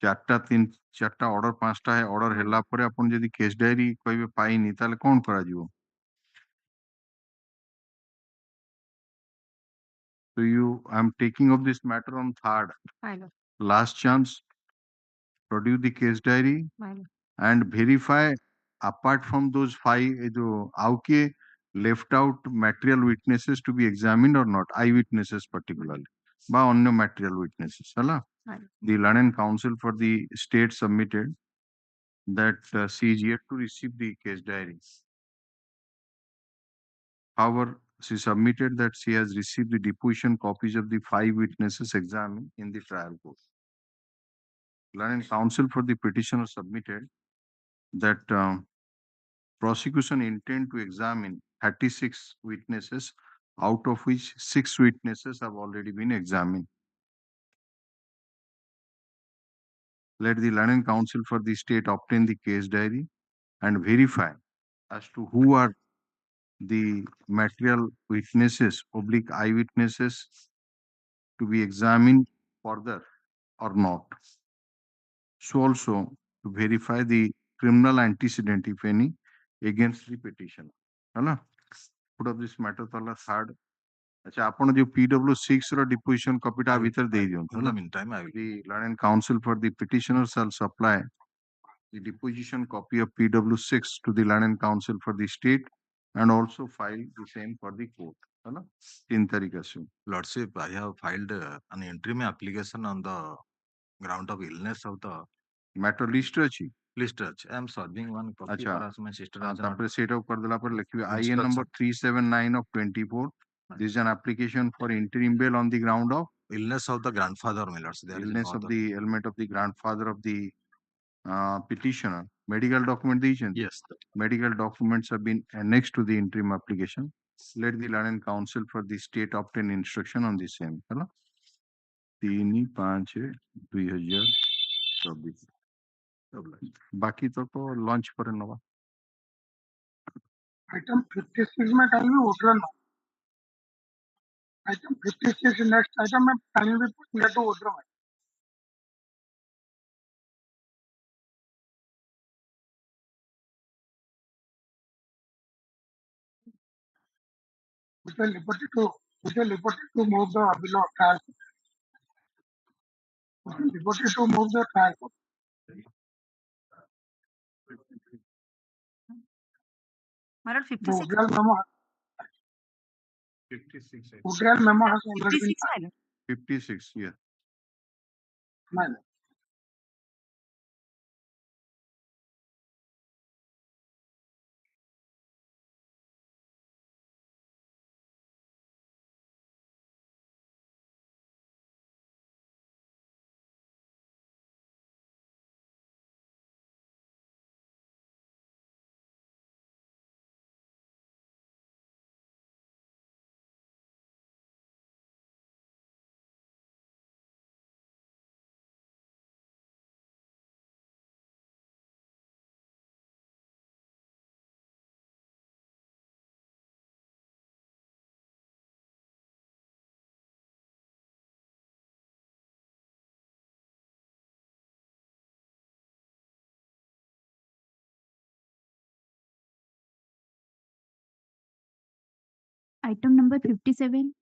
4ଟା order 5ଟା order ହେଲା ପରେ ଆପଣ ଯଦି କେସ୍ ଡାଏରୀ କହିବେ ପାଇନି, ତାହେଲେ କଣ କରାଯିବ? So I'm taking up this matter on 3rd. My lord. Last chance, produce the case diary My lord. and verify apart from those 5 how left out material witnesses to be examined or not, eyewitnesses particularly, by only material witnesses. The learned counsel for the state submitted that she is yet to receive the case diary. However, she submitted that she has received the deposition copies of the 5 witnesses examined in the trial court. Learned counsel for the petitioner submitted that prosecution intend to examine 36 witnesses, out of which 6 witnesses have already been examined. Let the learned counsel for the state obtain the case diary and verify as to who are the material witnesses, oblique eyewitnesses to be examined further or not. So also to verify the criminal antecedent, if any, against the petitioner. Put up this matter tala 3rd. अच्छा आपण जो PW6 रो deposition copy टा भीतर दे दियो. In the meantime, I will. The learned counsel for the petitioner shall supply the deposition copy of PW6 to the learned counsel for the state and also file the same for the court. 3 तारीख से. Lordship, I have filed an interim application on the ground of illness of the matter list अछि. List अछि. I am serving one copy for my sister. तापर set up कर देला पर लिखिबे IN number 379 of 24. This is an application for interim bail on the ground of illness of the grandfather, my lords. Illness of the element of the grandfather of the petitioner. Medical document dictation. Yes. Medical documents have been annexed to the interim application. Let the learned counsel for the state obtain instruction on the same. 3/5/2024. बाकी तो launch पर नवा. Item 56 में time में उठा ना. Item 56 next item में time में पूरा तो उठ रहा है. We can liberty to move the below trial. Liberty to move the trial. My lord, 56. Withdrawal memo. 56. Withdrawal memo has already been 56, my lord. 56, yeah. My lord. Item number 57.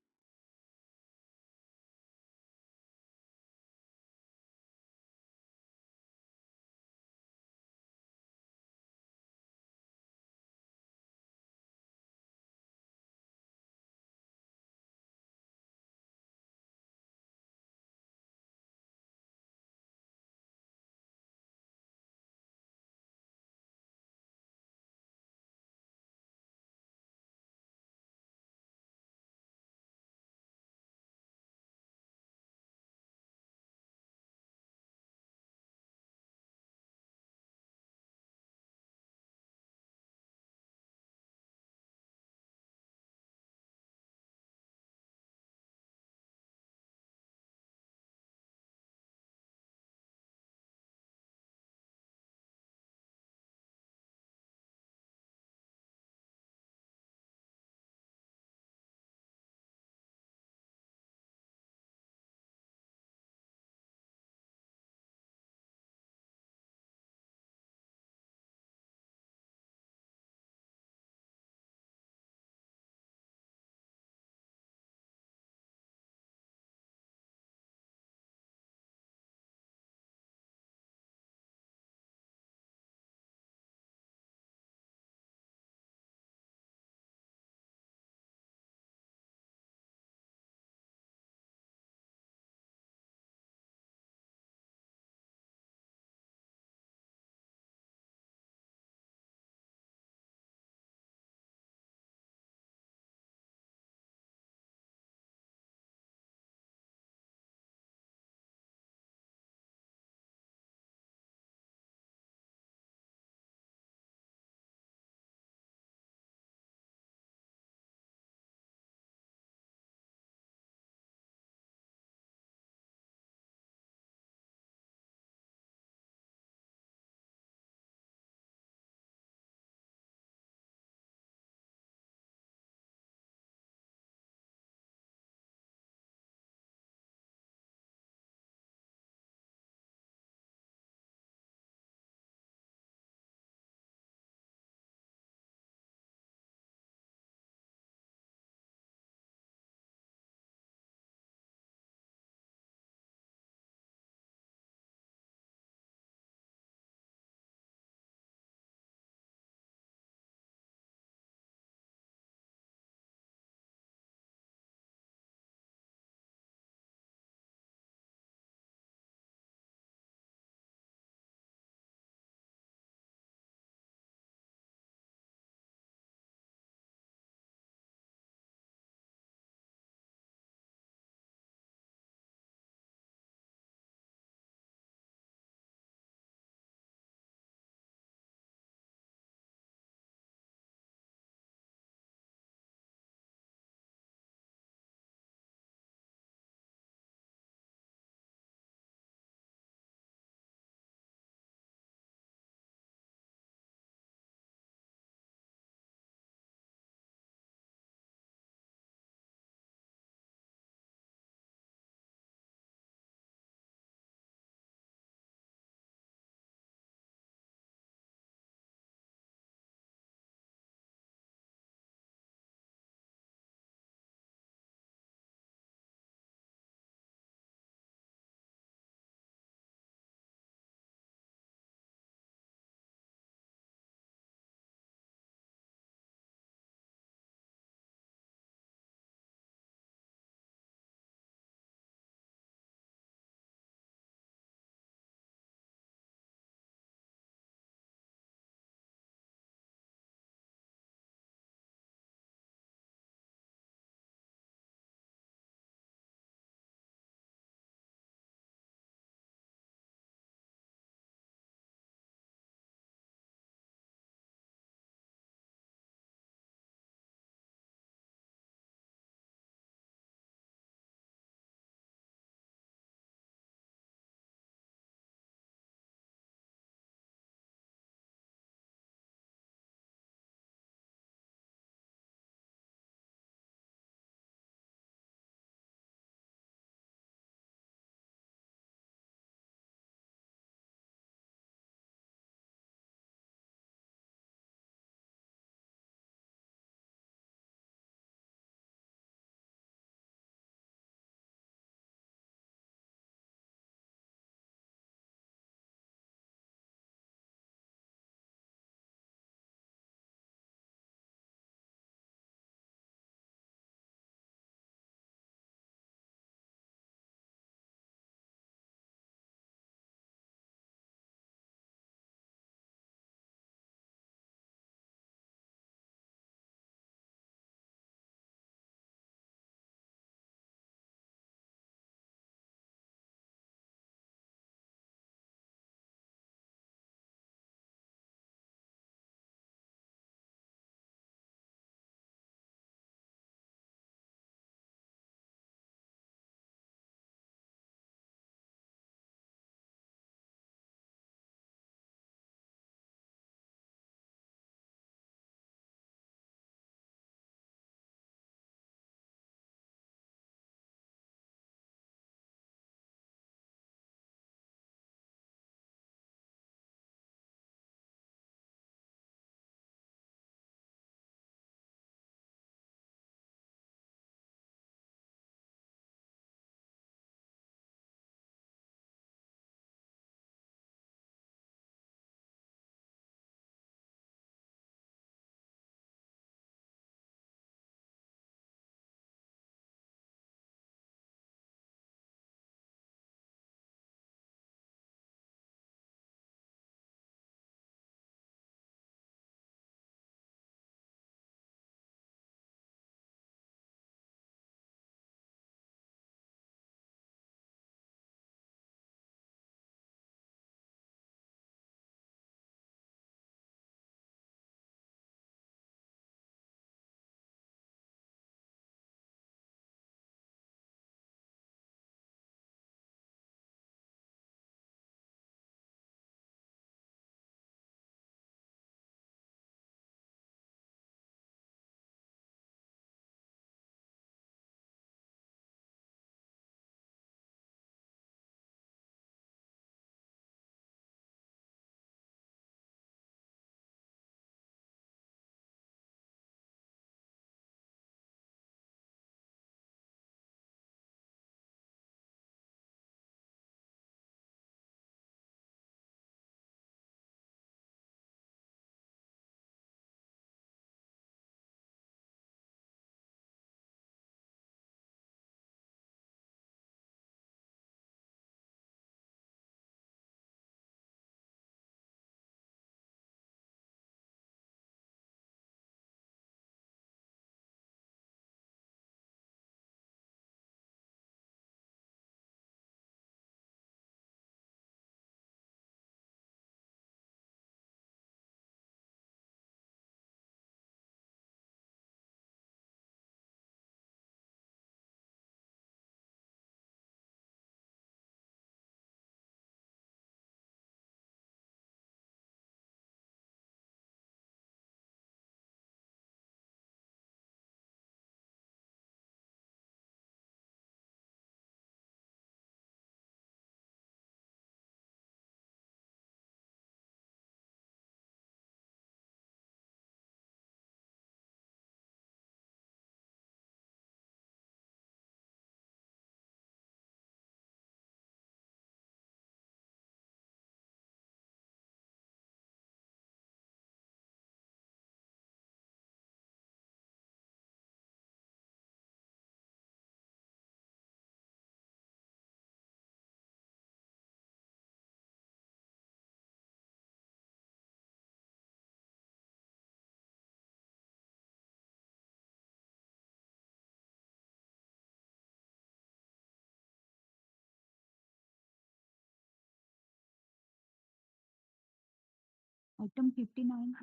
Item 59.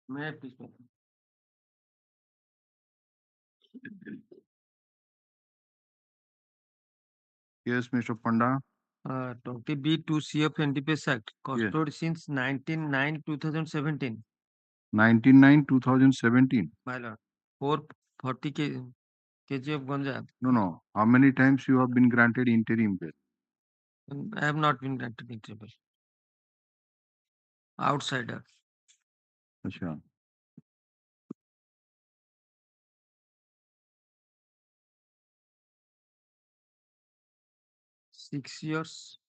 May I please? Yes, Mr. Panda. 20B2C of NDPS Act, custody since 19/9/2017. 19/9/2017. My lord, 440 kg of ganja. No. How many times you have been granted interim bail? I have not been granted interim bail. Outsider. Achha. Six years,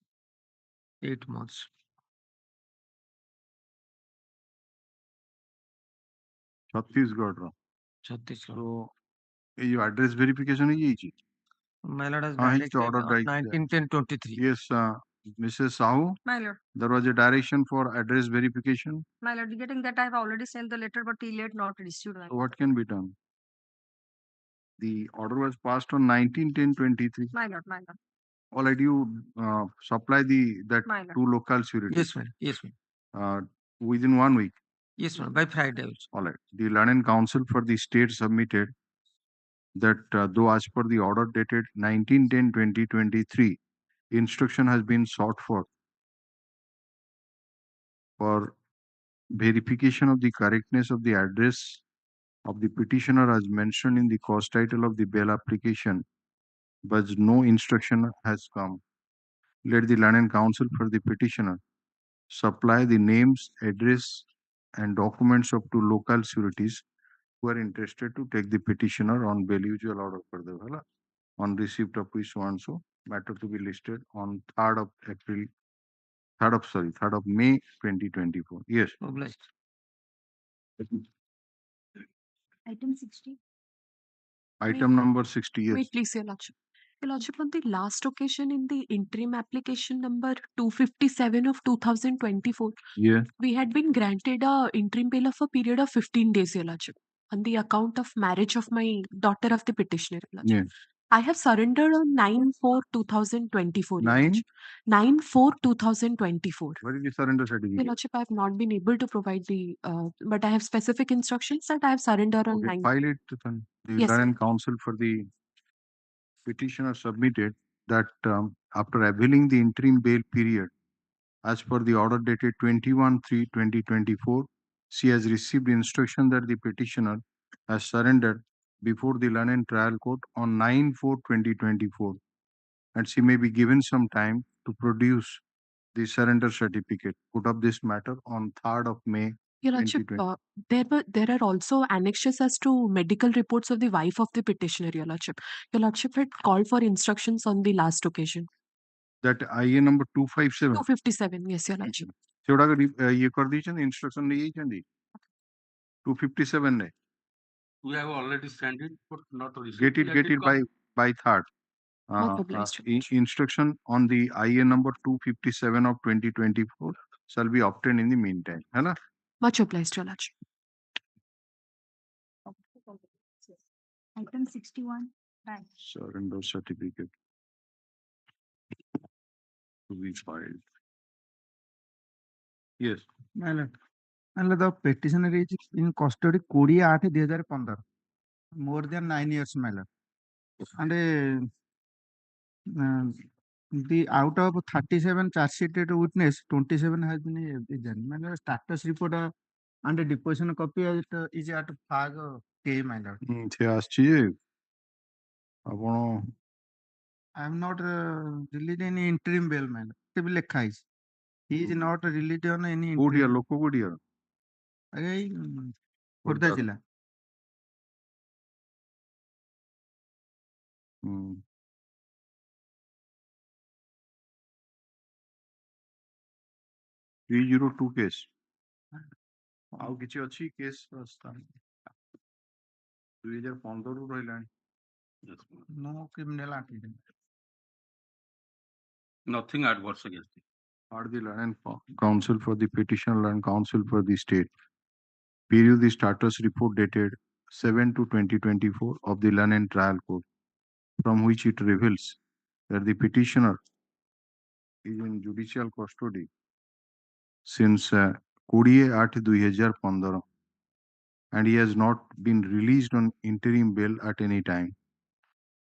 8 months. Chhattisgarh. Chhattisgarh. So, your address verification is easy. My lord has He's directed ordered on right 19/10/23. Yes, Mrs. Sahoo. My lord. There was a direction for address verification. My lord, regarding that I have already sent the letter, but till yet not received. My So what can be done? The order was passed on 19/10/23. My lord, my lord. Already you supply that My lord. 2 local sureties. Yes, ma'am. Yes, ma'am. Within 1 week. Yes, ma'am. By Friday also. All right. The Learned Council for the state submitted that though as per the order dated 19/10/2023, instruction has been sought for verification of the correctness of the address of the petitioner as mentioned in the cause title of the bail application, but no instruction has come. Let the Learned Council for the petitioner supply the names, address, and documents of 2 local sureties who are interested to take the petitioner on bail. Usual order for the on receipt of which so and so matter to be listed on 3rd of May 2024. Yes. Obliged. Item 60. Item number 60. Yes. Wait, please, Your Lordship. Your Lordship, on the last occasion in the interim application number 257 of 2024, Yeah. we had been granted a interim bail of a period of 15 days, Your Lordship, on the account of marriage of my daughter of the petitioner, Your Lordship. Yeah. I have surrendered on 9/4/2024. Your 9? Lordship. 9/4/2024. Where is the surrender Your certificate? Lordship, I have not been able to provide the, but I have specific instructions that I have surrendered on Okay, 9. file it then. The Yes, sir. Learned Council for the petitioner submitted that after availing the interim bail period, as per the order dated 21/3/2024, she has received instruction that the petitioner has surrendered before the Learned Trial Court on 9/4/2024, and she may be given some time to produce the surrender certificate. Put up this matter on 3rd of May Your Lordship, 2020. there are also annexures as to medical reports of the wife of the petitioner, Your Lordship. Your Lordship had called for instructions on the last occasion. That IA number 257. 257, yes, Your Lordship. ସେଗୁଡାକ ଇଏ କରିଦେଇଛନ୍ତି instruction ନେଇଯାଇଛନ୍ତି 257 ରେ. We have already sent it, but not received. Get it by 3rd. Much obliged. Instruction on the IA number 257 of 2024 shall be obtained in the meantime. है ना? Much obliged, Your Lordship. Item 61. Right. Surrender certificate to be filed. Yes. My lord. My lord, the petitioner is in custody 20/8/2015. More than 9 years, my lord. And the out of 37 charge sheeted witness, 27 has been examined. My lord, status report and a deposition copy is at fag K, my lord. ସେ ଆସିଛି ଯେ ଆପଣ I am not released any interim bail, my lord. It will ଲେଖା ହେଇଛି. He is not released on any କୋଉଠିଆ interim. ଲୋକ କୋଉଠିଆ? ଆଜ୍ଞା ଏଇ ଖୋର୍ଦ୍ଧା ଜିଲ୍ଲା. ହୁଁ. 302 କେସ୍. ଆଉ କିଛି ଅଛି କେସ୍ 2015 ରୁ ରହିଲାଣି. No criminal activity. Nothing adverse against it. Are the Learned Council for the petitioner and counsel for the state period the status report dated 7/2/2024 of the Learned Trial Court, from which it reveals that the petitioner is in judicial custody since 20/8/2015, and he has not been released on interim bail at any time.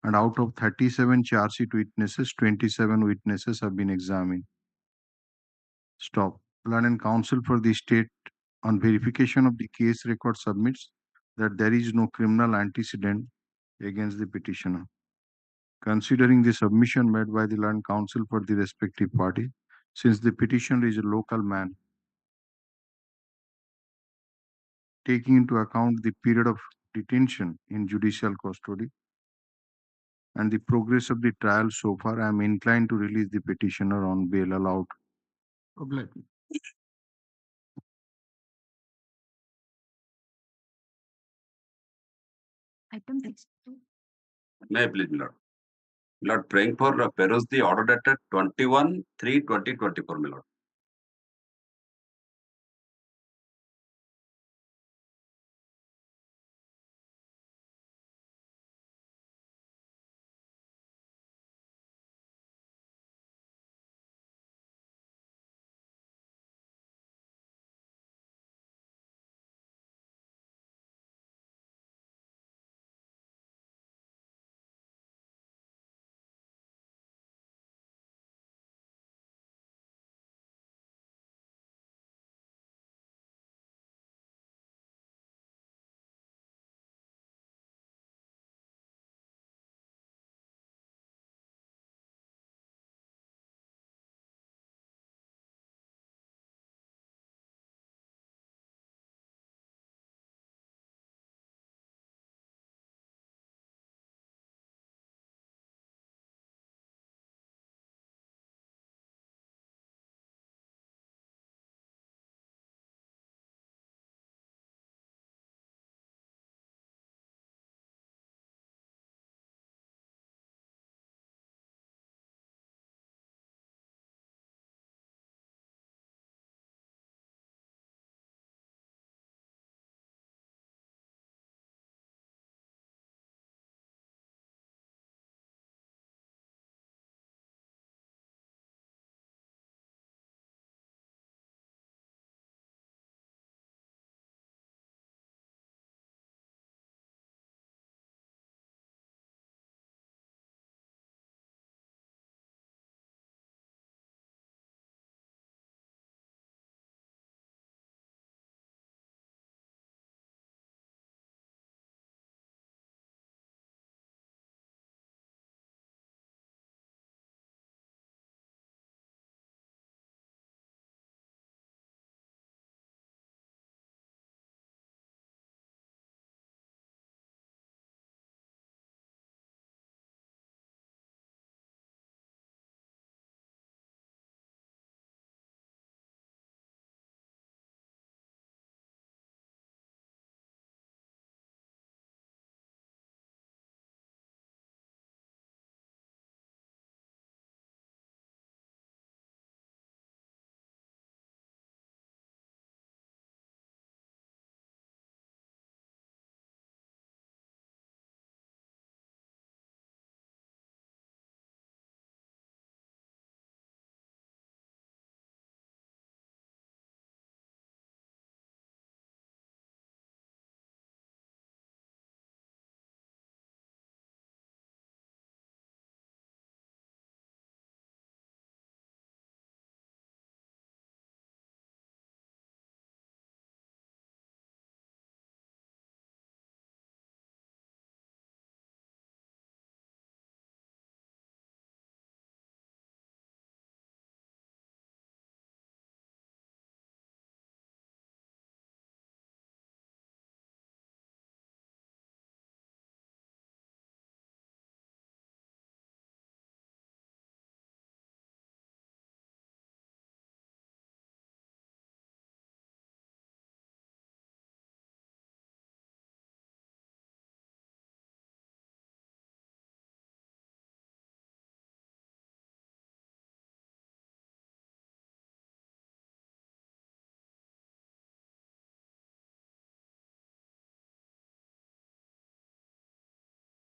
And out of 37 charge sheet witnesses, 27 witnesses have been examined. Stop. Learned counsel for the state on verification of the case record submits that there is no criminal antecedent against the petitioner. Considering the submission made by the learned counsel for the respective party, since the petitioner is a local man, taking into account the period of detention in judicial custody and the progress of the trial so far, I am inclined to release the petitioner on bail allowed. Item 62. May I please, Lord? Lord, praying for peruse the order dated 21/3/2024, my Lord.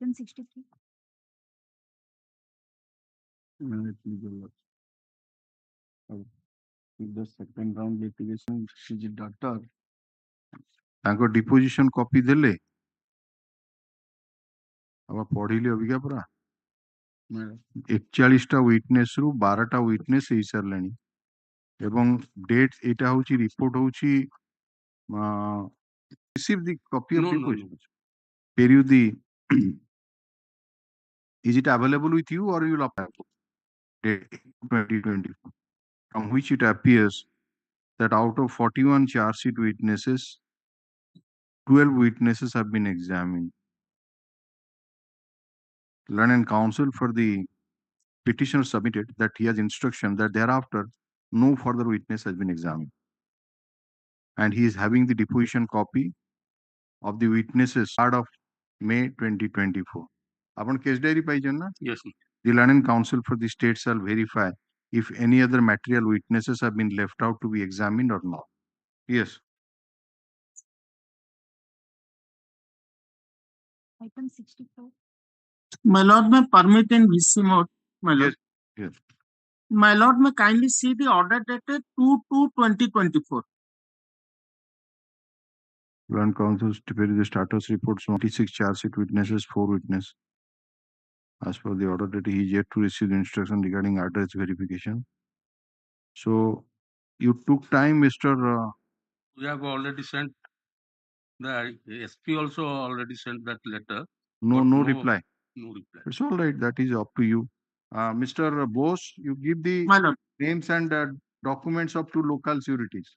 Item 63. with the second round litigation is daughter ତାଙ୍କ deposition copy ଦେଲେ अब पढ़िले अबिका पूरा 41टा witness रू 12टा witness ହେଇ ସାରିଲାଣି ଏବଂ date ଏଇଟା ହଉଛି report ହଉଛି receive the copy of deposition. Period the is it available with you or you will apply date 2024 from which it appears that out of 41 charge sheet witnesses 12 witnesses have been examined. Learned counsel for the petitioner submitted that he has instruction that thereafter no further witness has been examined and he is having the deposition copy of the witnesses part of May 2024. Upon case diary paijana? Yes, sir. The learned counsel for the state shall verify if any other material witnesses have been left out to be examined or not. Yes. Item 64. My lord, may permit in VC mode, my lord. Yes. My lord, may kindly see the order dated 2/2/2024. Learned counsel to prepare the status reports 26 charge sheet witnesses, 4 witnesses. As per the order that he is yet to receive the instruction regarding address verification. So you took time, Mr. We have already sent the SP also already sent that letter. No reply. No reply. It's all right. That is up to you. Mr. Bose, you give the names and documents of 2 local sureties.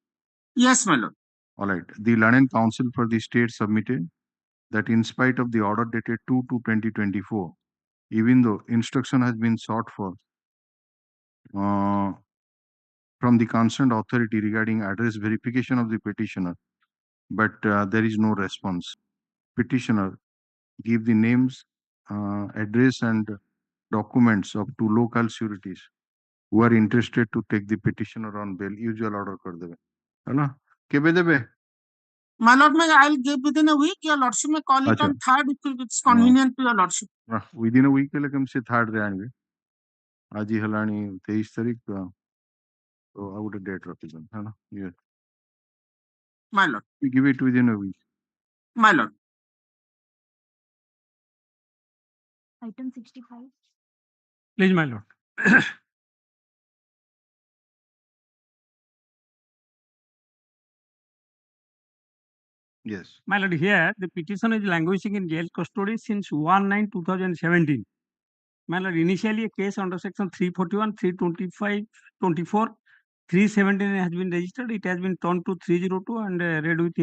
Yes, my lord. All right. The learned counsel for the state submitted that in spite of the order dated 2/2/2024, even though instruction has been sought for from the concerned authority regarding address verification of the petitioner, but there is no response. Petitioner give the names, address and documents of 2 local sureties who are interested to take the petitioner on bail. Usual order कर देवे, है ना? केबे देवे? My lord, may I'll give within a week. Your lordship may call it on 3rd if it's convenient to your lordship. Within a week ले कम से 3rd रे आएंगे. आज ही हलानी 23 तारीख तो I would date represent, है ना? Yes. My lord. We give it within a week. My lord. Item 65. Please, my lord. Yes. My lord, here the petition is languishing in jail custody since 1/9/2017. My lord, initially a case under section 341, 325, 24, 317 has been registered. It has been turned to 302 and read with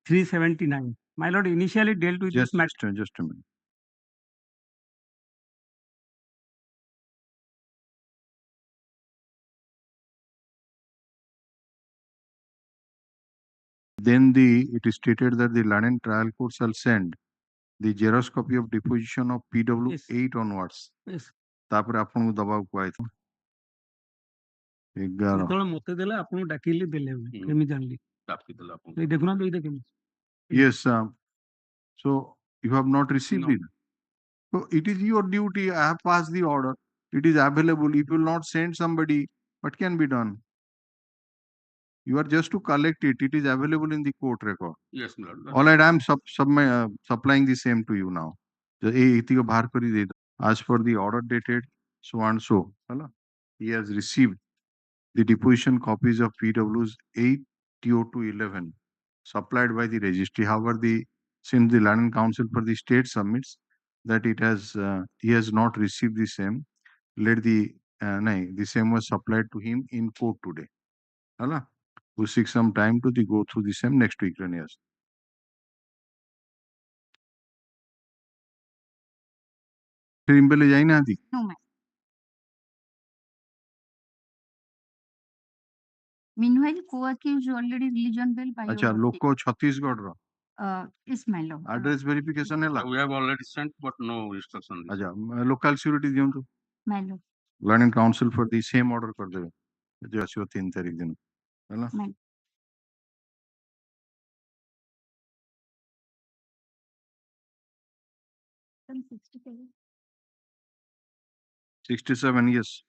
379. My lord, initially dealt with this matter. Just a minute. Then it is stated that the London trial court shall send the Xerox copy of deposition of PW 8 onwards. Yes. तापर आपन को दबाव को आए थे 11 ଯେତେବେଳେ ମତେ ଦେଲେ ଆପଣଙ୍କୁ ଡାକିଲି ଦେଲେ କେମିତି ଜାଣିଲି ଏଇ ଦେଖୁନାହାନ୍ତି ଏଇଟା କେମିତି Yes, so you have not received it. So it is your duty. I have passed the order. It is available. If you will not send somebody, what can be done? You are just to collect it. It is available in the court record. Yes, my lord. All right, I am supplying the same to you now. As per the order dated so and so, he has received the deposition copies of PW's 8 TO2 11 supplied by the registry. However, since the Land and Council for the state submits that he has not received the same, the same was supplied to him in court today. We seek some time to go through the same next week. Yes. No, ma'am. Meanwhile, co-accused already released on bail by अच्छा लोको छत्तीसगढ़ रो is my lord. Address verification है We have already sent, but no instruction. अच्छा local security दियो तो My lord. Learning council for the same order कर देवे जो आसियो 3 तारीख दिन है ना My Item 67. 67 yes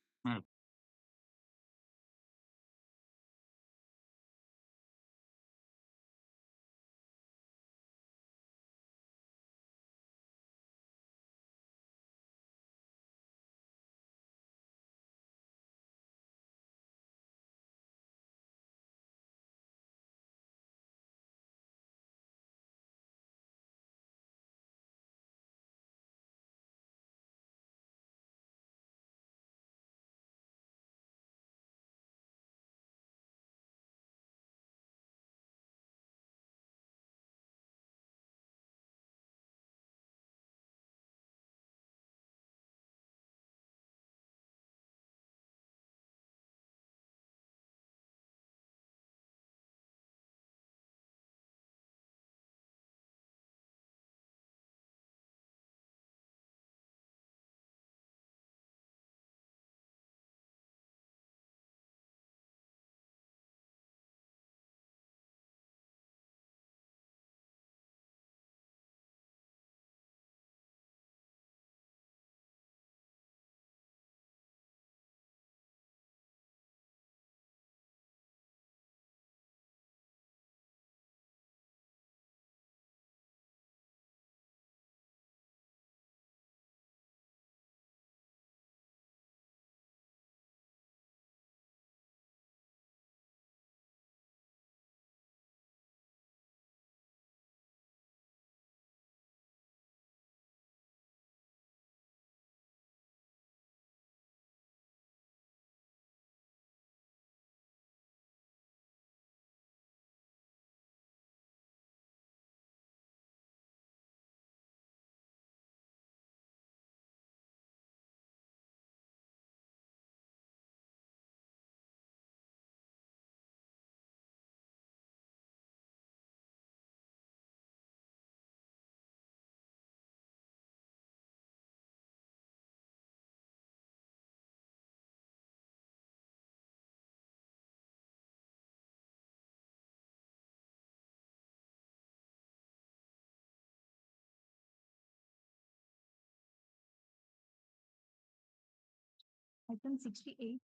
Item 68.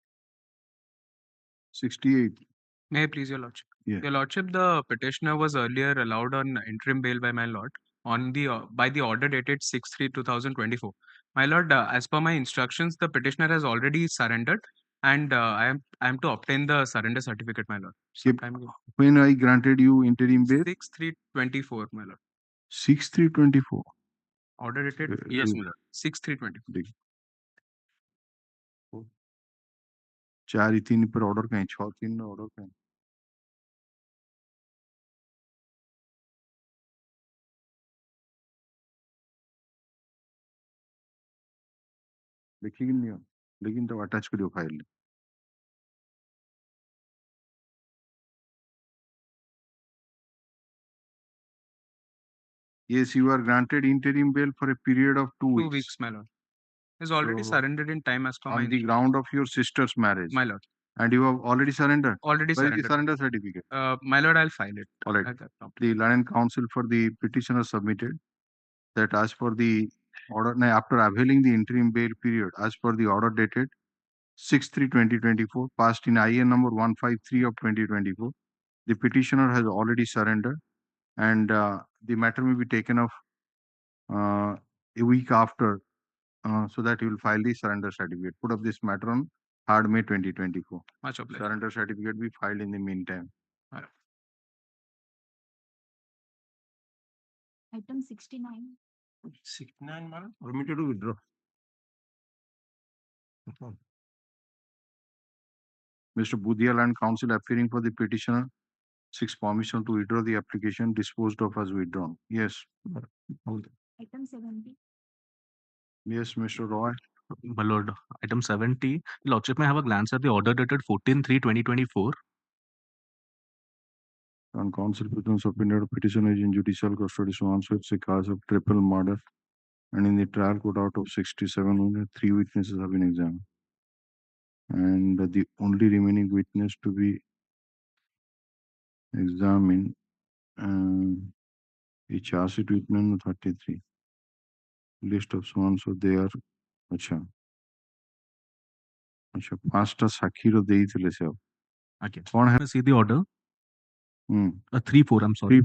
68. May I please, Your Lordship? Yeah. Your Lordship, the petitioner was earlier allowed on interim bail by my Lord on the by the order dated 6/3/2024. My Lord, as per my instructions, the petitioner has already surrendered, and I am to obtain the surrender certificate, my Lord. Sometime ago. When I granted you interim bail? 6/3/24, my Lord. 6/3/24. Order dated yes, my Lord. 6/3/24. 4/3 पर order कहीं 6/3 order कहीं देखिए नहीं हो लेकिन तो attach करियो file Yes, you are granted interim bail for a period of 2 weeks. 2 weeks, my Lord. Is already So, surrendered in time as per my on the ground of your sister's marriage. My Lord. And you have already surrendered? Already Where is the surrendered. surrender certificate? My Lord, I'll file it. All right. at that promptly. The Lieutenant Counsel for the petitioner submitted that as per the order, after availing the interim bail period, as per the order dated 6/3/2024, passed in IN number 153 of 2024, the petitioner has already surrendered, and the matter may be taken up a week after, so that you will file the surrender certificate. Put up this matter on 3rd May 2024. Much obliged. Surrender certificate be filed in the meantime. Item 69. 69, madam. Permitted to withdraw. Mr. Budhial and counsel appearing for the petitioner seeks permission to withdraw the application disposed of as withdrawn. Yes. Item 70. Yes, Mr. Roy. My Lord, item 70. Lordship, may I have a glance at the order dated 14/3/2024? On counsel petition subpoenaed petitioner is in judicial custody so answer it's a cause of triple murder, and in the trial court out of 67 only 3 witnesses have been examined, and the only remaining witness to be examined is charge sheet witness 33. List of so and so they are अच्छा अच्छा 5टा ସାକ୍ଷୀର ଦେଇଥିଲେ ସେ Okay. କଣ Can I see the order? 3/4, I'm sorry.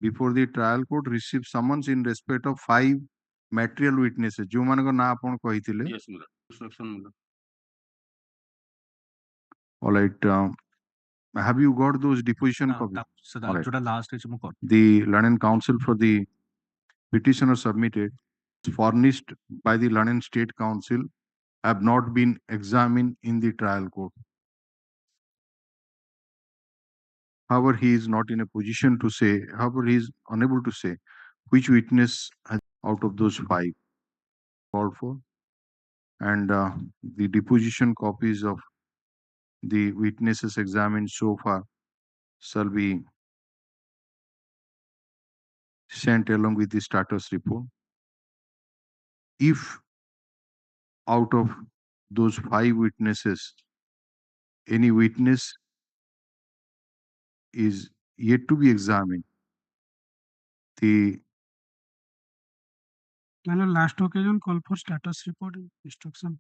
Before the trial court received summons in respect of 5 material witnesses जो मान को ना आपण कहिथिले. Yes, Miller. Instruction, Miller. All right, have you got those deposition copies? So All right. that last is more. The learned counsel for the petitioner submitted furnished by the London State Council have not been examined in the trial court. However, he is not in a position to say, however, he is unable to say which witness has out of those 5 called for, and the deposition copies of the witnesses examined so far shall be sent along with the status report. If out of those 5 witnesses, any witness is yet to be examined, the last occasion call for status report instruction.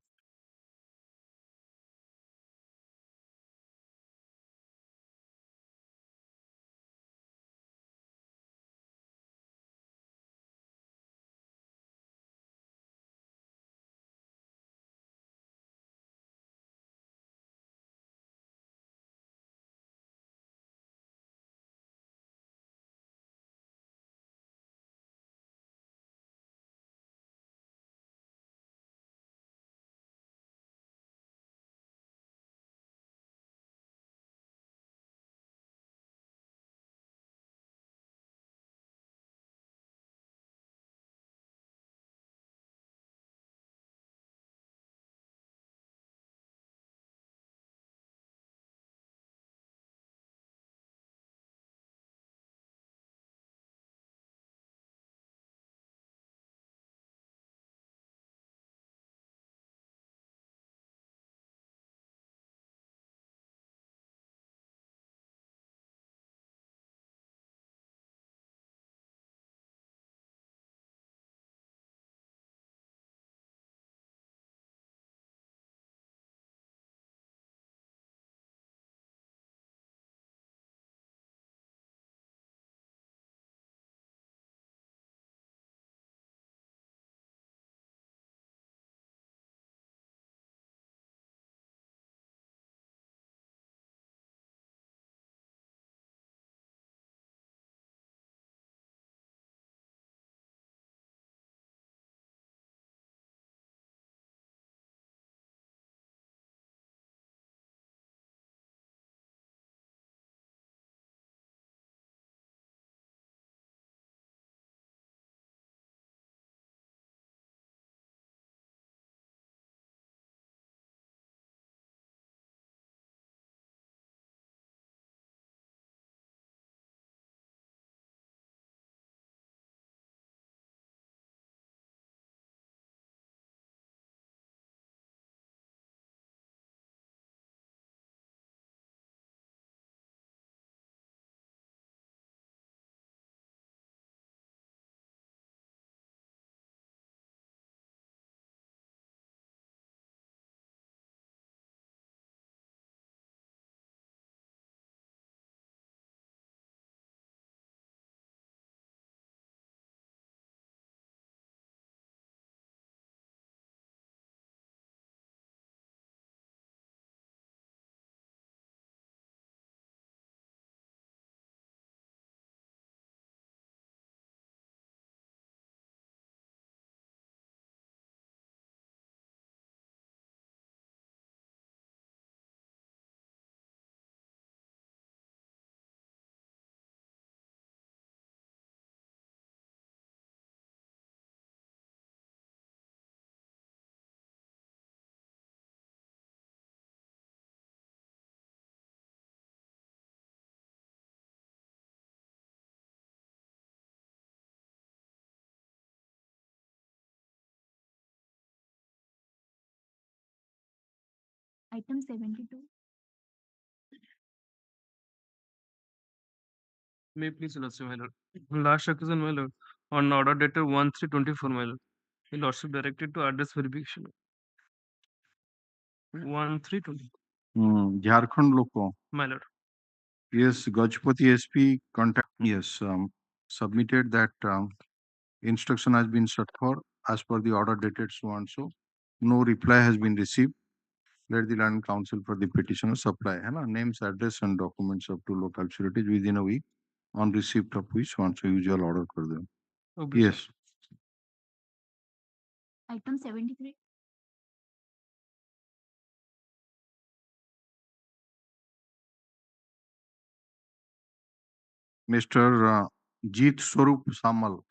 Item 72. May please, Your Lordship, my lord. Last occasion, my lord, on order dated 1/3/24, my lord. Your Lordship directed to address verification. 1/3/20, Jharkhand Loko. my lord. Yes, Gajpati SP contact. Yes, submitted that instruction has been set for as per the order dated so and so. No reply has been received. Let the land council for the petitioner supply names, address and documents up to local sureties within a week on receipt of which so and so usual order for them. Okay. Yes. Item 73. Mr. Jeet Swarup Samal.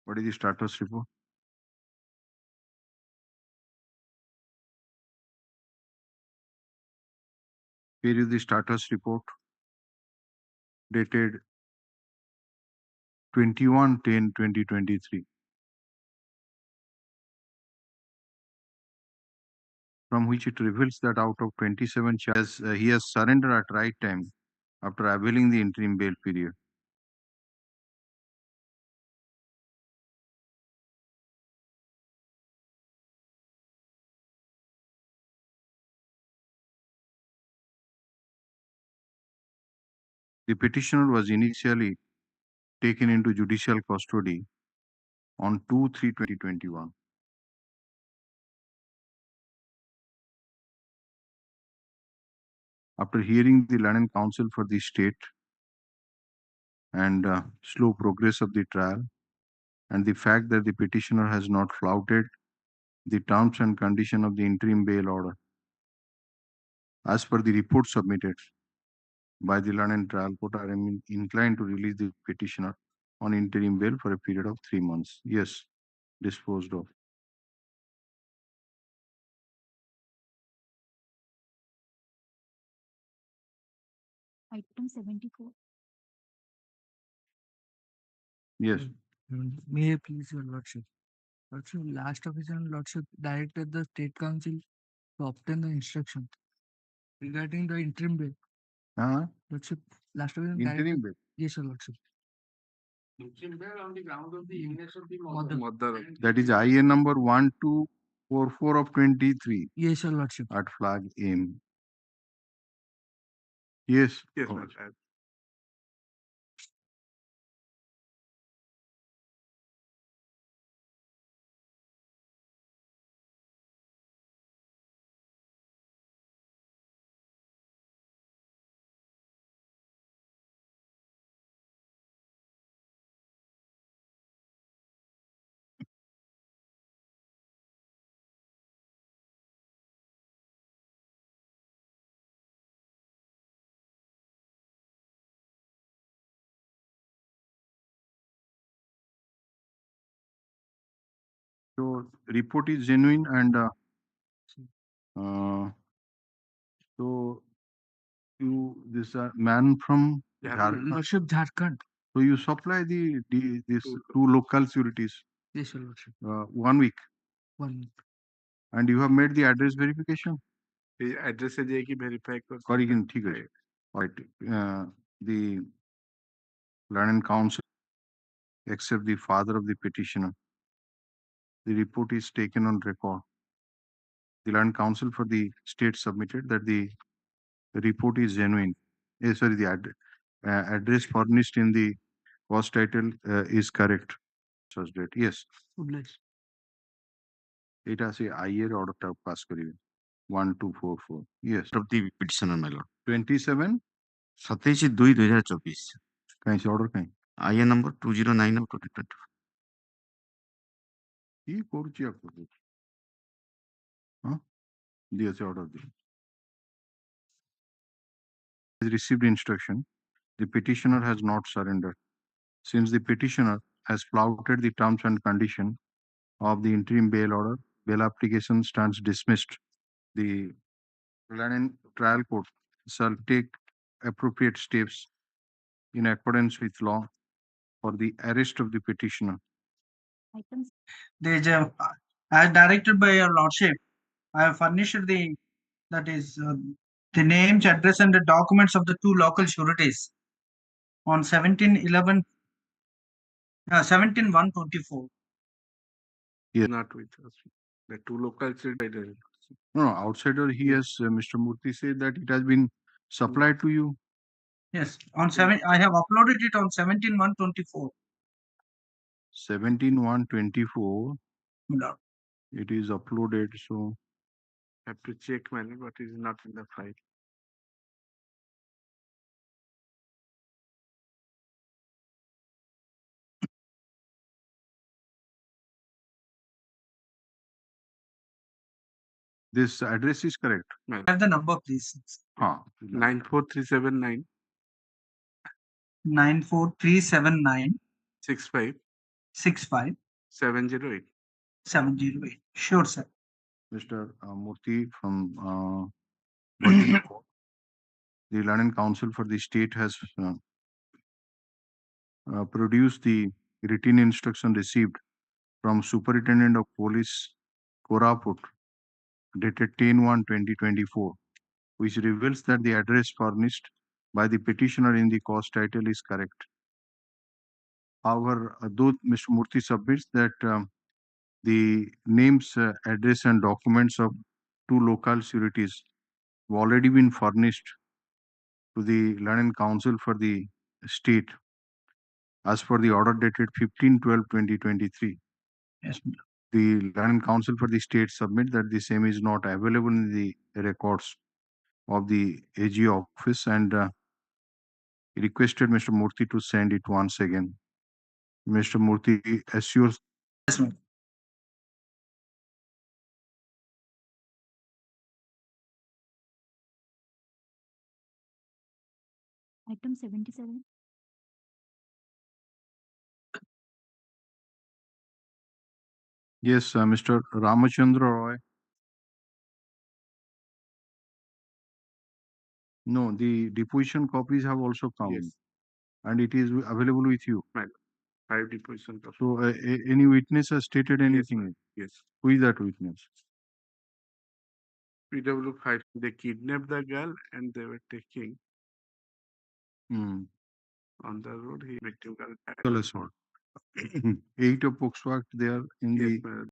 What is the status report? Here is the status report dated 21/10/2023. From which it reveals that out of 27 charges, he has surrendered at right time after availing the interim bail period. The petitioner was initially taken into judicial custody on 2/3/2021. After hearing the London Council for the State and slow progress of the trial, and the fact that the petitioner has not flouted the terms and conditions of the interim bail order, as per the report submitted by the London Trial Court, I am inclined to release the petitioner on interim bail for a period of 3 months. Yes, disposed of. Item 74. Yes. May I please, Your Lordship? Lordship, last occasion, Lordship directed the State Council to obtain the instruction regarding the interim bail. Lordship, last occasion Interim directed. bail. Yes, Your Lordship. Interim bail on the ground of the illness of the Mother. mother. That is IA number 1244 of 23 Yes, Your Lordship. at flag M. Yes. Yes, Oh. sir. So report is genuine and so this man from Jharkhand. Lordship, Jharkhand. So you supply these two local sureties Yes, Your Lordship. 1 week, 1 week. and you have made the address verification. Address से जाके verify कर Correct, ठीक है. Right. The London Council, except the father of the petitioner, the report is taken on record. The Land Council for the State submitted that the report is genuine. Sorry, the address furnished in the cause title is correct. Such date. Yes. Bless. It has a higher order to pass karibe. 1244. Yes. Of the petitioner, my lord. 27. 27/2/2024. कहीं से order कहीं? IA number 209 of 2024. কি করছি আপনাদের? Huh? দিয়েছে order দিয়ে. Has received instruction. The petitioner has not surrendered. Since the petitioner has flouted the terms and conditions of the interim bail order, bail application stands dismissed. The London Trial Court shall take appropriate steps in accordance with law for the arrest of the petitioner There's as directed by your lordship, I have furnished that is the names, address, and the documents of the two local sureties on 17/1/24. Yes. Not with us. The two local sureties. No, outsider, he has, Mr. Murthy said that it has been supplied to you. Yes, on 7, I have uploaded it on 17/1/24. 17/1/24. No. It is uploaded, so have to check, man, but it is not in the file. This address is correct. Have the number, please. 94379 94379 65 65 708. 708. Sure, sir. Mr. Murthy from Virgin Court, the Learned Counsel for the state has produced the written instruction received from Superintendent of Police Koraput dated 10/1/2024, which reveals that the address furnished by the petitioner in the cause title is correct. However, though Mr. Murthy submits that the names, address, and documents of two local sureties have already been furnished to the Learned Counsel for the state as per the order dated 15/12/2023. Yes. The Learned Counsel for the state submit that the same is not available in the records of the AG office and requested Mr. Murthy to send it once again. Mr. Murthy assures. Yes, ma'am. Item 77. Yes, Mr. Ramachandra Roy. No, the deposition copies have also come. Yes. And it is available with you. 5 deposition copies. So, any witness has stated anything? Yes. Who is that witness? PW5. They kidnapped the girl and they were taking on the road. He victim girl. Assault. 8 of Poxo Act there in Yes, the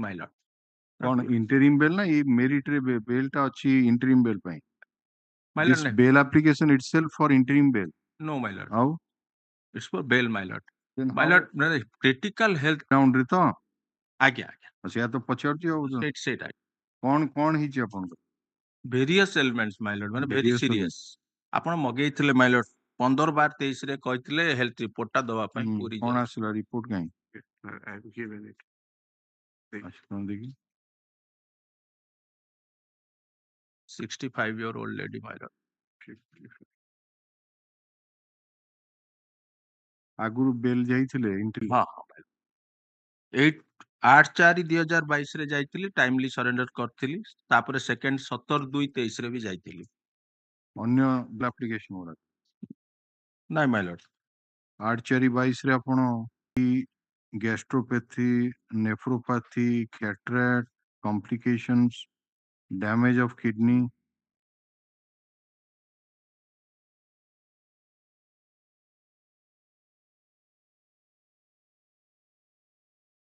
my lord. कौन interim bail ना ये merit रे bail टा अच्छी interim bail pi My this lord, bail application itself for interim bail no, my lord. how It's for bail, my lord. then My how lord, brother, critical health. ground रे तो आज्ञा आज्ञा अच्छा तो पचारती हो सेट कौन ही ची अपन various elements, my lord, ମାନେ very Various serious. ଆପଣ ମଗେଇଥିଲେ my lord 15/23 ରେ କହିଥିଲେ ହେଲ୍ଥ ରିପୋର୍ଟ ଟା ଦବା ପାଇଁ ପୁରୀ कौन ଯାଇ आसला report कहीं I have given it. अच्छा कौन देखी 65-year-old lady, my lord. आगुरु बेल जाइथिले इंटरव्यू ହଁ ହଁ 8/4/2022 ରେ ଯାଇଥିଲି ଟାଇମଲି ସରେଣ୍ଡର କରିଥିଲି ତାପରେ ସେକେଣ୍ଡ 17/2/23 ରେ ବି ଯାଇଥିଲି अन्य एप्लीकेशन गुड़ा ନାଇଁ my lord 8/4/22 रे आपण gastropathy nephropathy cataract complications damage of kidney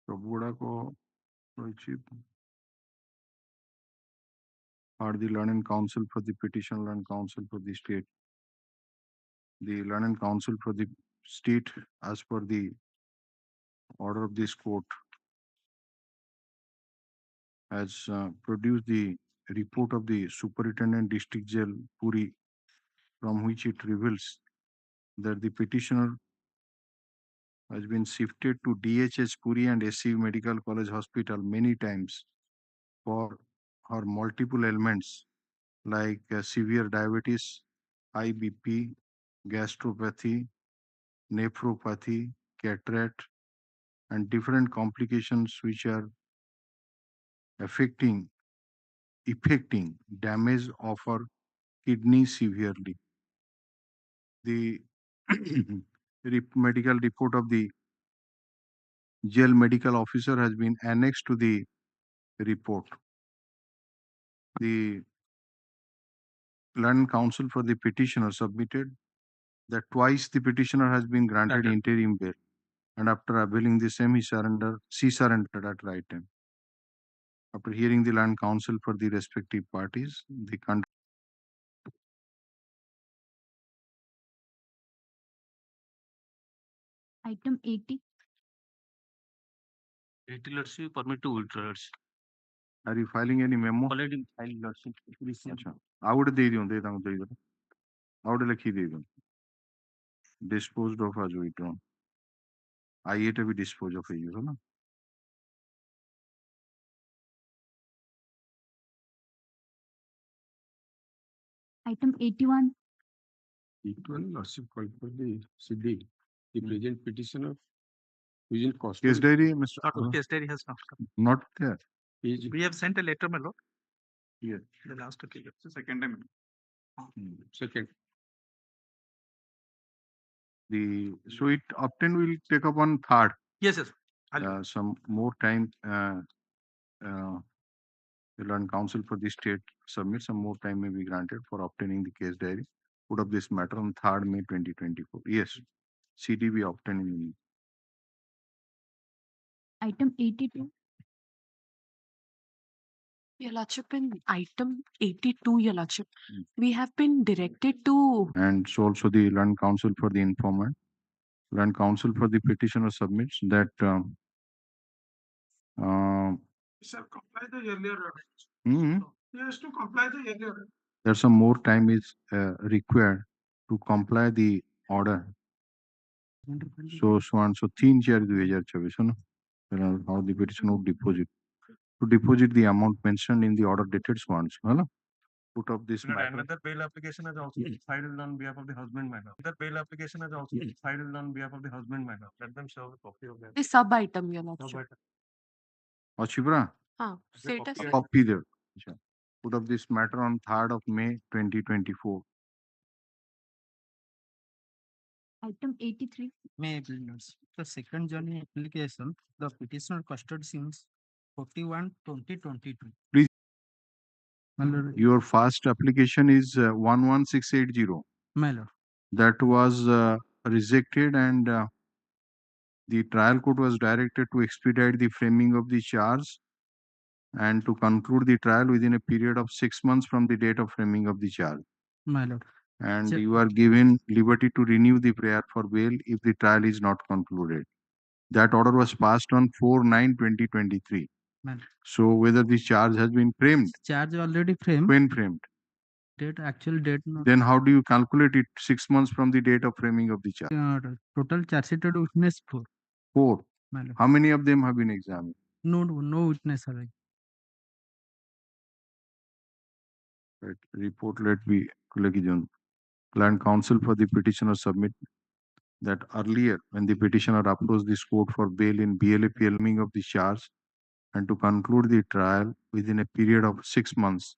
सब गुड़ा को are the learned counsel for the petition, learned counsel for the state. The learned counsel for the state, as per the order of this court, has produced the report of the Superintendent District Jail, Puri, from which it reveals that the petitioner has been shifted to DHH Puri and SC Medical College Hospital many times for her multiple ailments like severe diabetes, high BP, gastropathy, nephropathy, cataract, and different complications which are affecting damage of her kidney severely. The medical report of the jail medical officer has been annexed to the report. The learned counsel for the petitioner submitted that twice the petitioner has been granted interim bail, and after availing the same, she surrendered at right time. After hearing the learned counsel for the respective parties, the Item 80. 80 lordship, permit to withdrawals. are you filing any memo? Already filed lordship. अच्छा out दे दियो दे दांग दे दो out लिखी दे दो disposed of as withdrawn I to be disposed of है ना Item 81. Equal lordship called for the CD, the present petitioner who is in case custody. diary Mr. Case diary has not come. not there We have sent a letter, my lord. Yes. The last occasion. So second time. Second. The so it obtained will take up on third. Yes, yes. Some more time. The learned counsel for the state submit some more time may be granted for obtaining the case diary. Put up this matter on 3rd May 2024. Yes, CDB obtaining. Item 82. Your Lordship, in item 82, Your Lordship, we have been directed to. And so also the learned counsel for the informant. Learned counsel for the petitioner submits that Sir, comply the earlier. He has to comply the earlier. there's some more time is required to comply the order. So and so 3/4/2024 no how the petition would deposit to deposit the amount mentioned in the order dated so and so no put up this matter. Another bail application has also been filed on behalf of the husband matter. Another bail application has also been filed on behalf of the husband matter. Let them serve a copy of that. The sub item, Your Lordship. Achibra Status. a copy there. Put up this matter on 3rd of May 2024. Item 83. May I please note, the second journey application, the petitioner custody since 41/2022. Please. Your first application is 11680. My lord. That was rejected and the trial court was directed to expedite the framing of the charge and to conclude the trial within a period of 6 months from the date of framing of the charge. My lord. And Sir. you are given liberty to renew the prayer for bail if the trial is not concluded. That order was passed on 4/9/2023. Ma'am. So whether the charge has been framed? Charge already framed. When framed? Date, actual date not. Then how do you calculate it 6 months from the date of framing of the charge? Total charge sheeted witness 4. 4. My lord. How many of them have been examined? No witness are. Right. Report let be Land counsel for the petitioner submit that earlier when the petitioner approached this court for bail in BLA filming of the charge and to conclude the trial within a period of 6 months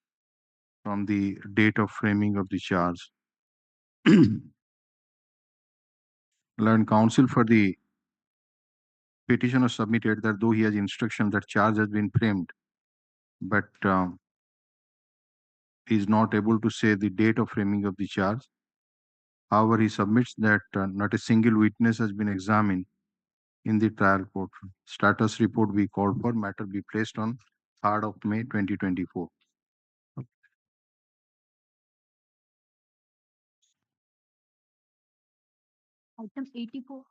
from the date of framing of the charge. Land counsel for the petitioner submitted that though he has instruction that charge has been framed, but he is not able to say the date of framing of the charge. However, he submits that not a single witness has been examined in the trial court. Status report be called for, matter be placed on 3rd of May 2024. Item 84.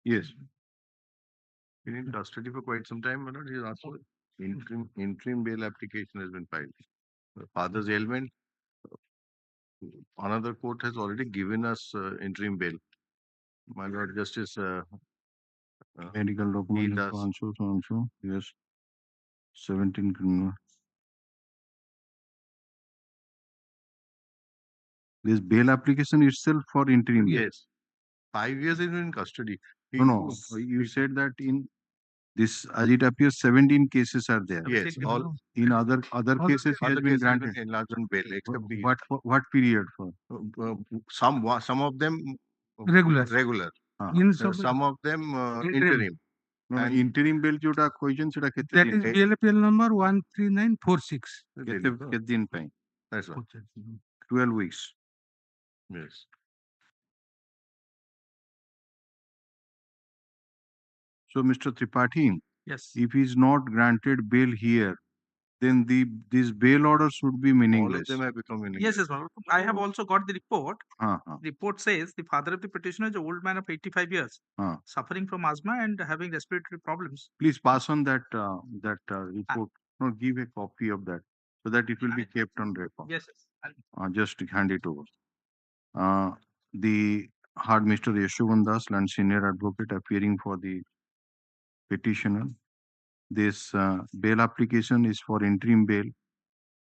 Yes. Been in custody for quite some time, but he is also interim bail application has been filed. The father's ailment, another court has already given us interim bail. My Lord Justice, medical document, yes, 17 criminal. This bail application itself for interim. Yes. 5 years is in custody. No, you said that in this, as it appears, 17 cases are there. Yes, all in other cases he has been granted enlargement bail. Except what period for? Some of them Regular. In some of them interim. No, interim bail जोटा question सेटा केते that is BLPL number 13946. केते दिन ପାଇଁ? That's right. 12 weeks. Yes. So, Mr. Tripathi, Yes. if he is not granted bail here, then this bail order should be meaningless. All of them have become meaningless. Yes, Lord. I have also got the report. Report says the father of the petitioner is an old man of 85 years, suffering from asthma and having respiratory problems. Please pass on that report. No, give a copy of that so that it will be kept on record. Yes, just hand it over. The Hard Mr. Yashovan Land Senior Advocate appearing for the petitioner. This bail application is for interim bail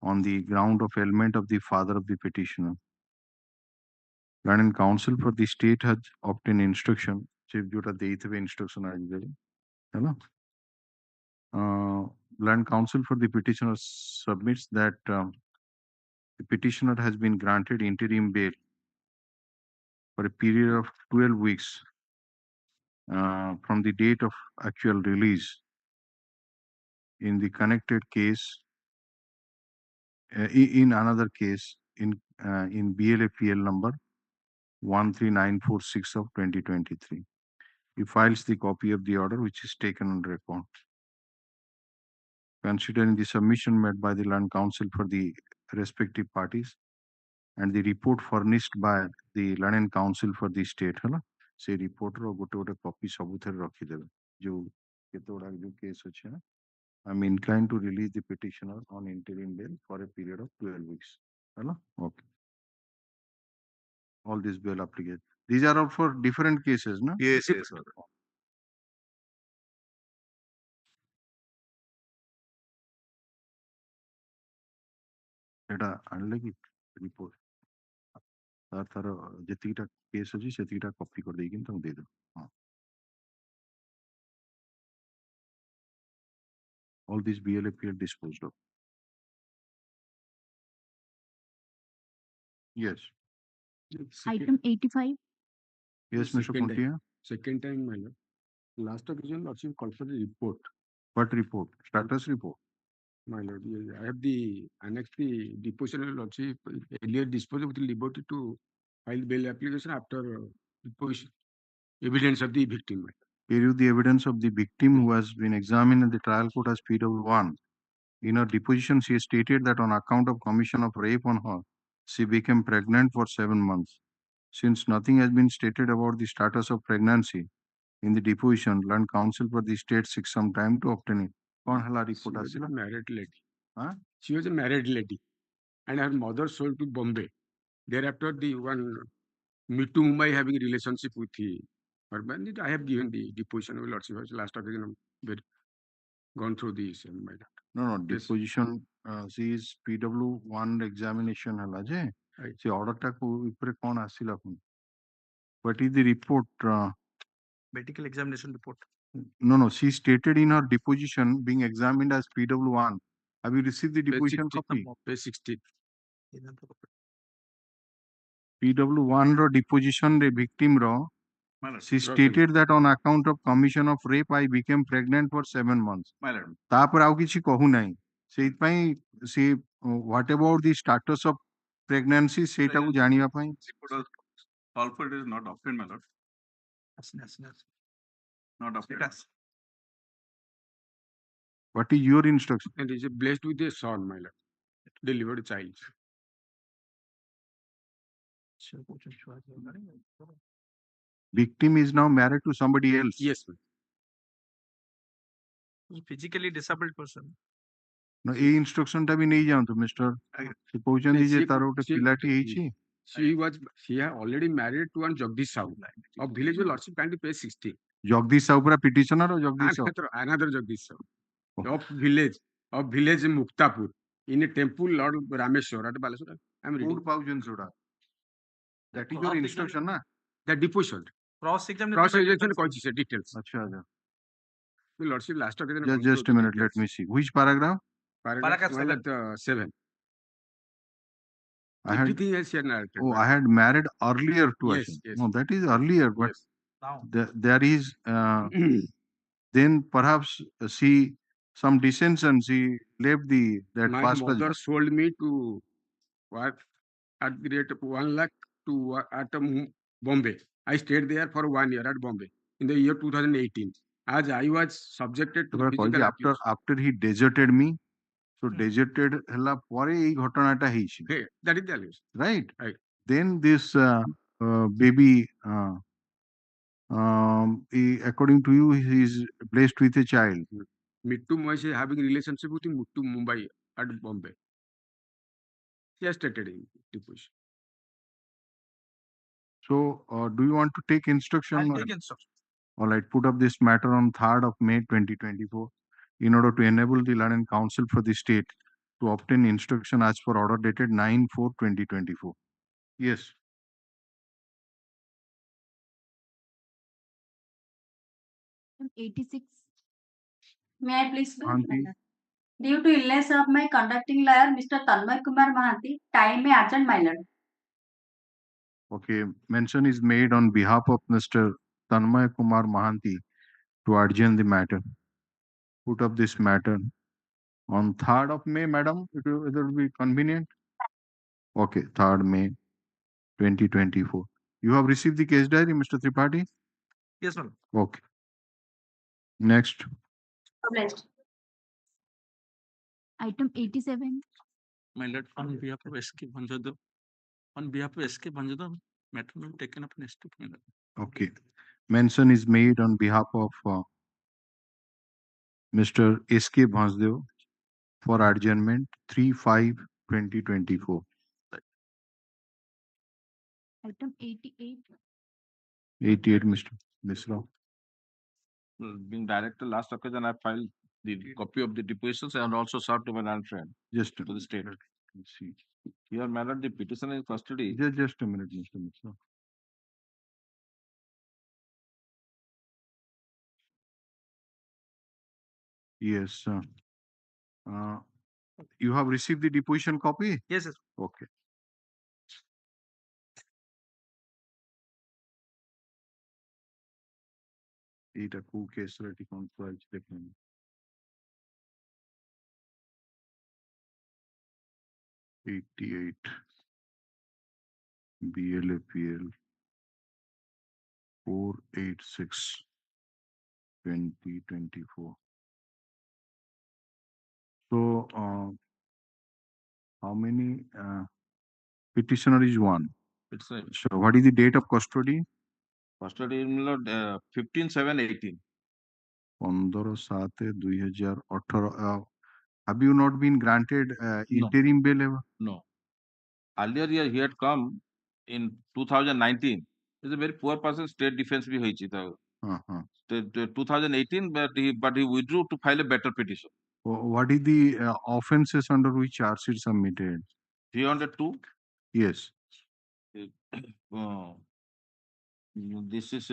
on the ground of ailment of the father of the petitioner. Land Counsel for the state has obtained instruction. Chief Jota deithe instruction hello. Land Counsel for the petitioner submits that the petitioner has been granted interim bail for a period of 12 weeks from the date of actual release in the connected case, in another case in BLAPL number 13946 of 2023. He files the copy of the order which is taken on record. Considering the submission made by the Land Counsel for the respective parties and the report furnished by the Land Counsel for the state, से report रो गोटे copy सबुथेर रखी देबे जो केते गुडा जो case अछि ना. I'm inclined to release the petitioner on interim bail for a period of 12 weeks. Hello? Okay. All these bail applications. These are all for different cases, no? Yes, yes, sir. एटा आनले कि report तार जेतिटा case अछि सेतिटा copy कर देकिन तम दे दो. हां. All these BLAPL disposed of. Yes. Item 85. Yes, Mr. Puntia. Second time, my lord. Last occasion, also called for the report. What report? Status report. My lord, I have the annex the deposition lordship earlier disposed with liberty to file bail application after deposition. evidence of the victim. Here is the evidence of the victim who has been examined in the trial court as PW1. In her deposition, she stated that on account of commission of rape on her, she became pregnant for 7 months. Since nothing has been stated about the status of pregnancy in the deposition, learned counsel for the state seeks some time to obtain it. She was a married lady. She was a married lady, and her mother sold to Bombay. Thereafter, the one Me Too Mumbai having relationship with her. I have given the deposition of Lordship last occasion. Gone through this. No, deposition. She is PW1 examination. See, order ta upre kon asila kun. What is the report? Medical examination report. No. She stated in her deposition being examined as PW1. Have you received the deposition copy? Page 16. PW1 ro deposition re victim ro. She stated that on account of commission of rape, I became pregnant for 7 months. तापर आउ किछि कहू नाही सेइत पई से what about the status of pregnancy सेटा को जानिया पई Call for it is not obtained, my lord. Not obtained. What is your instruction? And is blessed with a son, my lord. Delivered child. Victim is now married to somebody else. Yes, ma'am. Physically disabled person. No, A instruction टा भी नहीं जानतो mister से पूछन दीजिए तारो टे पिलाटी हेछि she had already married to one Jagdish Sahu of village of Lordship County page 60. Jagdish Sahu pura petitioner or Jagdish Sahu? Another Jagdish Sahu of village Muktapur in a temple Lord Rameshwar at Balasura. I'm reading. That is your instruction, na? The deposition. Cross examination कहछि details. अच्छा अच्छा. The Lordship last occasion. Just a minute, let me see. Which paragraph? Paragraph 7. I had, everything else here narrated. I had married earlier to Yes, Ashwin. yes. No, that is earlier, but Yes. there is then perhaps she some dissension. She left that My past mother sold me to what at the rate of 1 lakh to at Bombay. I stayed there for 1 year at Bombay in the year 2018. As I was subjected to physical abuse. after he deserted me, so deserted hela pore ei ghotanata heichi. That is the allegation. Right. Right. Then this baby, according to you, he is blessed with a child. Mittu Moise having relationship with Muttu Mumbai at Bombay. He has stated in deposition. So, do you want to take instruction? I'll take instruction. All right, put up this matter on 3rd of May 2024 in order to enable the Learned Counsel for the state to obtain instruction as per order dated 9/4/2024. Yes. Item 86. May I please speak? Mahanti. Due to illness of my conducting lawyer, Mr. Tanmay Kumar Mahanti, time may adjourn, my lord. Okay, mention is made on behalf of Mr. Tanmay Kumar Mahanti to adjourn the matter. Put up this matter on 3rd of May, madam. It will be convenient. Okay, 3rd May 2024. You have received the case diary, Mr. Tripathi? Yes, ma'am. Okay. Next. Obliged. Item 87. My lord, on behalf of S.K. Bhanjadhav, matter will be taken up next week, my lord. Okay. Mention is made on behalf of Mr. S.K. Bhansdev for adjournment 3/5/2024. Item 88. 88, Mr. Misra. Being director, last occasion I filed the copy of the depositions and also served to my land friend. Just to the state. Let's see. Here, my lord, the petition in custody. Just a minute, Mr. Misra. Yes. You have received the deposition copy? Yes, sir. Okay. Eta cool case ready control checking. BLAPL 486/2024. So, how many petitioner is one? It's a So, what is the date of custody? custody, my lord, 15/7/18. 15/7/2018. Have you not been granted No. interim bail ever? No. Earlier year he had come in 2019. He's a very poor person. State defense bhi hoichi. Uh-huh. 2018, but he withdrew to file a better petition. What is the offenses under which charge sheet submitted? 302. Yes. This is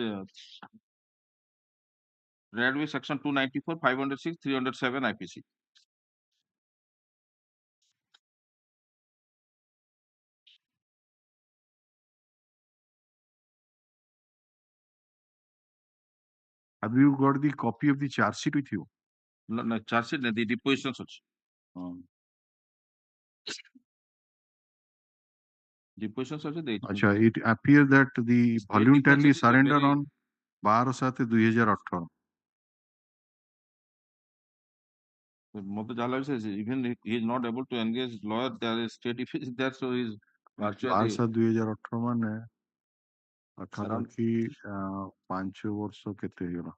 Railway Section 294, 506, 307 IPC. Have you got the copy of the charge sheet with you? No, charge sheet, the deposition such. Deposition such. Acha, it appears that the voluntarily surrender on 12/7/2018. Even he is not able to engage lawyer, there is state defense there, so he is virtually 12/7/2018 ମାନେ around 5 ବର୍ଷ କେତେ ହେଇଗଲା?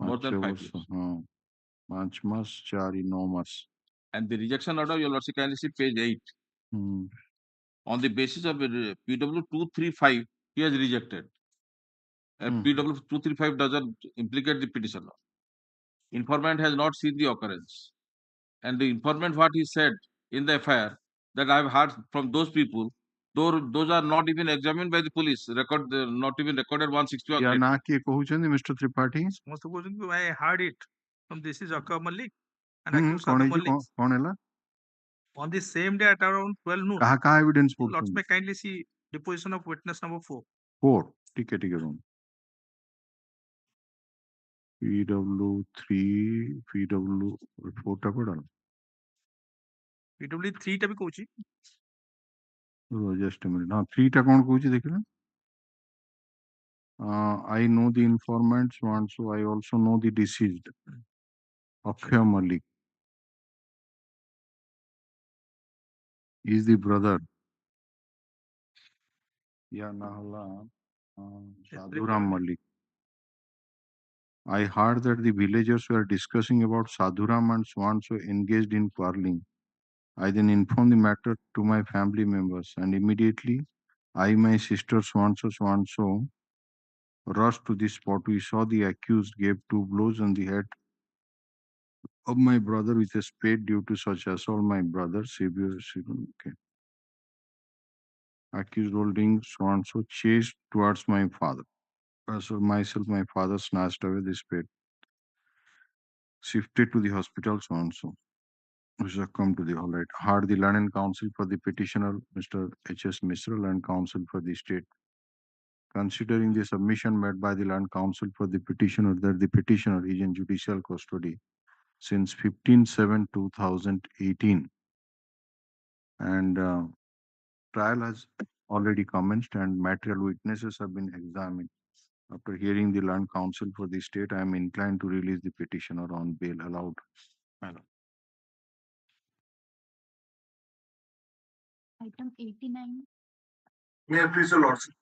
more than 5 ବର୍ଷ, years. ହଁ, 5 ମାସ 4-9 ମାସ. And the rejection order, your lordship, can you see page 8? On the basis of PW 235, he has rejected. PW 235 doesn't implicate the petitioner. Informant has not seen the occurrence. And the informant, what he said in the FIR, that I have heard from those people, those are not even examined by the police, not even recorded 161. या ना କିଏ କହୁଛନ୍ତି Mr. Tripathi? ସମସ୍ତେ କହୁଛନ୍ତି I heard it from this is Jacob Malik and କଣ accused Sahoo ହେଇଛି? Malik. କଣ ହେଲା? On the same day at around 12 noon, କାହା evidence Lords କରୁଛନ୍ତି? may kindly see deposition of witness number 4. 4 ଟିକେ ରୁହନ୍ତୁ. PW3 PW4 ଟା କୋଉଟା? PW 3 ଟା ବି କହୁଛି. Just a minute. 3 ଟା କଣ କହୁଛି ଦେଖିଲେ? I know the informants, so I also know the deceased. Akshay Malik is the brother. Ya Nahala Sadhuram Malik. I heard that the villagers were discussing about Sadhuram and so engaged in quarreling. I then informed the matter to my family members, and immediately I, my sister so rushed to the spot. We saw the accused gave 2 blows on the head of my brother with a spade. Due to such assault, my brother severe. Okay. Accused holding so chased towards my father. So myself, my father snatched away the spade, shifted to the hospital so. We shall come to the all right. Heard the learned counsel for the petitioner, Mr. H.S. Misral, and counsel for the state. Considering the submission made by the learned counsel for the petitioner that the petitioner is in judicial custody since 15/7/2018, and trial has already commenced and material witnesses have been examined. After hearing the learned counsel for the state, I am inclined to release the petitioner on bail allowed. Item 89. May I please, Your Lordship?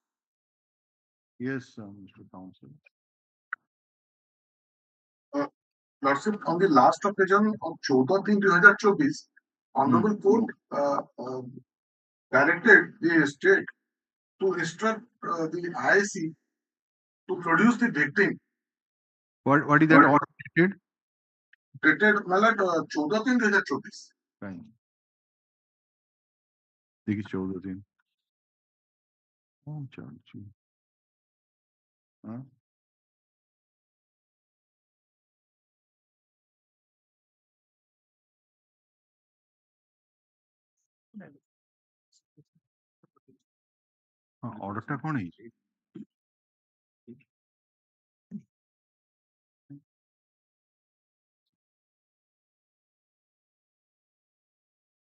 Yes, Mr. Counsel. Lordship, on the last occasion of 14/3/2024, Honorable Court directed the state to instruct the IAC to produce the victim. What is that order dated? Dated, मतलब 14/3/2024. Fine. देखिए 14 दिन. Oh, charge. Huh? Order টা কোন ହେଇଛି?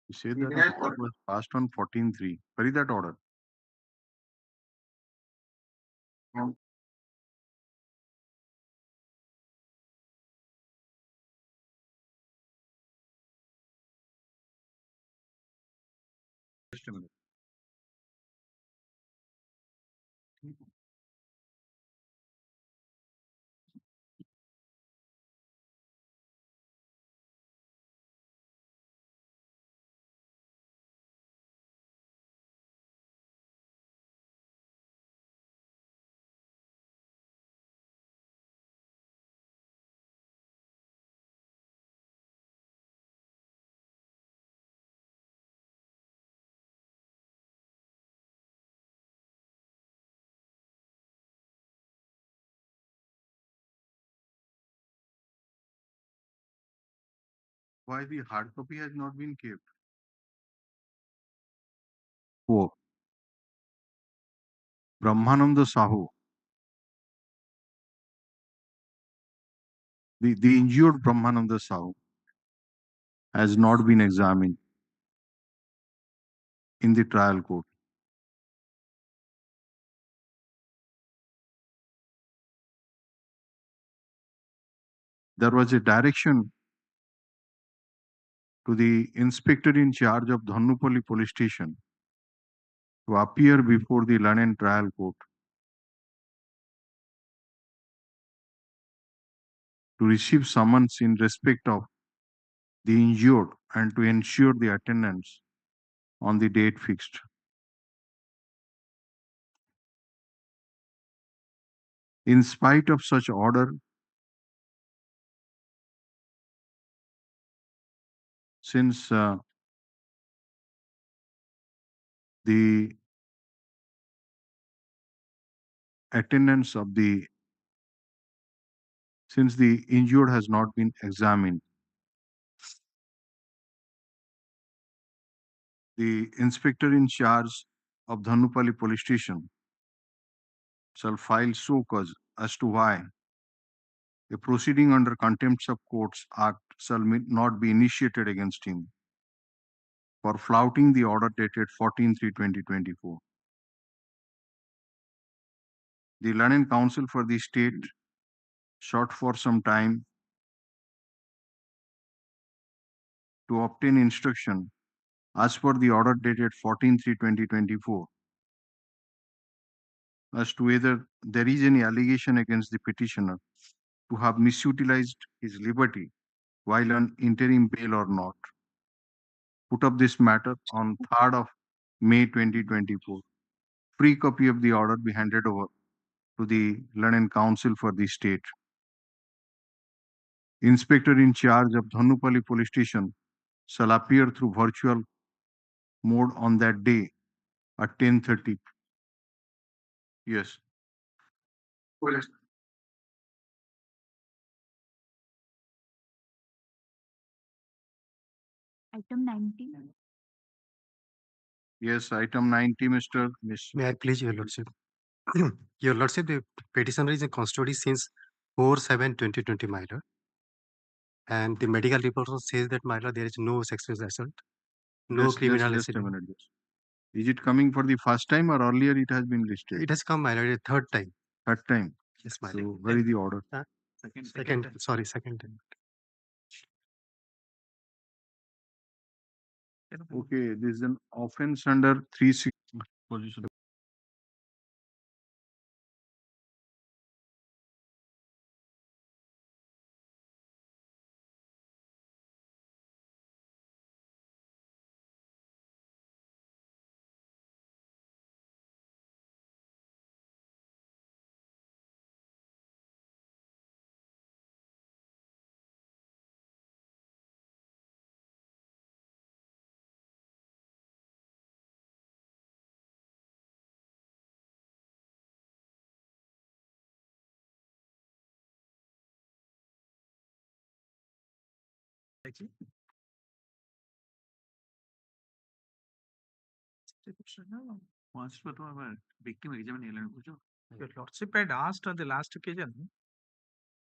You said that it was passed on 14/3. Where is that order? Just a minute. Why the hard copy has not been kept? Oh, Brahmananda Sahu. The injured Brahmananda Sahu has not been examined in the trial court. There was a direction to the inspector in charge of Dhannupalli police station to appear before the London trial court to receive summons in respect of the injured and to ensure the attendance on the date fixed. In spite of such order, since the attendance of the since the injured has not been examined, the inspector in charge of Dhannupalli police station shall file show cause as to why a proceeding under Contempt of Courts Act shall not be initiated against him for flouting the order dated 14/3/2024. The London Council for the State sought for some time to obtain instruction as per the order dated 14/3/2024 as to whether there is any allegation against the petitioner to have misutilized his liberty while on interim bail or not. Put up this matter on 3rd of May 2024. Free copy of the order be handed over to the London Council for the State. Inspector in charge of Dhannupalli police station shall appear through virtual mode on that day at 10:30. Yes. Item 90. Yes, item 90, Mr. May I please, Your Lordship? Your Lordship, the petitioner is in custody since 4/7/2020, my lord. And the medical report also says that, my lord, there is no sexual assault, no criminal Just a incident. minute. Is it coming for the first time or earlier it has been listed? It has come, my lord, a third time. Third time. Yes, my So lord. where is the order? Second time. Okay, this is an offense under 360 position. Your Lordship had asked on the last occasion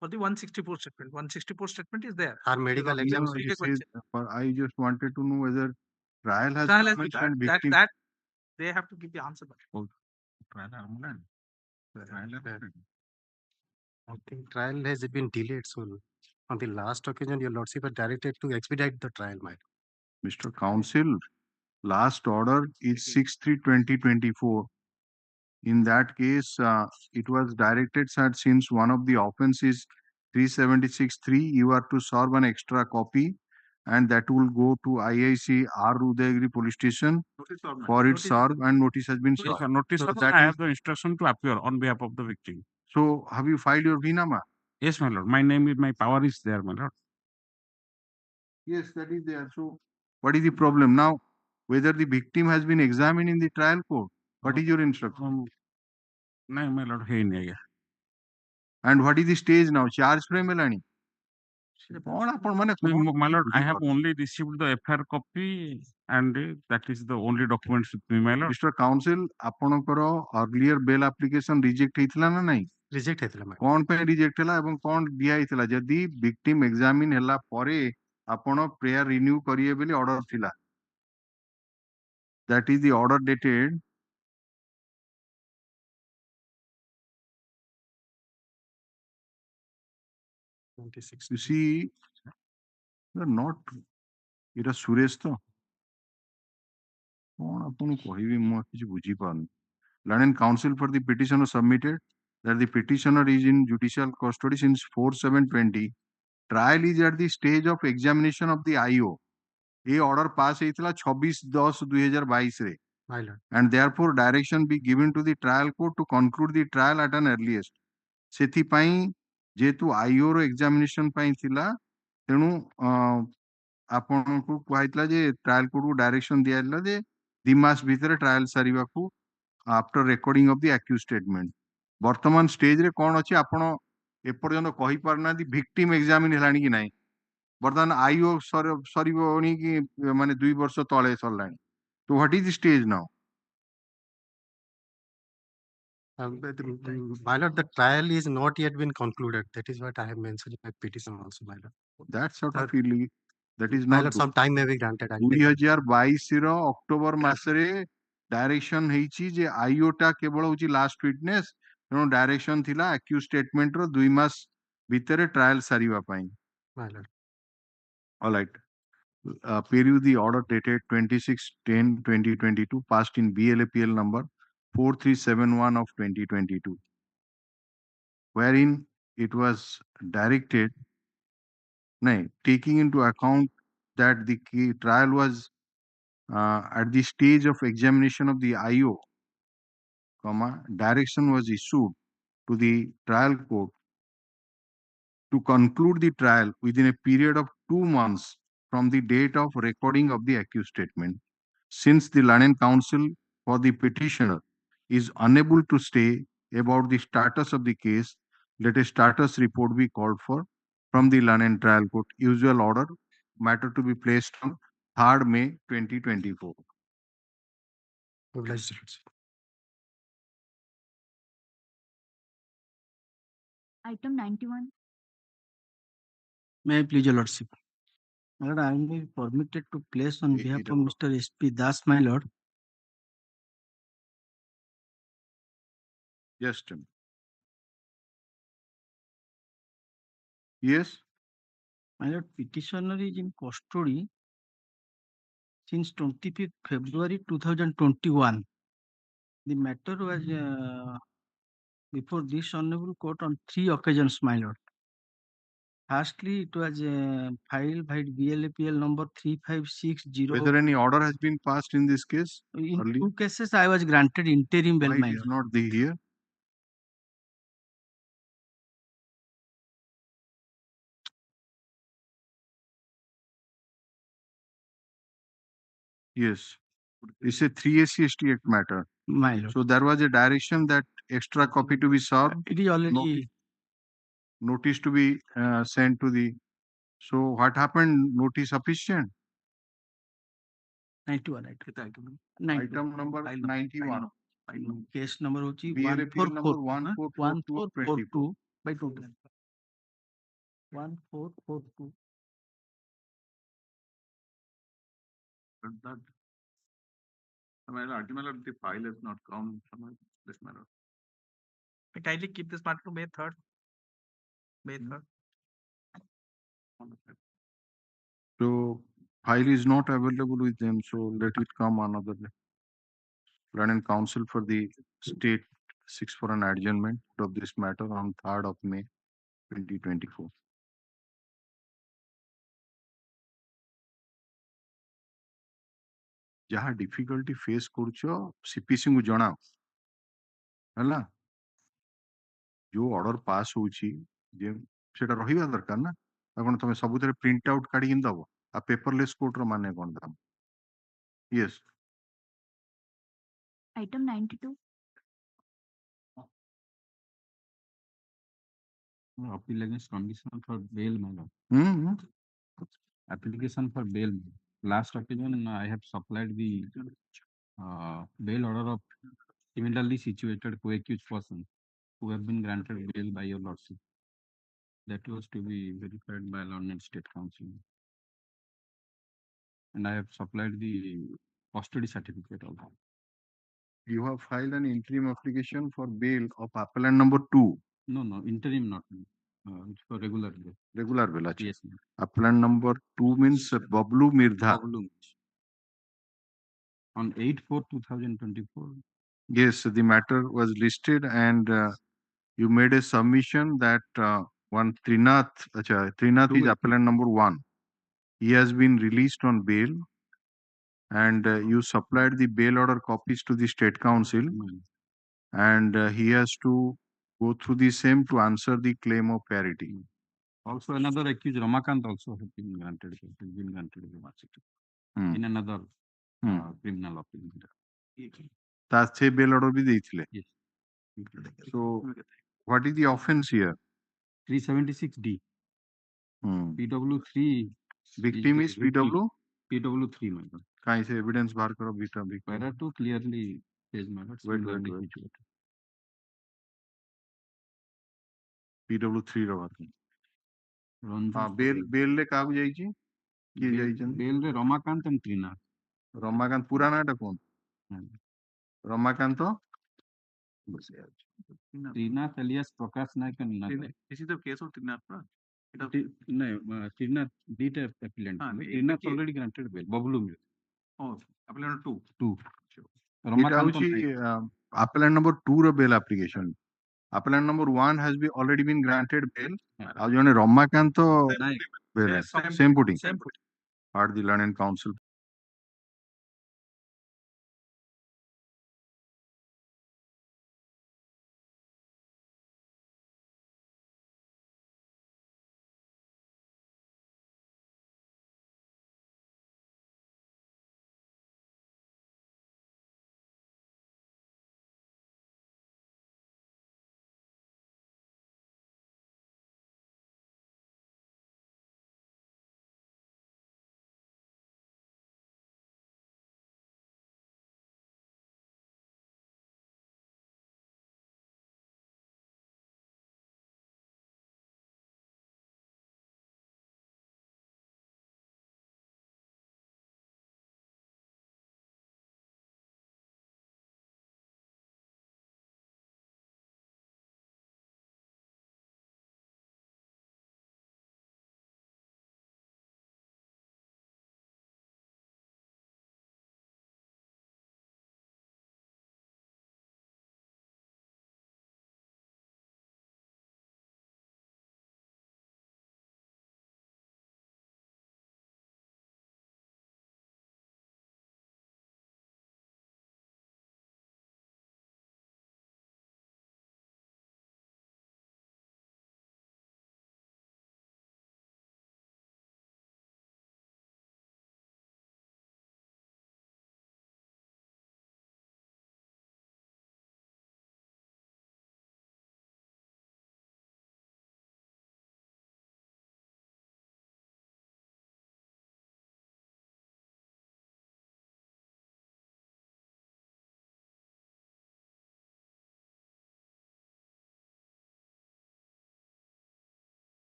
for the 164 statement. 164 statement is there. Our medical exam. I just wanted to know whether trial has Trial has commenced been- and victim. that they have to give the answer back. I think trial has been delayed, so on the last occasion, Your Lordship had directed to expedite the trial, my lord. Mr. Counsel, last order is 6/3/2024. In that case, it was directed that since one of the offenses 376(3), you are to serve an extra copy, and that will go to IIC R. Udayagiri Police Station for its serve, and notice has been served. Notice, So sir, that I is- have the instruction to appear on behalf of the victim. So have you filed your vinama? Yes, my lord. My name is, my power is there, my lord. Yes, that is there. So what is the problem now? Whether the victim has been examined in the trial court, what is your instruction? No, my lord. Hey, nahi. And what is the stage now? Charge frame helani. My lord, I have only received the FIR copy, and that is the only documents with me, my lord. Mr. Counsel, ଆପଣଙ୍କର earlier bail application reject ହେଇଥିଲା ନା ନାହିଁ? Reject ହେଇଥିଲା ma'am. କଣ ପାଇଁ reject ହେଲା ଏବଂ କଣ ଦିଆ ହେଇଥିଲା? ଯଦି victim examine ହେଲା ପରେ ଆପଣ prayer renew କରିବେ ବୋଲି order ଥିଲା. That is the order dated you see, you're not, ଏଇଟା ସୁରେଶ ତ କଣ ଆପଣଙ୍କୁ କହିବି ମୁଁ କିଛି ବୁଝିପାରୁନି. Learned counsel for the petitioner submitted that the petitioner is in judicial custody since 4/7/20. Trial is at the stage of examination of the IO. A order pass ହେଇଥିଲା 26/10/2022 ରେ. My lord. And therefore direction be given to the trial court to conclude the trial at an earliest. ସେଥିପାଇଁ ଯେହେତୁ IO ର examination ପାଇଁ ଥିଲା ତେଣୁ ଆପଣଙ୍କୁ କୁହାଯାଇଥିଲା ଯେ ଟ୍ରାଏଲ କୋର୍ଟକୁ ଡାଇରେକ୍ସନ ଦିଆଯାଇଥିଲା ଯେ 2 ମାସ ଭିତରେ ଟ୍ରାଏଲ ସାରିବାକୁ after recording of the accused statement. ବର୍ତ୍ତମାନ ଷ୍ଟେଜରେ କଣ ଅଛି ଆପଣ ଏପର୍ଯ୍ୟନ୍ତ କହିପାରୁନାହାନ୍ତି ଭିକ୍ଟିମ ଏକ୍ସାମିନ ହେଲାଣି କି ନାହିଁ. ବର୍ତ୍ତମାନ ଆଇଓ ସରିବନି କି ମାନେ 2 ବର୍ଷ ତଳେ ସରିଲାଣି. ତ what is the stage now? My lord, the trial is not yet been concluded. That is what I have mentioned in my petition also, my lord. That sort of illegal. That is My not lord, some time may be granted. 2022 ର October ମାସରେ direction ହେଇଛି ଯେ Iwo ଟା କେବଳ ହଉଛି last witness. ତେଣୁ direction ଥିଲା ଆକ୍ୟୁଜ statement ର 2 ମାସ ଭିତରେ ଟ୍ରାଏଲ ସାରିବା ପାଇଁ. My lord. All right. Peru the order dated 26/10/2022 passed in BLAPL number 4371 of 2022, wherein it was directed, taking into account that the trial was at the stage of examination of the IO, direction was issued to the trial court to conclude the trial within a period of 2 months from the date of recording of the accused statement. Since the learned counsel for the petitioner is unable to say about the status of the case, let a status report be called for from the learned trial court. Usual order, matter to be placed on 3rd May 2024. Item 91. May I please your lordship? My lord, I am being permitted to place on behalf of Mr. S.P. Das, my lord. Just a minute. Yes. My lord, petitioner is in custody since 25th February 2021. The matter was before this honorable court on 3 occasions, my lord. Firstly, it was filed by BLAPL number 3560. Whether any order has been passed in this case? In early? 2 cases, I was granted interim bail, Why my it is lord. not the here? Yes, it's a 3AC Act matter. My lord. So there was a direction that extra copy to be served. It is already notice to be sent to the. So what happened? Notice sufficient. 91. Item number 91. Case number hochi BLAPL number 1442 by 2. 1442. That ultimately the file has not come. This matter. I kindly keep this matter to May 3rd. May 3rd. So File is not available with them, so let it come another day. Learned counsel for the state seeks for an adjournment of this matter on 3rd of May 2024. जहाँ difficulty face करुछो CPC को जणाओ हला जो order pass होची जे सेटा रहिबा दरकार ना कोन तमे सबुतरे print out काढी दबो आ पेपरलेस कोर्ट रो माने कोन दाम yes Item 92. Appeal against conditional for bail, madam. Application for bail. Last occasion, I have supplied the bail order of similarly situated co-accused persons who have been granted bail by your lordship. That was to be verified by London State Council. And I have supplied the custody certificate also. You have filed an interim application for bail of appellant number 2. No, interim not. It's for regular bail. Regular bail, acha. Yes, ma'am. Appellant number 2 means Bablu Mirdha. Bablu. On 8/4/2024. Yes, the matter was listed and you made a submission that one Trinath is appellant number 1. He has been released on bail and you supplied the bail order copies to the State Council and he has to go through the same to answer the claim of parity. Also another accused Ramakant also has been granted in another criminal appeal. তার সে bail order भी ଦେଇଥିଲେ. Yes. So what is the offense here? 376D. PW3. Victim is PW? PW3, madam. कहीं से evidence बाहर करो victim. Para 2 clearly says, madam. Wait. PW3 ର ବାତ. हाँ bail ले कागु जाइची किए जाइचन bail रे रमाकांत and Trinath. रमाकांत पूरा नाटा कौन Ramakant Trinath alias Prakash Naik and Nath. This is the case of Trinath, right? No, Trinath did appellant. Trinath already granted bail. Bablu Mir. Oh, appellant 2. 2. এটা হচ্ছে appellant number 2 ର bail application. Appellant number 1 has already been granted bail. ଆଉ ଜଣେ Ramakanta bail same footing. At the Learned Counsel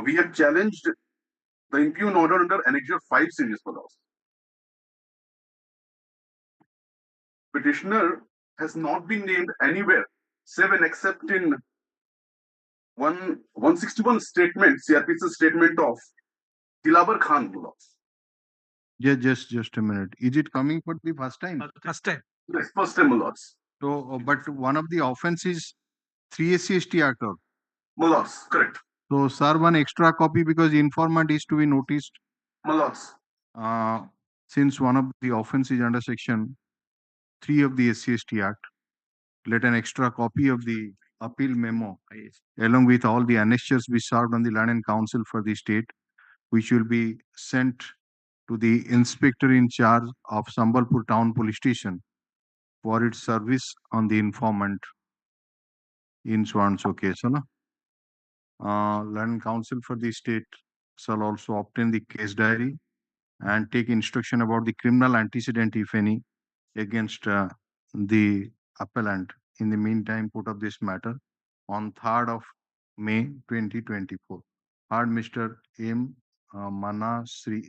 we have challenged the impugn order under Annexure 5 series for laws. Petitioner has not been named anywhere, save and except in 161 statement, CRPC statement of Dilabar Khan laws. Yeah, just a minute. Is it coming for the first time? First time. Yes, first time laws. So, but one of the offenses 3 SC/ST Act. Laws, correct. So, sir, one extra copy because informant is to be noticed. Laws. Since one of the offense is under section 3 of the SC/ST Act, let an extra copy of the appeal memo along with all the annexures be served on the Land and Council for the state, which will be sent to the inspector in charge of Sambalpur Town Police Station for its service on the informant in so and so case. No? Land and Council for the state shall also obtain the case diary and take instruction about the criminal antecedent, if any, against the appellant. In the meantime, put up this matter on 3rd of May 2024. Heard Mr. M. Ansari.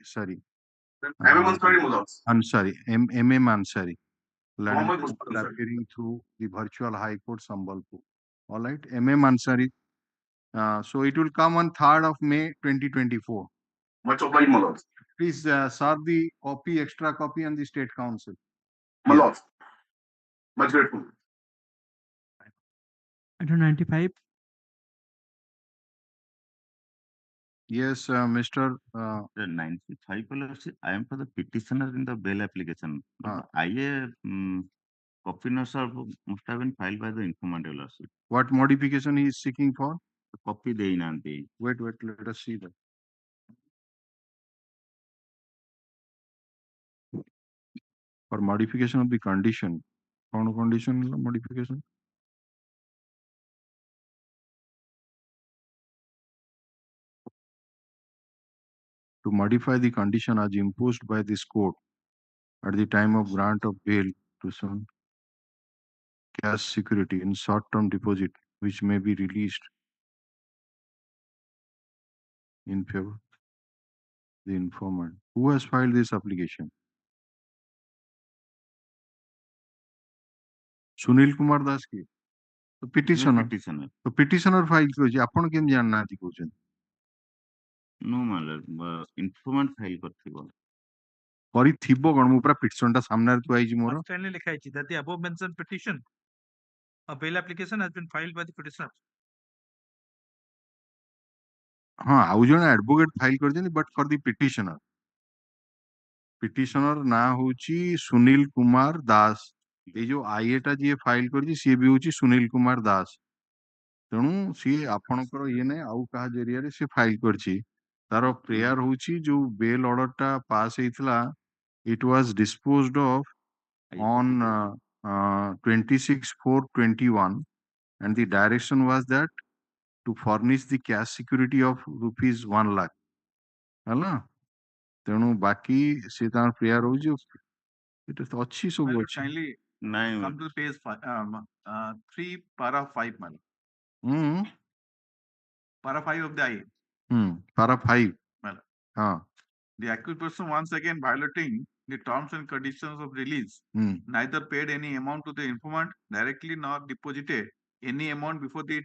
M.M. Ansari. Appearing through the virtual High Court, Sambalpur. All right, M.M. Ansari. So it will come on 3rd of May 2024. Much obliged, my lords. Please serve the copy, extra copy on the State Council. My lords. Much grateful. Item 95. Yes, Mr. 95, I am for the petitioner in the bail application. IA copy not served must have been filed by the informant. What modification he is seeking for? The copy they nanti. Wait, let us see that. For modification of the condition. Found condition modification? To modify the condition as imposed by this court at the time of grant of bail to some cash security in short-term deposit, which may be released in favor of the informant. Who has filed this application? Sunil Kumar Das ki? The petitioner. The petitioner file kochi. Apon kem janna ati kochen? No, my lord. Informant file korthibo. Kori thibo kon mu pura petition ta samnar tu aiji moro. Finally likha hai that the above mentioned petition, a bail application has been filed by the petitioner. हाँ, ଆଉ ଜଣେ advocate file କରିଛନ୍ତି, but for the petitioner. Petitioner ନା ହଉଛି ସୁନୀଲ କୁମାର ଦାସ। ଏଇ ଯୋଉ IA ଟା ଯିଏ ଫାଇଲ କରିଛି ସିଏ ବି ହଉଛି ସୁନୀଲ କୁମାର ଦାସ। ତେଣୁ ସିଏ ଆପଣଙ୍କର ଇଏ ନାହିଁ ଆଉ କାହା ଜରିଆରେ ସିଏ ଫାଇଲ କରିଛି। ତାର ପ୍ରେୟାର ହଉଛି ଯୋଉ ବେଲ ଅର୍ଡର ଟା ପାସ୍ ହେଇଥିଲା, it was disposed of on 26/4/21 and the direction was that to furnish the cash security of rupees 1 lakh. ହେଲା? ତେଣୁ ବାକି ସେ ତାଙ୍କର ପ୍ରେୟାର ହଉଛି ଏଟା ତ ଅଛି ସବୁ ଅଛି। Kindly come to page 3 para 5 man. Para 5 of the IA. Para 5. Well, the accused person once again violating the terms and conditions of release, neither paid any amount to the informant directly nor deposited any amount before the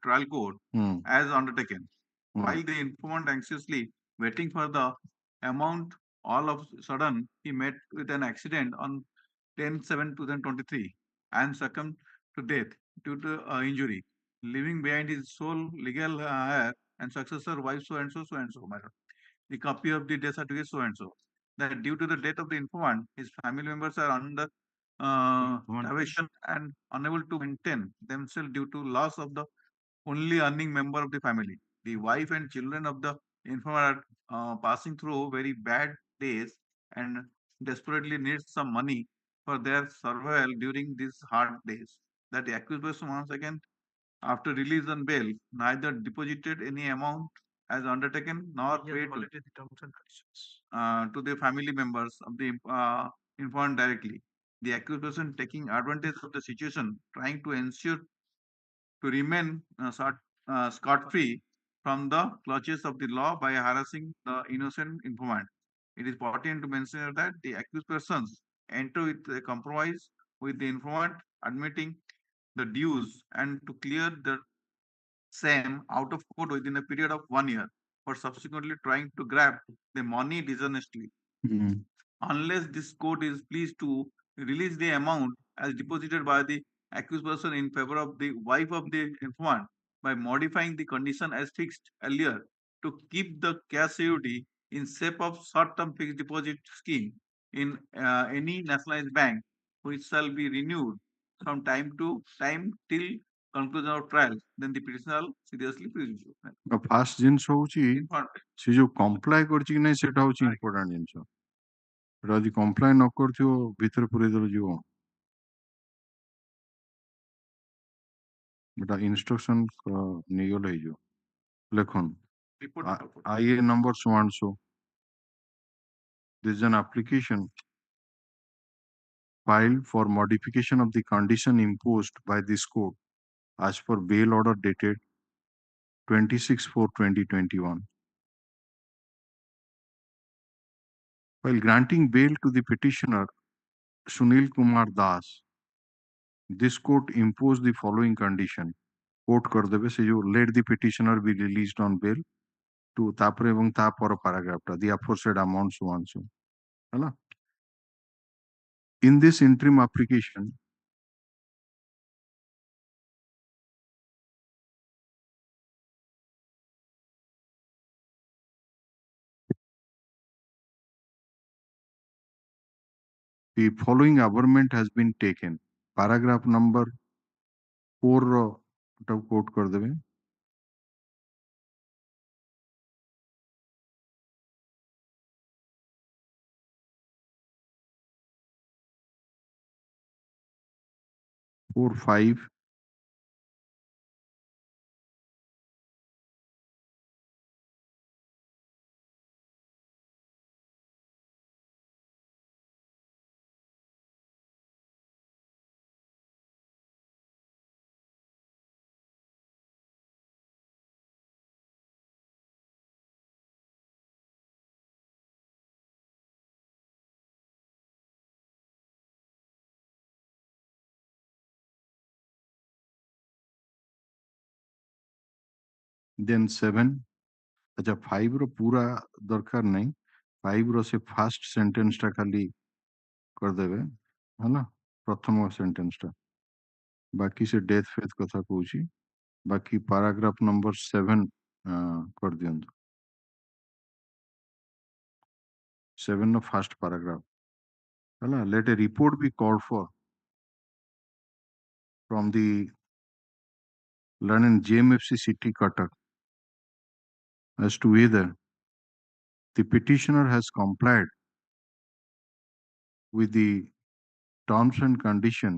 trial court as undertaken. While the informant anxiously waiting for the amount, all of a sudden he met with an accident on 10/7/2023 and succumbed to death due to injury, leaving behind his sole legal heir and successor wife so and so matter. The copy of the death certificate so and so. That due to the death of the informant, his family members are under privation and unable to maintain themselves due to loss of the only earning member of the family. The wife and children of the informant are passing through very bad days and desperately need some money for their survival during these hard days. That the accused person once again, after release on bail, neither deposited any amount as undertaken nor paid to the family members of the informant directly. The accused person taking advantage of the situation, trying to ensure to remain scot-free, from the clutches of the law by harassing the innocent informant. It is pertinent to mention that the accused persons enter with a compromise with the informant, admitting the dues and to clear the same out of court within a period of 1 year, for subsequently trying to grab the money dishonestly. Unless this court is pleased to release the amount as deposited by the accused person in favor of the wife of the informant by modifying the condition as fixed earlier to keep the cash security in shape of short-term fixed deposit scheme in any nationalized bank, which shall be renewed from time to time till conclusion of trial, then the petitioner seriously prejudicial. Fast जिन से जो comply करछि कि नै सेटा होछि important जिंस राजी comply न करथियो भीतर पुरे दल जीवो बेटा इंस्ट्रक्शन निगल है जो लेखन IA number so and so. This is an application filed for modification of the condition imposed by this court as per bail order dated 26/4/2021. While granting bail to the petitioner Sunil Kumar Das, this court imposed the following condition. Court कर देबे से जो let the petitioner be released on bail to तापरे एवं तापर paragraph टा the aforesaid amount so and so. है In this interim application, the following averment has been taken. Paragraph number 4 quote कर देबे. Four, 5. Then 7. अच्छा 5 रो पूरा दरकार नहीं 5 रो से फर्स्ट सेंटेंस टा खाली कर देबे है ना प्रथम सेंटेंस टा बाकी से डेथ फेथ कथा कहूची बाकी पैराग्राफ नंबर 7 कर दियंतु 7 नो फर्स्ट पैराग्राफ है ना let a report be called for from the learned JMFC City Cuttack as to whether the petitioner has complied with the terms and condition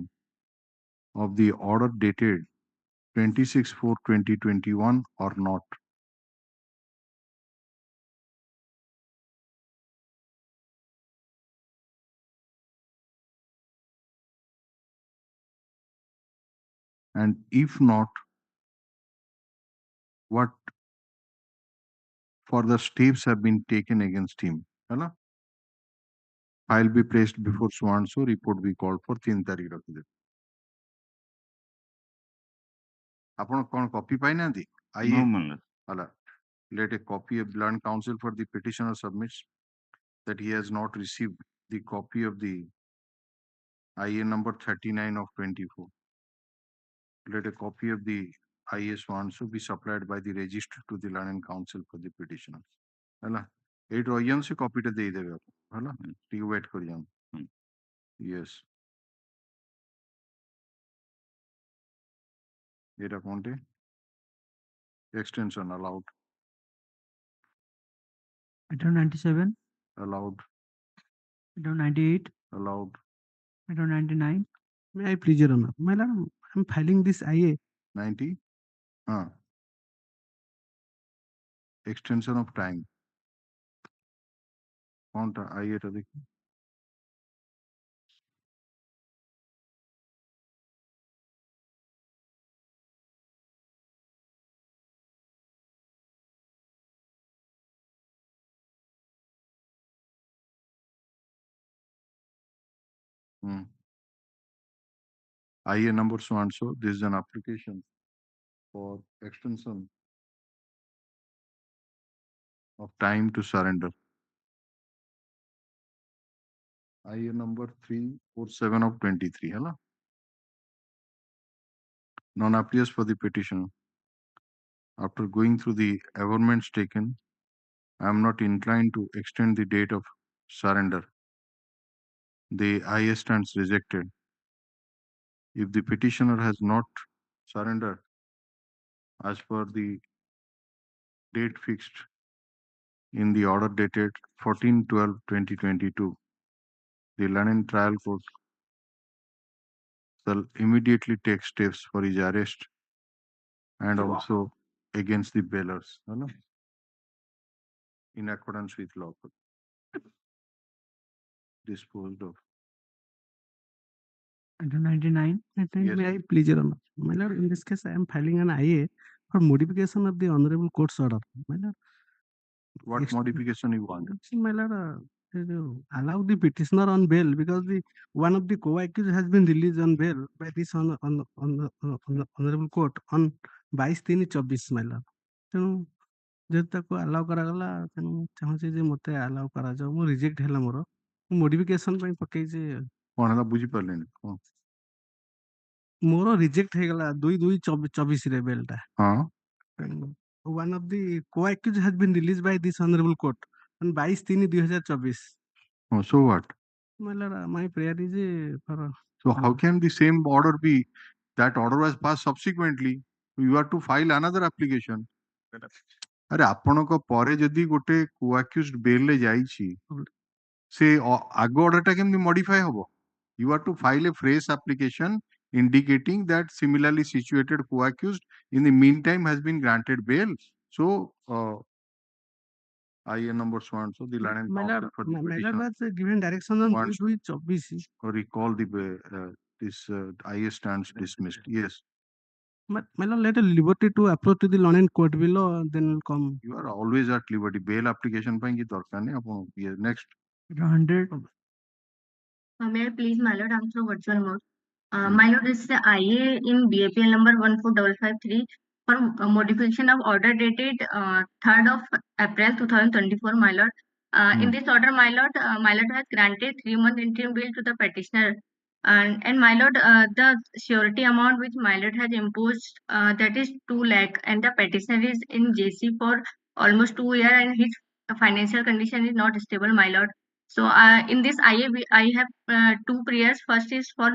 of the order dated 26/4/2021 or not. And if not, what further steps have been taken against him? है ना? File be placed before so and so, report be called for 3 तारीख रख दे. आपण कौन copy पाई ना दी? No, Mallar. Hala. Let a copy of learned counsel for the petitioner submits that he has not received the copy of the IA number 39 of 24. Let a copy of the IA so and so be supplied by the register to the learned counsel for the petitioner. है eight रहियन से copy टा दे देबे हला T wait करियन yes Etah कोनटे extension allowed Item 97 allowed Item 98 allowed Item 99. May I please your honor? My lord, I'm filing this IA 90 extension of time कोनटा IA टा देखि IA number so and so. This is an application for extension of time to surrender. IA number 347 of 23. Hello? Non-appears for the petitioner. After going through the averments taken, I am not inclined to extend the date of surrender. The IA stands rejected. If the petitioner has not surrendered as per the date fixed in the order dated 14/12/2022, the London Trial Court shall immediately take steps for his arrest and also against the bailers, in accordance with law. Disposed of. Item 99. Yes. May I please, Your Honor? My lord, in this case, I am filing an IA for modification of the Honorable Court's order. My lord. What modification you want? My lord, allow the petitioner on bail because one of the co-accused has been released on bail by this on the Honorable Court on 22/3/24, my lord. ତେଣୁ ଯେହେତୁ ତାକୁ allow କରାଗଲା ତେଣୁ ଚାହୁଁଛି ଯେ ମୋତେ allow କରାଯାଉ ମୁଁ ରିଜେକ୍ଟ ହେଲା ମୋର ମୋଡିଫିକେସନ ପାଇଁ ପକେଇଛି କଣ ହେଲା ବୁଝିପାରିଲେନି କଣ ମୋର ରିଜେକ୍ଟ ହେଇଗଲା 2/2/24 ବେଲଟା one of the co-accused has been released by this honorable court on 22/3/2024. So what? My lord, my prayer is for so how can the same order be? That order was passed subsequently. You have to file another application. अरे आपनको परे जदि गोटे co-accused bail ले जाइछि से आगो order टा केमि modify हबो? You have to file a fresh application indicating that similarly situated co-accused in the meantime has been granted bail. So IA number so and so the line and counsel for the petition was given direction on 2/2/24. Recall the this IA stands dismissed. Yes. But my lord, let a liberty to approach to the law and court below, then will come. You are always at liberty. Bail application ପାଇଁ କି ଦରକାର ନାହିଁ ଆପଣ next 100. May I please, my lord, I'm through virtual mode. My lord, this is the IA in BAPL number 14553 for modification of order dated 3rd of April 2024, my lord. In this order, my lord has granted 3-month interim bail to the petitioner. And my lord, the surety amount which my lord has imposed, that is 2 lakh, and the petitioner is in JC for almost 2 years, and his financial condition is not stable, my lord. So in this IA, I have 2 prayers. First is for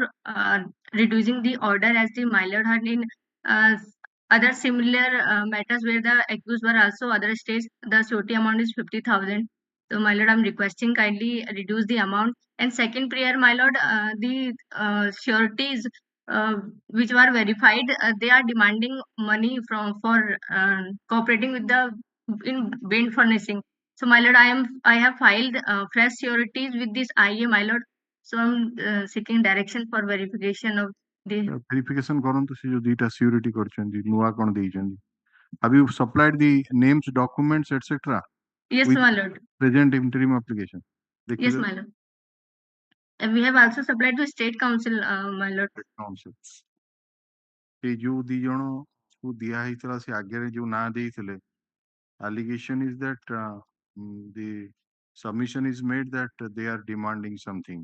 reducing the order as the my lord had in other similar matters where the accused were also other states. The surety amount is 50,000. So my lord, I'm requesting kindly reduce the amount. And second prayer, my lord, the sureties which were verified, they are demanding money for cooperating with the in bail furnishing. So my lord, I have filed fresh sureties with this IA, my lord. So I'm seeking direction for verification of the verification କରନ୍ତୁ ସେ ଯୋଉ ଦିଟା surety କରିଛନ୍ତି ନୂଆ କଣ ଦେଇଛନ୍ତି. Have you supplied the names, documents, etc.? Yes, my lord. Present interim application. Yes, my lord. And we have also supplied to State Council, my lord. State Council. ସେ ଯୋଉ ଦି ଜଣକୁ ଦିଆ ହେଇଥିଲା ସେ ଆଗରେ ଯୋଉ ନାଁ ଦେଇଥିଲେ, allegation is that the submission is made that they are demanding something.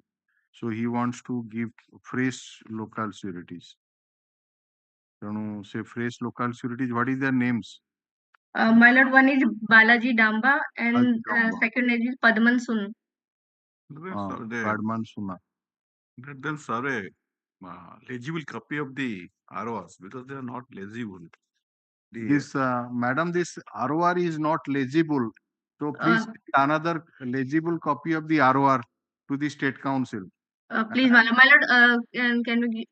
So he wants to give fresh local sureties. Say fresh local sureties. What is their names? My lord, one is Balaji Damba and second is Padman Sun. Padman Suna. Then sir, legible copy of the RORs because they are not legible. This madam, this ROR is not legible. So please another legible copy of the ROR to the State Council. Please, my lord, can we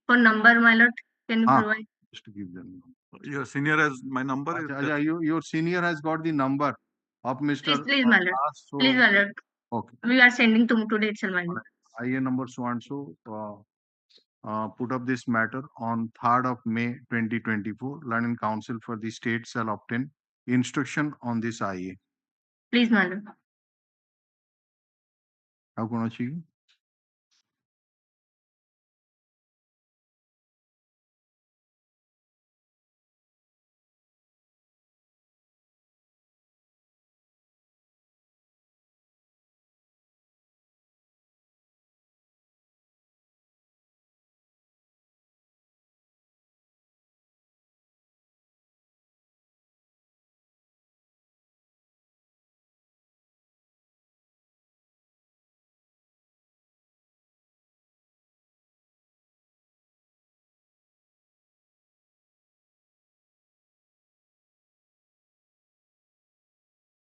for number, my lord, can you provide? Just to give them. Your senior has my number. Your senior has got the number of Mr. Please, my lord. So, please, my lord. Okay. We are sending to today itself, my lord. IA number so and so put up this matter on 3rd of May 2024. London Council for the State shall obtain instruction on this IA. Please, my lord. How can I see?